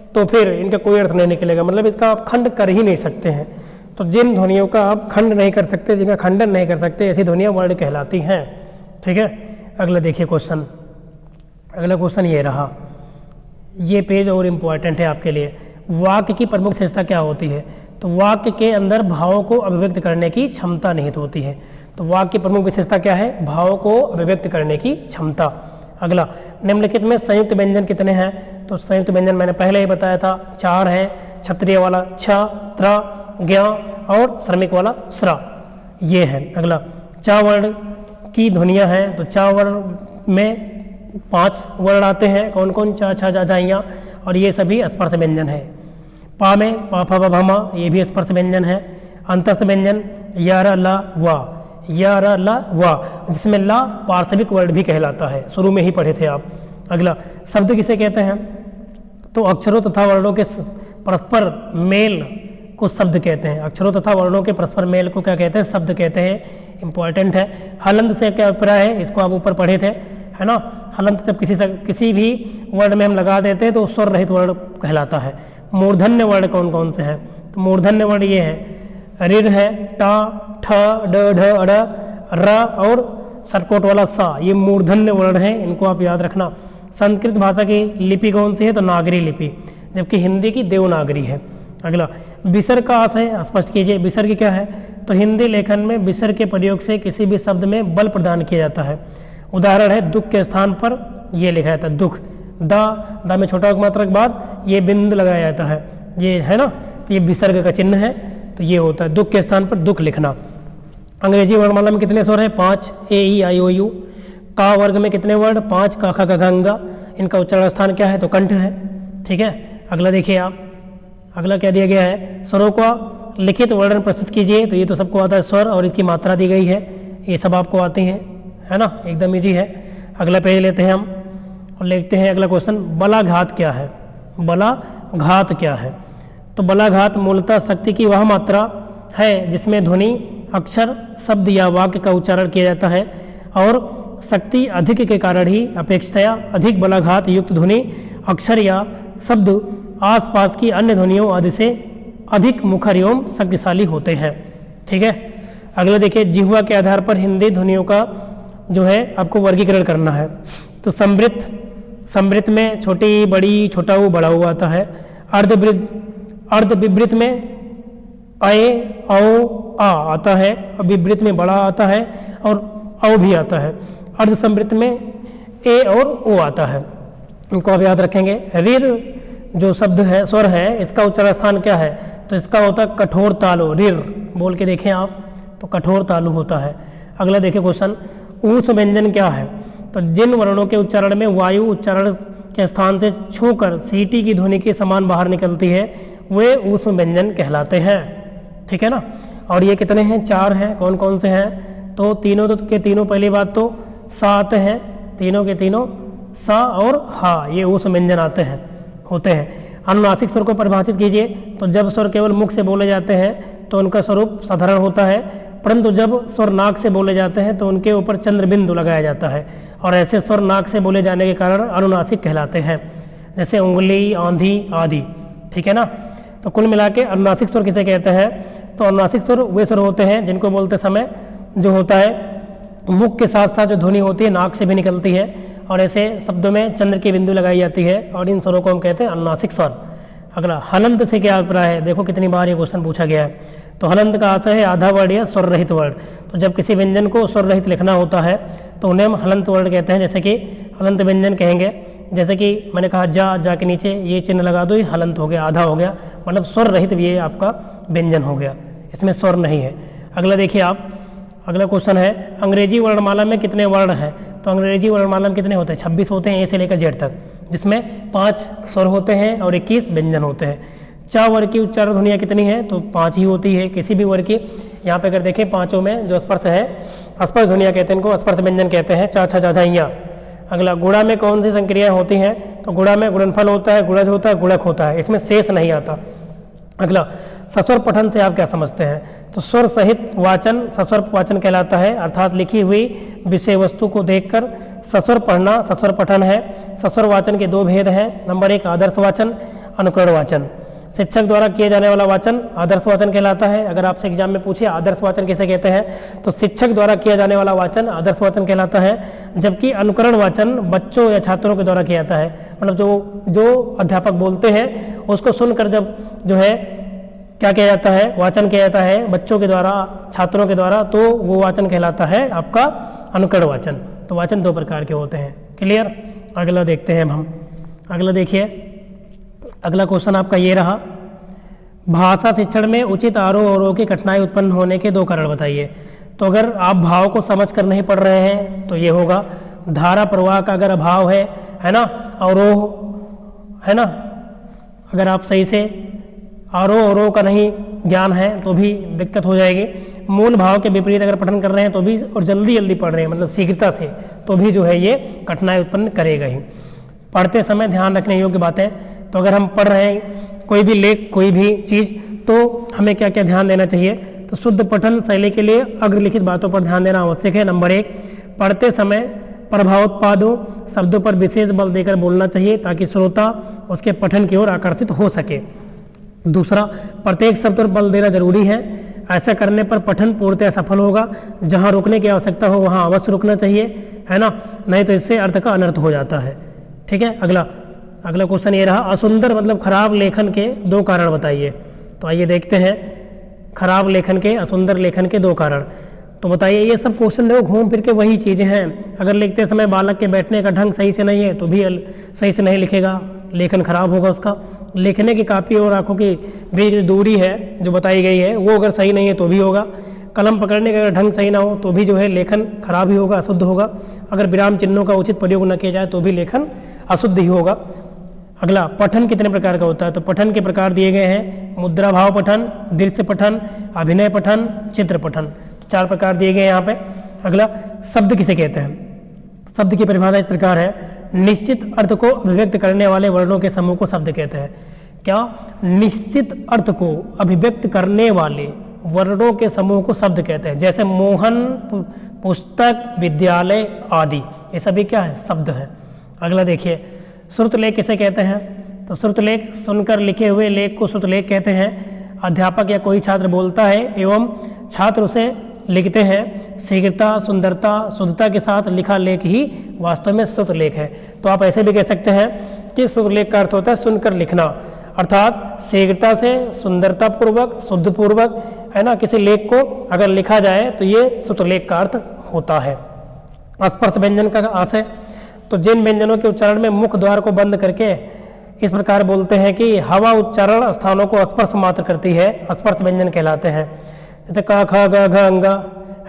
तो फिर इनका कोई अर्थ नहीं निकलेगा, मतलब इसका आप खंड कर ही नहीं सकते हैं। तो जिन ध्वनियों का आप खंड नहीं कर सकते, जिनका खंडन नहीं कर सकते, ऐसी ध्वनियाँ वर्ड कहलाती हैं। ठीक है, अगला देखिए क्वेश्चन। अगला क्वेश्चन ये रहा, ये पेज और इम्पॉर्टेंट है आपके लिए। वाक्य की प्रमुख विशेषता क्या होती है? तो वाक्य के अंदर भावों को अभिव्यक्त करने की क्षमता निहित होती है। तो वाक्य की प्रमुख विशेषता क्या है? भावों को अभिव्यक्त करने की क्षमता। अगला, निम्नलिखित में संयुक्त व्यंजन कितने हैं? तो संयुक्त व्यंजन मैंने पहले ही बताया था, 4 है। क्षत्रिय वाला छ, त्र, ज्ञ और श्रमिक वाला स्र, ये है। अगला, च वर्ण की ध्वनियाँ हैं। तो च वर्ण में 5 वर्ण आते हैं। कौन कौन? च, छ, जा, जाइयाँ, और ये सभी स्पर्श व्यंजन है। पा में प, फ, ब, भ, म, ये भी स्पर्श व्यंजन है। अंतस्थ व्यंजन य, र, ल, व, य, र, ल, व, जिसमें ला पार्श्विक वर्ड भी कहलाता है, शुरू में ही पढ़े थे आप। अगला, शब्द किसे कहते हैं? तो अक्षरों तथा वर्णों के परस्पर मेल को शब्द कहते हैं। अक्षरों तथा वर्णों के परस्पर मेल को क्या कहते हैं? शब्द कहते हैं। इंपॉर्टेंट है। हलंत से क्या अभिप्राय है? इसको आप ऊपर पढ़े थे, है ना। हलंत जब किसी भी वर्ड में हम लगा देते हैं तो स्वर रहित वर्ण कहलाता है। मूर्धन्य वर्ण कौन कौन से हैं? तो मूर्धन्य वर्ण ये है, ऋ है, ट, ठ, ड, ढ, अड़, र और सरकोट वाला सा, ये मूर्धन्य वर्ण है, इनको आप याद रखना। संस्कृत भाषा की लिपि कौन सी है? तो नागरी लिपि, जबकि हिंदी की देवनागरी है। अगला, विसर्ग का आशय स्पष्ट कीजिए। विसर्ग क्या है? तो हिंदी लेखन में विसर्ग के प्रयोग से किसी भी शब्द में बल प्रदान किया जाता है। उदाहरण है, दुख के स्थान पर ये लिखा जाता है दुख, द में छोटा मात्रा के बाद ये बिंदु लगाया जाता है, ये है ना, तो ये विसर्ग का चिन्ह है। तो ये होता है दुख के स्थान पर दुख लिखना। अंग्रेजी वर्णमाला में कितने स्वर हैं? 5, ए, ई, आई, ओ, यू। का वर्ग में कितने वर्ण? 5, का, ख, ग, घ, ङ। इनका उच्चारण स्थान क्या है? तो कंठ है। ठीक है, अगला देखिए आप, अगला क्या दिया गया है? स्वरों का लिखित वर्णन प्रस्तुत कीजिए। तो ये तो सबको आता है, स्वर और इसकी मात्रा दी गई है, ये सब आपको आती हैं, है ना, एकदम ईजी है। अगला पेज लेते हैं हम और लिखते हैं अगला क्वेश्चन, बलाघात क्या है? बलाघात क्या है? तो बलाघात मूलतः शक्ति की वह मात्रा है जिसमें ध्वनि, अक्षर, शब्द या वाक्य का उच्चारण किया जाता है, और शक्ति अधिक के कारण ही अपेक्षाया अधिक बलाघात युक्त ध्वनि, अक्षर या शब्द आसपास की अन्य ध्वनियों आदि से अधिक मुखर एवं शक्तिशाली होते हैं। ठीक है, अगला देखिए, जिह्वा के आधार पर हिंदी ध्वनियों का जो है आपको वर्गीकरण करना है। तो समृत में छोटी, बड़ी, छोटा ऊ, बड़ा ऊ आता है। अर्धविवृत में अए, औ, आ आता है, विवृत में बड़ा आता है और औ भी आता है। अर्धसमृत में ए और ओ आता है, इनको आप याद रखेंगे। ऋर जो शब्द है, स्वर है, इसका उच्चारण स्थान क्या है? तो इसका होता है कठोर तालु, ऋर बोल के देखें आप, तो कठोर तालु होता है। अगला देखिए क्वेश्चन, ऊष्म व्यंजन क्या है? तो जिन वर्णों के उच्चारण में वायु उच्चारण के स्थान से छूकर सीटी की ध्वनि के समान बाहर निकलती है, वे ऊष्म व्यंजन कहलाते हैं। ठीक है ना, और ये कितने हैं? 4 हैं। कौन कौन से हैं? तो तीनों के तीनों, पहली बात तो सा आते हैं, तीनों के तीनों सा और हा, ये ऊष्म व्यंजन आते हैं, होते हैं। अनुनासिक स्वर को परिभाषित कीजिए। तो जब स्वर केवल मुख से बोले जाते हैं तो उनका स्वरूप साधारण होता है, परंतु जब स्वर नाक से बोले जाते हैं तो उनके ऊपर चंद्र बिंदु लगाया जाता है, और ऐसे स्वर नाक से बोले जाने के कारण अनुनासिक कहलाते हैं, जैसे उंगली, आंधी आदि। ठीक है ना, तो कुल मिला के अनुनासिक स्वर किसे कहते हैं? तो अनुनासिक स्वर वे स्वर होते हैं जिनको बोलते समय जो होता है मुख के साथ साथ जो ध्वनि होती है नाक से भी निकलती है, और ऐसे शब्दों में चंद्र की बिंदु लगाई जाती है, और इन स्वरों को हम कहते हैं अनुनासिक स्वर। अगला, हलंत से क्या अभिप्राय है? देखो कितनी बार ये क्वेश्चन पूछा गया है। तो हलंत का आशय है आधा वर्ण या स्वर रहित वर्ण। तो जब किसी व्यंजन को स्वर रहित लिखना होता है तो उन्हें हम हलंत वर्ण कहते हैं। जैसे कि हलंत व्यंजन कहेंगे, जैसे कि मैंने कहा जा के नीचे ये चिन्ह लगा दो, ये हलंत हो गया, आधा हो गया, मतलब स्वर रहित ये आपका व्यंजन हो गया, इसमें स्वर नहीं है। अगला देखिए आप, अगला क्वेश्चन है अंग्रेजी वर्णमाला में कितने वर्ण हैं? तो अंग्रेजी वर्णमाला में कितने होते हैं? 26 होते हैं, ए से लेकर जेड तक, जिसमें 5 स्वर होते हैं और 21 व्यंजन होते हैं। चा वर्ग की उच्चारण ध्वनियाँ कितनी है? तो 5 ही होती है किसी भी वर्ग की। यहाँ पे अगर देखें पांचों में जो स्पर्श है, स्पर्श ध्वनियाँ कहते हैं इनको, स्पर्श व्यंजन कहते हैं, चा छा जा या। अगला, गुणा में कौन सी संक्रियाएं होती हैं? तो गुणा में गुणनफल होता है, गुणज होता है, गुणक होता है, इसमें शेष नहीं आता। अगला, सस्वर पठन से आप क्या समझते हैं? तो स्वर सहित वाचन सस्वर वाचन कहलाता है, अर्थात लिखी हुई विषय वस्तु को देखकर सस्वर पढ़ना सस्वर पठन है। सस्वर वाचन के 2 भेद हैं। नंबर 1 आदर्श वाचन, अनुकरण वाचन। शिक्षक द्वारा किए जाने वाला वाचन आदर्श वाचन कहलाता है। अगर आपसे एग्जाम में पूछे आदर्श वाचन किसे कहते हैं, तो शिक्षक द्वारा किया जाने वाला वाचन आदर्श वाचन कहलाता है। जबकि अनुकरण वाचन बच्चों या छात्रों के द्वारा किया जाता है, मतलब जो अध्यापक बोलते हैं उसको सुनकर जब जो है क्या किया जाता है, वाचन किया जाता है बच्चों के द्वारा, छात्रों के द्वारा, तो वो वाचन कहलाता है आपका अनुकरण वाचन। तो वाचन 2 प्रकार के होते हैं। क्लियर? अगला देखते हैं हम। अगला देखिए, अगला क्वेश्चन आपका ये रहा, भाषा शिक्षण में उचित आरोह अवरोह की कठिनाई उत्पन्न होने के 2 कारण बताइए। तो अगर आप भाव को समझ कर नहीं पढ़ रहे हैं तो ये होगा, धारा प्रवाह का अगर अभाव है ना, अवरोह है ना, अगर आप सही से आरोह अवरोह का नहीं ज्ञान है तो भी दिक्कत हो जाएगी। मूल भाव के विपरीत अगर पठन कर रहे हैं तो भी, और जल्दी जल्दी पढ़ रहे हैं मतलब शीघ्रता से, तो भी जो है ये कठिनाई उत्पन्न करेगा ही। पढ़ते समय ध्यान रखने योग्य बातें, तो अगर हम पढ़ रहे हैं कोई भी लेख कोई भी चीज़, तो हमें क्या क्या ध्यान देना चाहिए? तो शुद्ध पठन शैली के लिए अग्रलिखित बातों पर ध्यान देना आवश्यक है। नंबर 1, पढ़ते समय प्रभावोत्पादों शब्दों पर विशेष बल देकर बोलना चाहिए ताकि श्रोता उसके पठन की ओर आकर्षित हो सके। दूसरा, प्रत्येक शब्द पर बल देना जरूरी है, ऐसा करने पर पठन पूर्णतः सफल होगा। जहाँ रुकने की आवश्यकता हो वहाँ अवश्य रुकना चाहिए, है ना, नहीं तो इससे अर्थ का अनर्थ हो जाता है। ठीक है। अगला क्वेश्चन ये रहा, असुंदर मतलब खराब लेखन के 2 कारण बताइए। तो आइए देखते हैं, खराब लेखन के, असुंदर लेखन के 2 कारण। तो बताइए, ये सब क्वेश्चन देखो घूम फिर के वही चीज़ें हैं। अगर लिखते समय बालक के बैठने का ढंग सही से नहीं है तो भी सही से नहीं लिखेगा, लेखन खराब होगा उसका। लिखने की कापी और आंखों की बीच जो दूरी है जो बताई गई है वो अगर सही नहीं है तो भी होगा। कलम पकड़ने का अगर ढंग सही ना हो तो भी जो है लेखन खराब ही होगा, अशुद्ध होगा। अगर विराम चिन्हों का उचित प्रयोग न किया जाए तो भी लेखन अशुद्ध ही होगा। अगला, पठन कितने प्रकार का होता है? तो पठन के प्रकार दिए गए हैं, मुद्रा भाव पठन, दृश्य पठन, अभिनय पठन, चित्र पठन। तो 4 प्रकार दिए गए हैं यहाँ पे। अगला, शब्द किसे कहते हैं? शब्द की परिभाषा इस प्रकार है, निश्चित अर्थ को अभिव्यक्त करने वाले वर्णों के समूह को शब्द कहते हैं। क्या? निश्चित अर्थ को अभिव्यक्त करने वाले वर्णों के समूह को शब्द कहते हैं। जैसे मोहन, पुस्तक, विद्यालय आदि, ये सभी क्या है? शब्द है। अगला देखिए, श्रुतलेख किसे कहते हैं? तो श्रुतलेख सुनकर लिखे हुए लेख को श्रुतलेख कहते हैं। अध्यापक या कोई छात्र बोलता है एवं छात्र उसे लिखते हैं, शीघ्रता, सुंदरता, शुद्धता के साथ लिखा लेख ही वास्तव में श्रुतलेख है। तो आप ऐसे भी कह सकते हैं कि श्रुतलेख का अर्थ होता है सुनकर लिखना, अर्थात शीघ्रता से, सुंदरता पूर्वक, शुद्ध पूर्वक, है ना, किसी लेख को अगर लिखा जाए तो ये श्रुतलेख का अर्थ होता है। स्पर्श व्यंजन का आशय, तो जिन व्यंजनों के उच्चारण में मुख द्वार को बंद करके इस प्रकार बोलते हैं कि हवा उच्चारण स्थानों को स्पर्श मात्र करती है, स्पर्श व्यंजन कहलाते हैं। जैसे क, ख, ग, घ, अंग,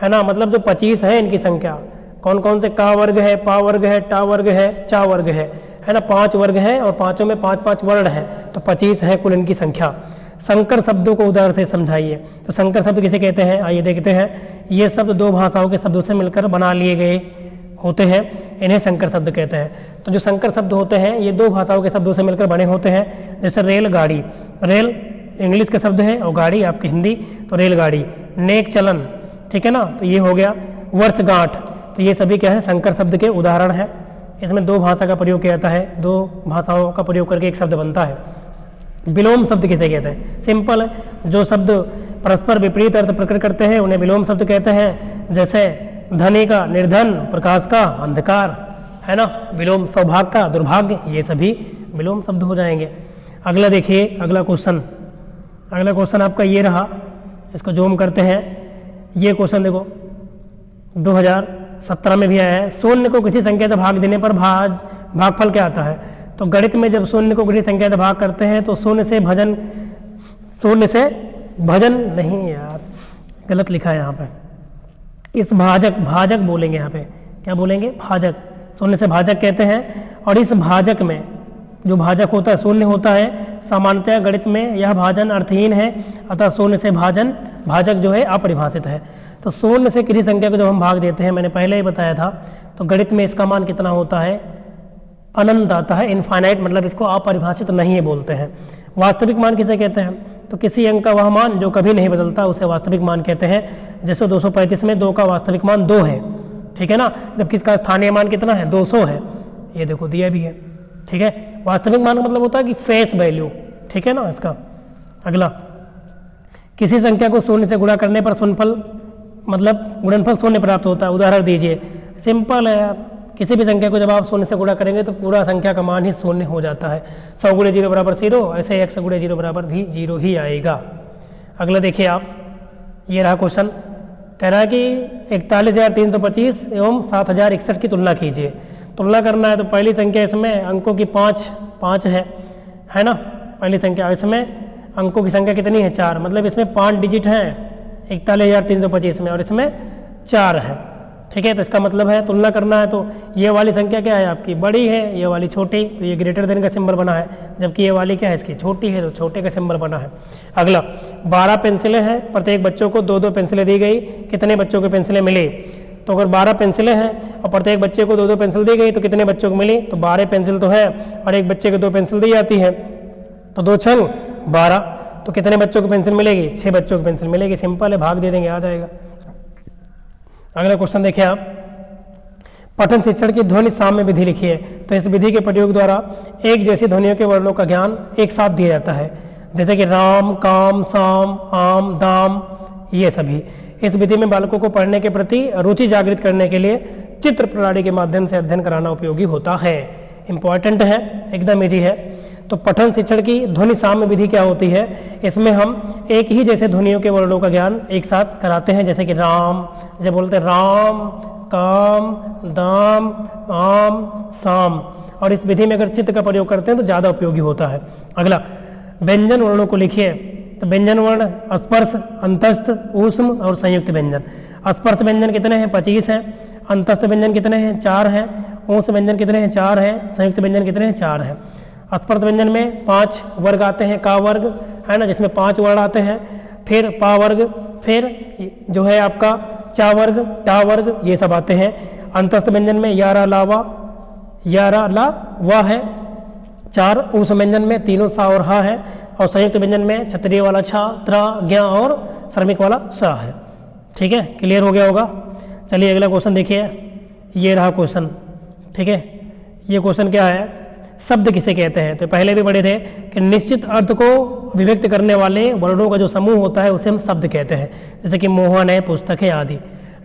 है ना, मतलब जो 25 है इनकी संख्या, कौन कौन से का वर्ग है, पा वर्ग है, टा वर्ग है, चा वर्ग है ना, 5 वर्ग हैं और पांचों में 5-5 वर्ण हैं, तो 25 है कुल इनकी संख्या। संकर शब्दों को उदाहरण से समझाइए। तो संकर शब्द किसे कहते हैं? आइए देखते हैं। ये शब्द 2 भाषाओं के शब्दों से मिलकर बना लिए गए होते हैं, इन्हें संकर शब्द कहते हैं। तो जो संकर शब्द होते हैं ये 2 भाषाओं के शब्दों से मिलकर बने होते हैं। जैसे रेल गाड़ी, रेल इंग्लिश का शब्द है और गाड़ी आपकी हिंदी, तो रेलगाड़ी। नेक चलन, ठीक है ना, तो ये हो गया। वर्षगांठ, तो ये सभी क्या है? संकर शब्द के उदाहरण है। इसमें 2 भाषा का प्रयोग किया जाता है, 2 भाषाओं का प्रयोग करके एक शब्द बनता है। विलोम शब्द किसे कहते हैं? सिंपल है, जो शब्द परस्पर विपरीत अर्थ प्रकट करते हैं उन्हें विलोम शब्द कहते हैं। जैसे धनी का निर्धन, प्रकाश का अंधकार, है ना, विलोम सौभाग्य का दुर्भाग्य, ये सभी विलोम शब्द हो जाएंगे। अगला देखिए, अगला क्वेश्चन आपका ये रहा, इसको जूम करते हैं। ये क्वेश्चन देखो 2017 में भी आया है। शून्य को किसी संख्या से भाग देने पर भागफल क्या आता है? तो गणित में जब शून्य को किसी संख्या से भाग करते हैं तो शून्य से भजन नहीं यार, गलत लिखा है यहाँ पे। इस भाजक बोलेंगे, यहाँ पे क्या बोलेंगे? भाजक। शून्य से भाजक कहते हैं। और इस भाजक में जो भाजक होता है शून्य होता है, सामान्यतः गणित में यह भाजन अर्थहीन है, अतः शून्य से भाजक जो है अपरिभाषित है। तो शून्य से किसी संख्या को जब हम भाग देते हैं, मैंने पहले ही बताया था, तो गणित में इसका मान कितना होता है? अनंत आता है, इनफाइनाइट, मतलब इसको अपरिभाषित नहीं है बोलते हैं। वास्तविक मान किसे कहते हैं? तो किसी अंक का वह मान जो कभी नहीं बदलता उसे वास्तविक मान कहते हैं। जैसे 235 में 2 का वास्तविक मान 2 है, ठीक है ना, जबकि इसका स्थानीय मान कितना है? 200 है। ये देखो दिया भी है, ठीक है। वास्तविक मान का मतलब होता है कि फेस वैल्यू, ठीक है ना इसका। अगला, किसी संख्या को शून्य से गुणा करने पर गुणनफल शून्य प्राप्त होता है। उदाहरण दीजिए। सिंपल है यार, किसी भी संख्या को जब आप शून्य से गुणा करेंगे तो पूरा संख्या का मान ही शून्य हो जाता है। 100 × 0 = 0, ऐसे 100 × 0 = भी 0 ही आएगा। अगला देखिए आप, ये रहा क्वेश्चन, कह रहा है कि 41,325 एवं 7,061 की तुलना कीजिए। तुलना करना है तो पहली संख्या इसमें अंकों की 5 है ना, पहली संख्या। इसमें अंकों की संख्या कितनी है? 4, मतलब इसमें 5 डिजिट हैं 41,325 में, और इसमें 4 है, ठीक है। तो इसका मतलब है तुलना करना है तो ये वाली संख्या क्या है आपकी? बड़ी है, ये वाली छोटी, तो ये ग्रेटर देन का सिंबल बना है, जबकि ये वाली क्या है? इसकी छोटी है, तो छोटे का सिंबल बना है। अगला, 12 पेंसिलें हैं, प्रत्येक बच्चों को 2-2 पेंसिलें दी गई, कितने बच्चों को पेंसिलें मिली? तो अगर 12 पेंसिलें हैं और प्रत्येक बच्चे को 2-2 पेंसिल दी गई तो कितने बच्चों को मिली? तो 12 पेंसिल तो है, और एक बच्चे को 2 पेंसिल दी जाती है, तो 2 × 12, तो कितने बच्चों को पेंसिल मिलेगी? 6 बच्चों को पेंसिल मिलेगी। सिंपल है, भाग दे देंगे, आ जाएगा। अगला क्वेश्चन देखिए आप, पठन शिक्षण की ध्वनि साम्य विधि लिखी है। तो इस विधि के प्रयोग द्वारा एक जैसी ध्वनियों के वर्णों का ज्ञान एक साथ दिया जाता है, जैसे कि राम, काम, साम, आम, दाम, ये सभी। इस विधि में बालकों को पढ़ने के प्रति रुचि जागृत करने के लिए चित्र प्रणाली के माध्यम से अध्ययन कराना उपयोगी होता है। इंपॉर्टेंट है, एकदम इजी है। तो पठन शिक्षण की ध्वनि साम्य विधि क्या होती है? इसमें हम एक ही जैसे ध्वनियों के वर्णों का ज्ञान एक साथ कराते हैं, जैसे कि राम, जब बोलते हैं राम, काम, दाम, आम, साम, और इस विधि में अगर चित्र का प्रयोग करते हैं तो ज़्यादा उपयोगी होता है। अगला, व्यंजन वर्णों को लिखिए। तो व्यंजन वर्ण स्पर्श, अंतस्थ, ऊष्म और संयुक्त व्यंजन। स्पर्श व्यंजन कितने हैं? 25 हैं। अंतस्थ व्यंजन कितने हैं? 4 हैं। ऊष्म व्यंजन कितने हैं? 4 हैं। संयुक्त व्यंजन कितने हैं? 4 हैं। स्पर्श व्यंजन में 5 वर्ग आते हैं, का वर्ग है ना, जिसमें 5 वर्ण आते हैं, फिर पा वर्ग, फिर जो है आपका चा वर्ग, टा वर्ग, ये सब आते हैं। अंतस्थ व्यंजन में यारा लावा, यारा ला वा है। 4 ऊष्म व्यंजन में तीनों सा और हा है, और संयुक्त व्यंजन में क्षत्रिय वाला छा, त्रा, ज्ञा और श्रमिक वाला सा है। ठीक है, क्लियर हो गया होगा। चलिए अगला क्वेश्चन देखिए, ये रहा क्वेश्चन। ठीक है, ये क्वेश्चन क्या है? शब्द किसे कहते हैं? तो पहले भी पढ़े थे कि निश्चित अर्थ को अभिव्यक्त करने वाले वर्णों का जो समूह होता है उसे हम शब्द कहते हैं, जैसे कि मोहन है, पुस्तक है आदि।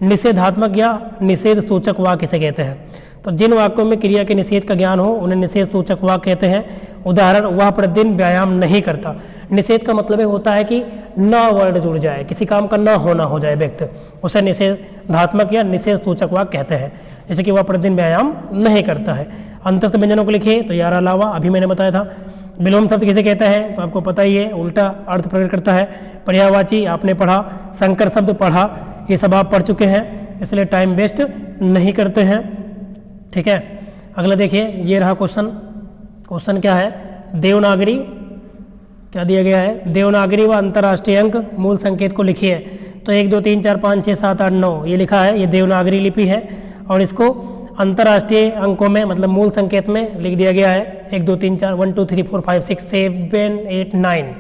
निषेधात्मक या निषेध सूचक वाक्य किसे कहते हैं? तो जिन वाक्यों में क्रिया के निषेध का ज्ञान हो उन्हें निषेध सूचक वाक्य कहते हैं। उदाहरण, वह प्रतिदिन व्यायाम नहीं करता। निषेध का मतलब होता है कि न वर्ड जुड़ जाए, किसी काम का न होना हो जाए व्यक्त, उसे निषेधात्मक या निषेध सूचक वाक्य कहते हैं। जैसे कि वह प्रतिदिन व्यायाम नहीं करता है। अंतस्थ व्यंजनों को लिखिए, तो यारा लावा अभी मैंने बताया था। विलोम शब्द किसे कहता है? तो आपको पता ही है, उल्टा अर्थ प्रकट करता है। पर्यायवाची आपने पढ़ा, संकर शब्द पढ़ा, ये सब आप पढ़ चुके हैं, इसलिए टाइम वेस्ट नहीं करते हैं। ठीक है, अगला देखिए, ये रहा क्वेश्चन। क्वेश्चन क्या है? देवनागरी क्या दिया गया है? देवनागरी व अंतर्राष्ट्रीय अंक मूल संकेत को लिखिए। तो 1 2 3 4 5 6 7 8 9 ये लिखा है, ये देवनागरी लिपि है, और इसको अंतर्राष्ट्रीय अंकों में मतलब मूल संकेत में लिख दिया गया है। 1 2 3 4 1 2 3 4 5 6 7 8 9।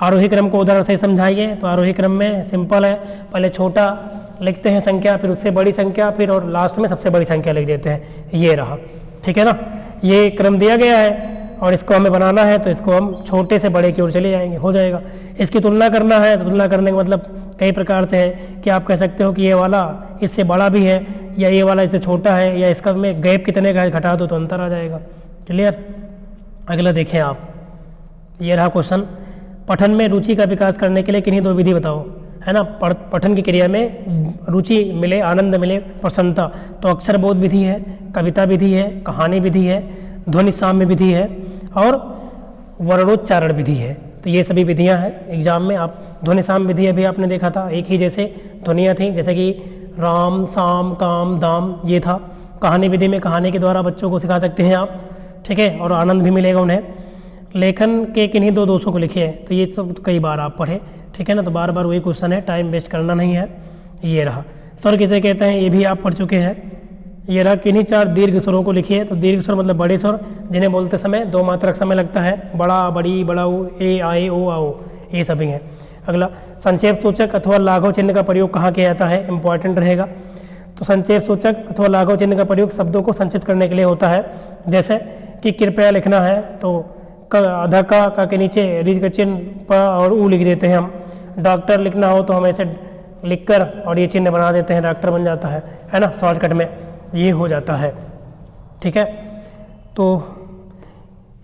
आरोही क्रम को उदाहरण से समझाइए। तो आरोही क्रम में सिंपल है, पहले छोटा लिखते हैं संख्या, फिर उससे बड़ी संख्या, फिर और लास्ट में सबसे बड़ी संख्या लिख देते हैं। ये रहा, ठीक है ना, ये क्रम दिया गया है, और इसको हमें बनाना है तो इसको हम छोटे से बड़े की ओर चले जाएंगे, हो जाएगा। इसकी तुलना करना है तो तुलना करने का मतलब कई प्रकार से है कि आप कह सकते हो कि ये वाला इससे बड़ा भी है, या ये वाला इससे छोटा है, या इसका में गैप कितने का घटा दो तो अंतर आ जाएगा। क्लियर? अगला देखें आप, ये रहा क्वेश्चन, पठन में रुचि का विकास करने के लिए किन्हीं दो विधि बताओ, है ना। पठन की क्रिया में रुचि मिले, आनंद मिले, प्रसन्नता, तो अक्षर बोध विधि है, कविता विधि है, कहानी विधि है, ध्वनि साम्य विधि है और वर्णोच्चारण विधि है। तो ये सभी विधियां हैं। एग्जाम में आप ध्वनि साम्य विधि अभी आपने देखा था, एक ही जैसे ध्वनियाँ थी, जैसे कि राम, साम, काम, दाम, ये था। कहानी विधि में कहानी के द्वारा बच्चों को सिखा सकते हैं आप, ठीक है, और आनंद भी मिलेगा उन्हें। लेखन के किन्हीं दो दोषों को लिखिए, तो ये सब कई बार आप पढ़े, ठीक है ना, तो बार बार वही क्वेश्चन है, टाइम वेस्ट करना नहीं है। ये रहा स्वर किसे कहते हैं, ये भी आप पढ़ चुके हैं। ये रहा किन्हीं चार दीर्घ स्वरों को लिखिए, तो दीर्घ स्वर मतलब बड़े स्वर जिन्हें बोलते समय 2 मात्रक समय लगता है, बड़ा, बड़ी, बड़ाऊ, ए, आए, ओ, आओ, ये सभी हैं। अगला, संक्षेप सूचक अथवा लाघव चिन्ह का प्रयोग कहाँ किया जाता है, इंपॉर्टेंट रहेगा। तो संक्षेप सूचक अथवा लाघव चिन्ह का प्रयोग शब्दों को संक्षिप्त करने के लिए होता है। जैसे कि कृपया लिखना है तो आधा का के नीचे रीज का चिन्ह प और ऊ लिख देते हैं हम। डॉक्टर लिखना हो तो हम ऐसे लिखकर और ये चिन्ह बना देते हैं, डॉक्टर बन जाता है ना, शॉर्टकट में ये हो जाता है, ठीक है। तो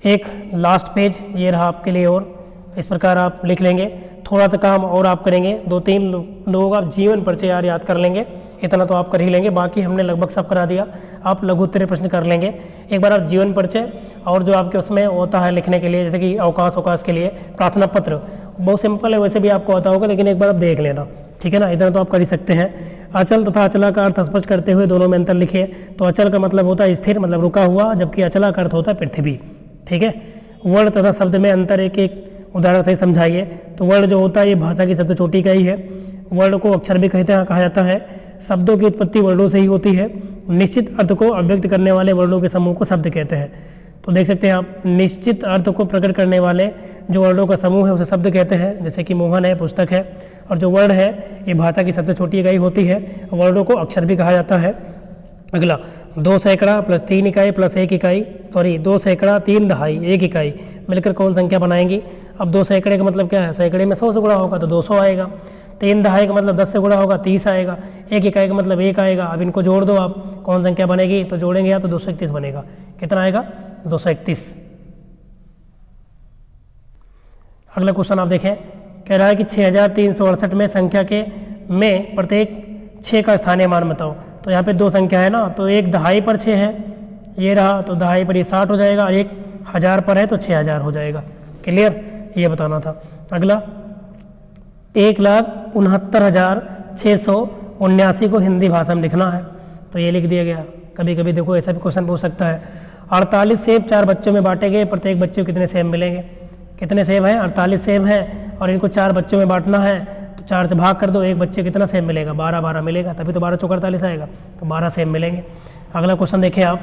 एक लास्ट पेज ये रहा आपके लिए, और इस प्रकार आप लिख लेंगे। थोड़ा सा काम और आप करेंगे, 2-3 लोगों का जीवन परिचय याद कर लेंगे, इतना तो आप कर ही लेंगे, बाकी हमने लगभग सब करा दिया। आप लघु उत्तरीय प्रश्न कर लेंगे। एक बार आप जीवन परिचय और जो आपके उसमें होता है लिखने के लिए, जैसे कि अवकाश के लिए प्रार्थना पत्र, बहुत सिंपल है, वैसे भी आपको आता होगा, लेकिन एक बार आप देख लेना, ठीक है ना, इतना तो आप कर ही सकते हैं। अचल तथा अचला का अर्थ स्पष्ट करते हुए दोनों में अंतर लिखिए। तो अचल का मतलब होता है स्थिर, मतलब रुका हुआ, जबकि अचला का अर्थ होता है पृथ्वी, ठीक है। वर्ण तथा शब्द में अंतर एक एक उदाहरण से समझाइए। तो वर्ण जो होता है ये भाषा की सबसे छोटी इकाई है। वर्ण को अक्षर भी कहा जाता है। शब्दों की उत्पत्ति वर्णों से ही होती है। निश्चित अर्थ को अभिव्यक्त करने वाले वर्णों के समूह को शब्द कहते हैं। तो देख सकते हैं आप, निश्चित अर्थ को प्रकट करने वाले जो वर्णों का समूह है उसे शब्द कहते हैं। जैसे कि मोहन है, पुस्तक है, और जो वर्ण है ये भाषा की सबसे छोटी इकाई होती है। वर्णों को अक्षर भी कहा जाता है। अगला, 2 सैकड़ा प्लस 3 इकाई प्लस 1 इकाई, 2 सैकड़ा 3 दहाई 1 इकाई मिलकर कौन संख्या बनाएंगी। अब 2 सैकड़े का मतलब क्या है, सैकड़े में 100 से गुणा होगा तो 200 आएगा। 3 दहाई का मतलब 10 से गुणा होगा 30 आएगा। 1 इकाई का मतलब 1 आएगा। अब इनको जोड़ दो आप, कौन संख्या बनेगी, तो जोड़ेंगे आप तो 231 बनेगा। कितना आएगा, 231। अगला क्वेश्चन आप देखें, कह रहा है कि 6368 में संख्या के में प्रत्येक 6 का स्थानीय मान बताओ। तो यहाँ पे 2 संख्या है ना, तो एक दहाई पर 6 है, ये रहा, तो दहाई पर ये 60 हो जाएगा, और एक 1000 पर है तो 6000 हो जाएगा। क्लियर, ये बताना था। अगला, 1,69,679 को हिंदी भाषा में लिखना है, तो ये लिख दिया गया। कभी कभी देखो ऐसा भी क्वेश्चन पूछ सकता है। 48 सेब 4 बच्चों में बांटे गए, प्रत्येक बच्चे को कितने सेब मिलेंगे। कितने सेब हैं, 48 सेब हैं, और इनको 4 बच्चों में बांटना है, तो 4 से भाग कर दो, एक बच्चे कितना सेब मिलेगा, 12 मिलेगा, तभी तो 12 चौक 48 आएगा, तो 12 सेब मिलेंगे। अगला क्वेश्चन देखें आप।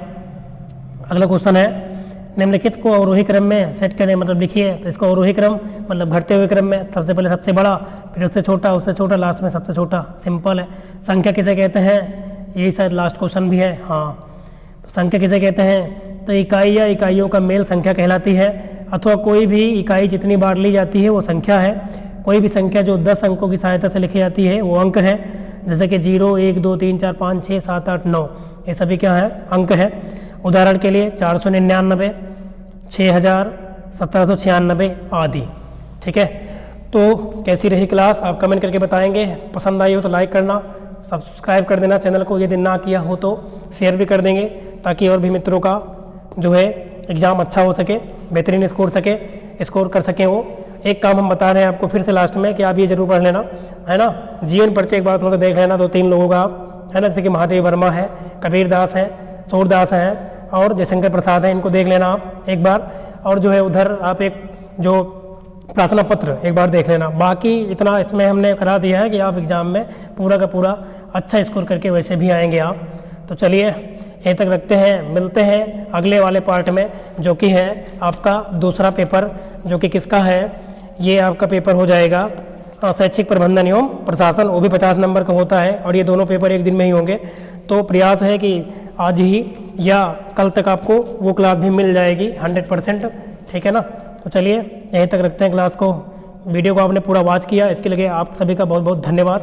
अगला क्वेश्चन है, निम्नलिखित को अवरोही क्रम में सेट करें, मतलब लिखिए। तो इसको अवरोही क्रम मतलब घटते हुए क्रम में, सबसे पहले सबसे बड़ा, फिर उससे छोटा, लास्ट में सबसे छोटा। सिंपल है। संख्या किसे कहते हैं, यही शायद लास्ट क्वेश्चन भी है। हाँ, तो संख्या किसे कहते हैं, तो इकाई या इकाइयों का मेल संख्या कहलाती है, अथवा कोई भी इकाई जितनी बार ली जाती है वो संख्या है। कोई भी संख्या जो 10 अंकों की सहायता से लिखी जाती है वो अंक है। जैसे कि 0, 1, 2, 3, 4, 5, 6, 7, 8, 9, ये सभी क्या है, अंक है। उदाहरण के लिए 499, 6000, 1796 आदि, ठीक है। तो कैसी रही क्लास आप कमेंट करके बताएंगे। पसंद आई हो तो लाइक करना, सब्सक्राइब कर देना चैनल को, यदि ना किया हो तो शेयर भी कर देंगे, ताकि और भी मित्रों का जो है एग्ज़ाम अच्छा हो सके, बेहतरीन स्कोर कर सकें वो। एक काम हम बता रहे हैं आपको फिर से लास्ट में कि आप ये जरूर पढ़ लेना, है ना। जीवन परिचय एक बार थोड़ा सा देख लेना, 2-3 लोगों का आप, है ना, जैसे कि महादेव वर्मा है, कबीर दास है, सूरदास हैं और जयशंकर प्रसाद हैं, इनको देख लेना आप एक बार। और जो है उधर आप एक जो प्रार्थना पत्र एक बार देख लेना। बाकी इतना इसमें हमने करा दिया है कि आप एग्ज़ाम में पूरा का पूरा अच्छा स्कोर करके वैसे भी आएंगे आप। तो चलिए यहीं तक रखते हैं, मिलते हैं अगले वाले पार्ट में, जो कि है आपका दूसरा पेपर, जो कि किसका है, ये आपका पेपर हो जाएगा शैक्षिक प्रबंधन एवं प्रशासन, वो भी 50 नंबर का होता है, और ये दोनों पेपर एक दिन में ही होंगे। तो प्रयास है कि आज ही या कल तक आपको वो क्लास भी मिल जाएगी 100%, ठीक है ना। तो चलिए यहीं तक रखते हैं क्लास को। वीडियो को आपने पूरा वॉच किया, इसके लिए आप सभी का बहुत बहुत धन्यवाद।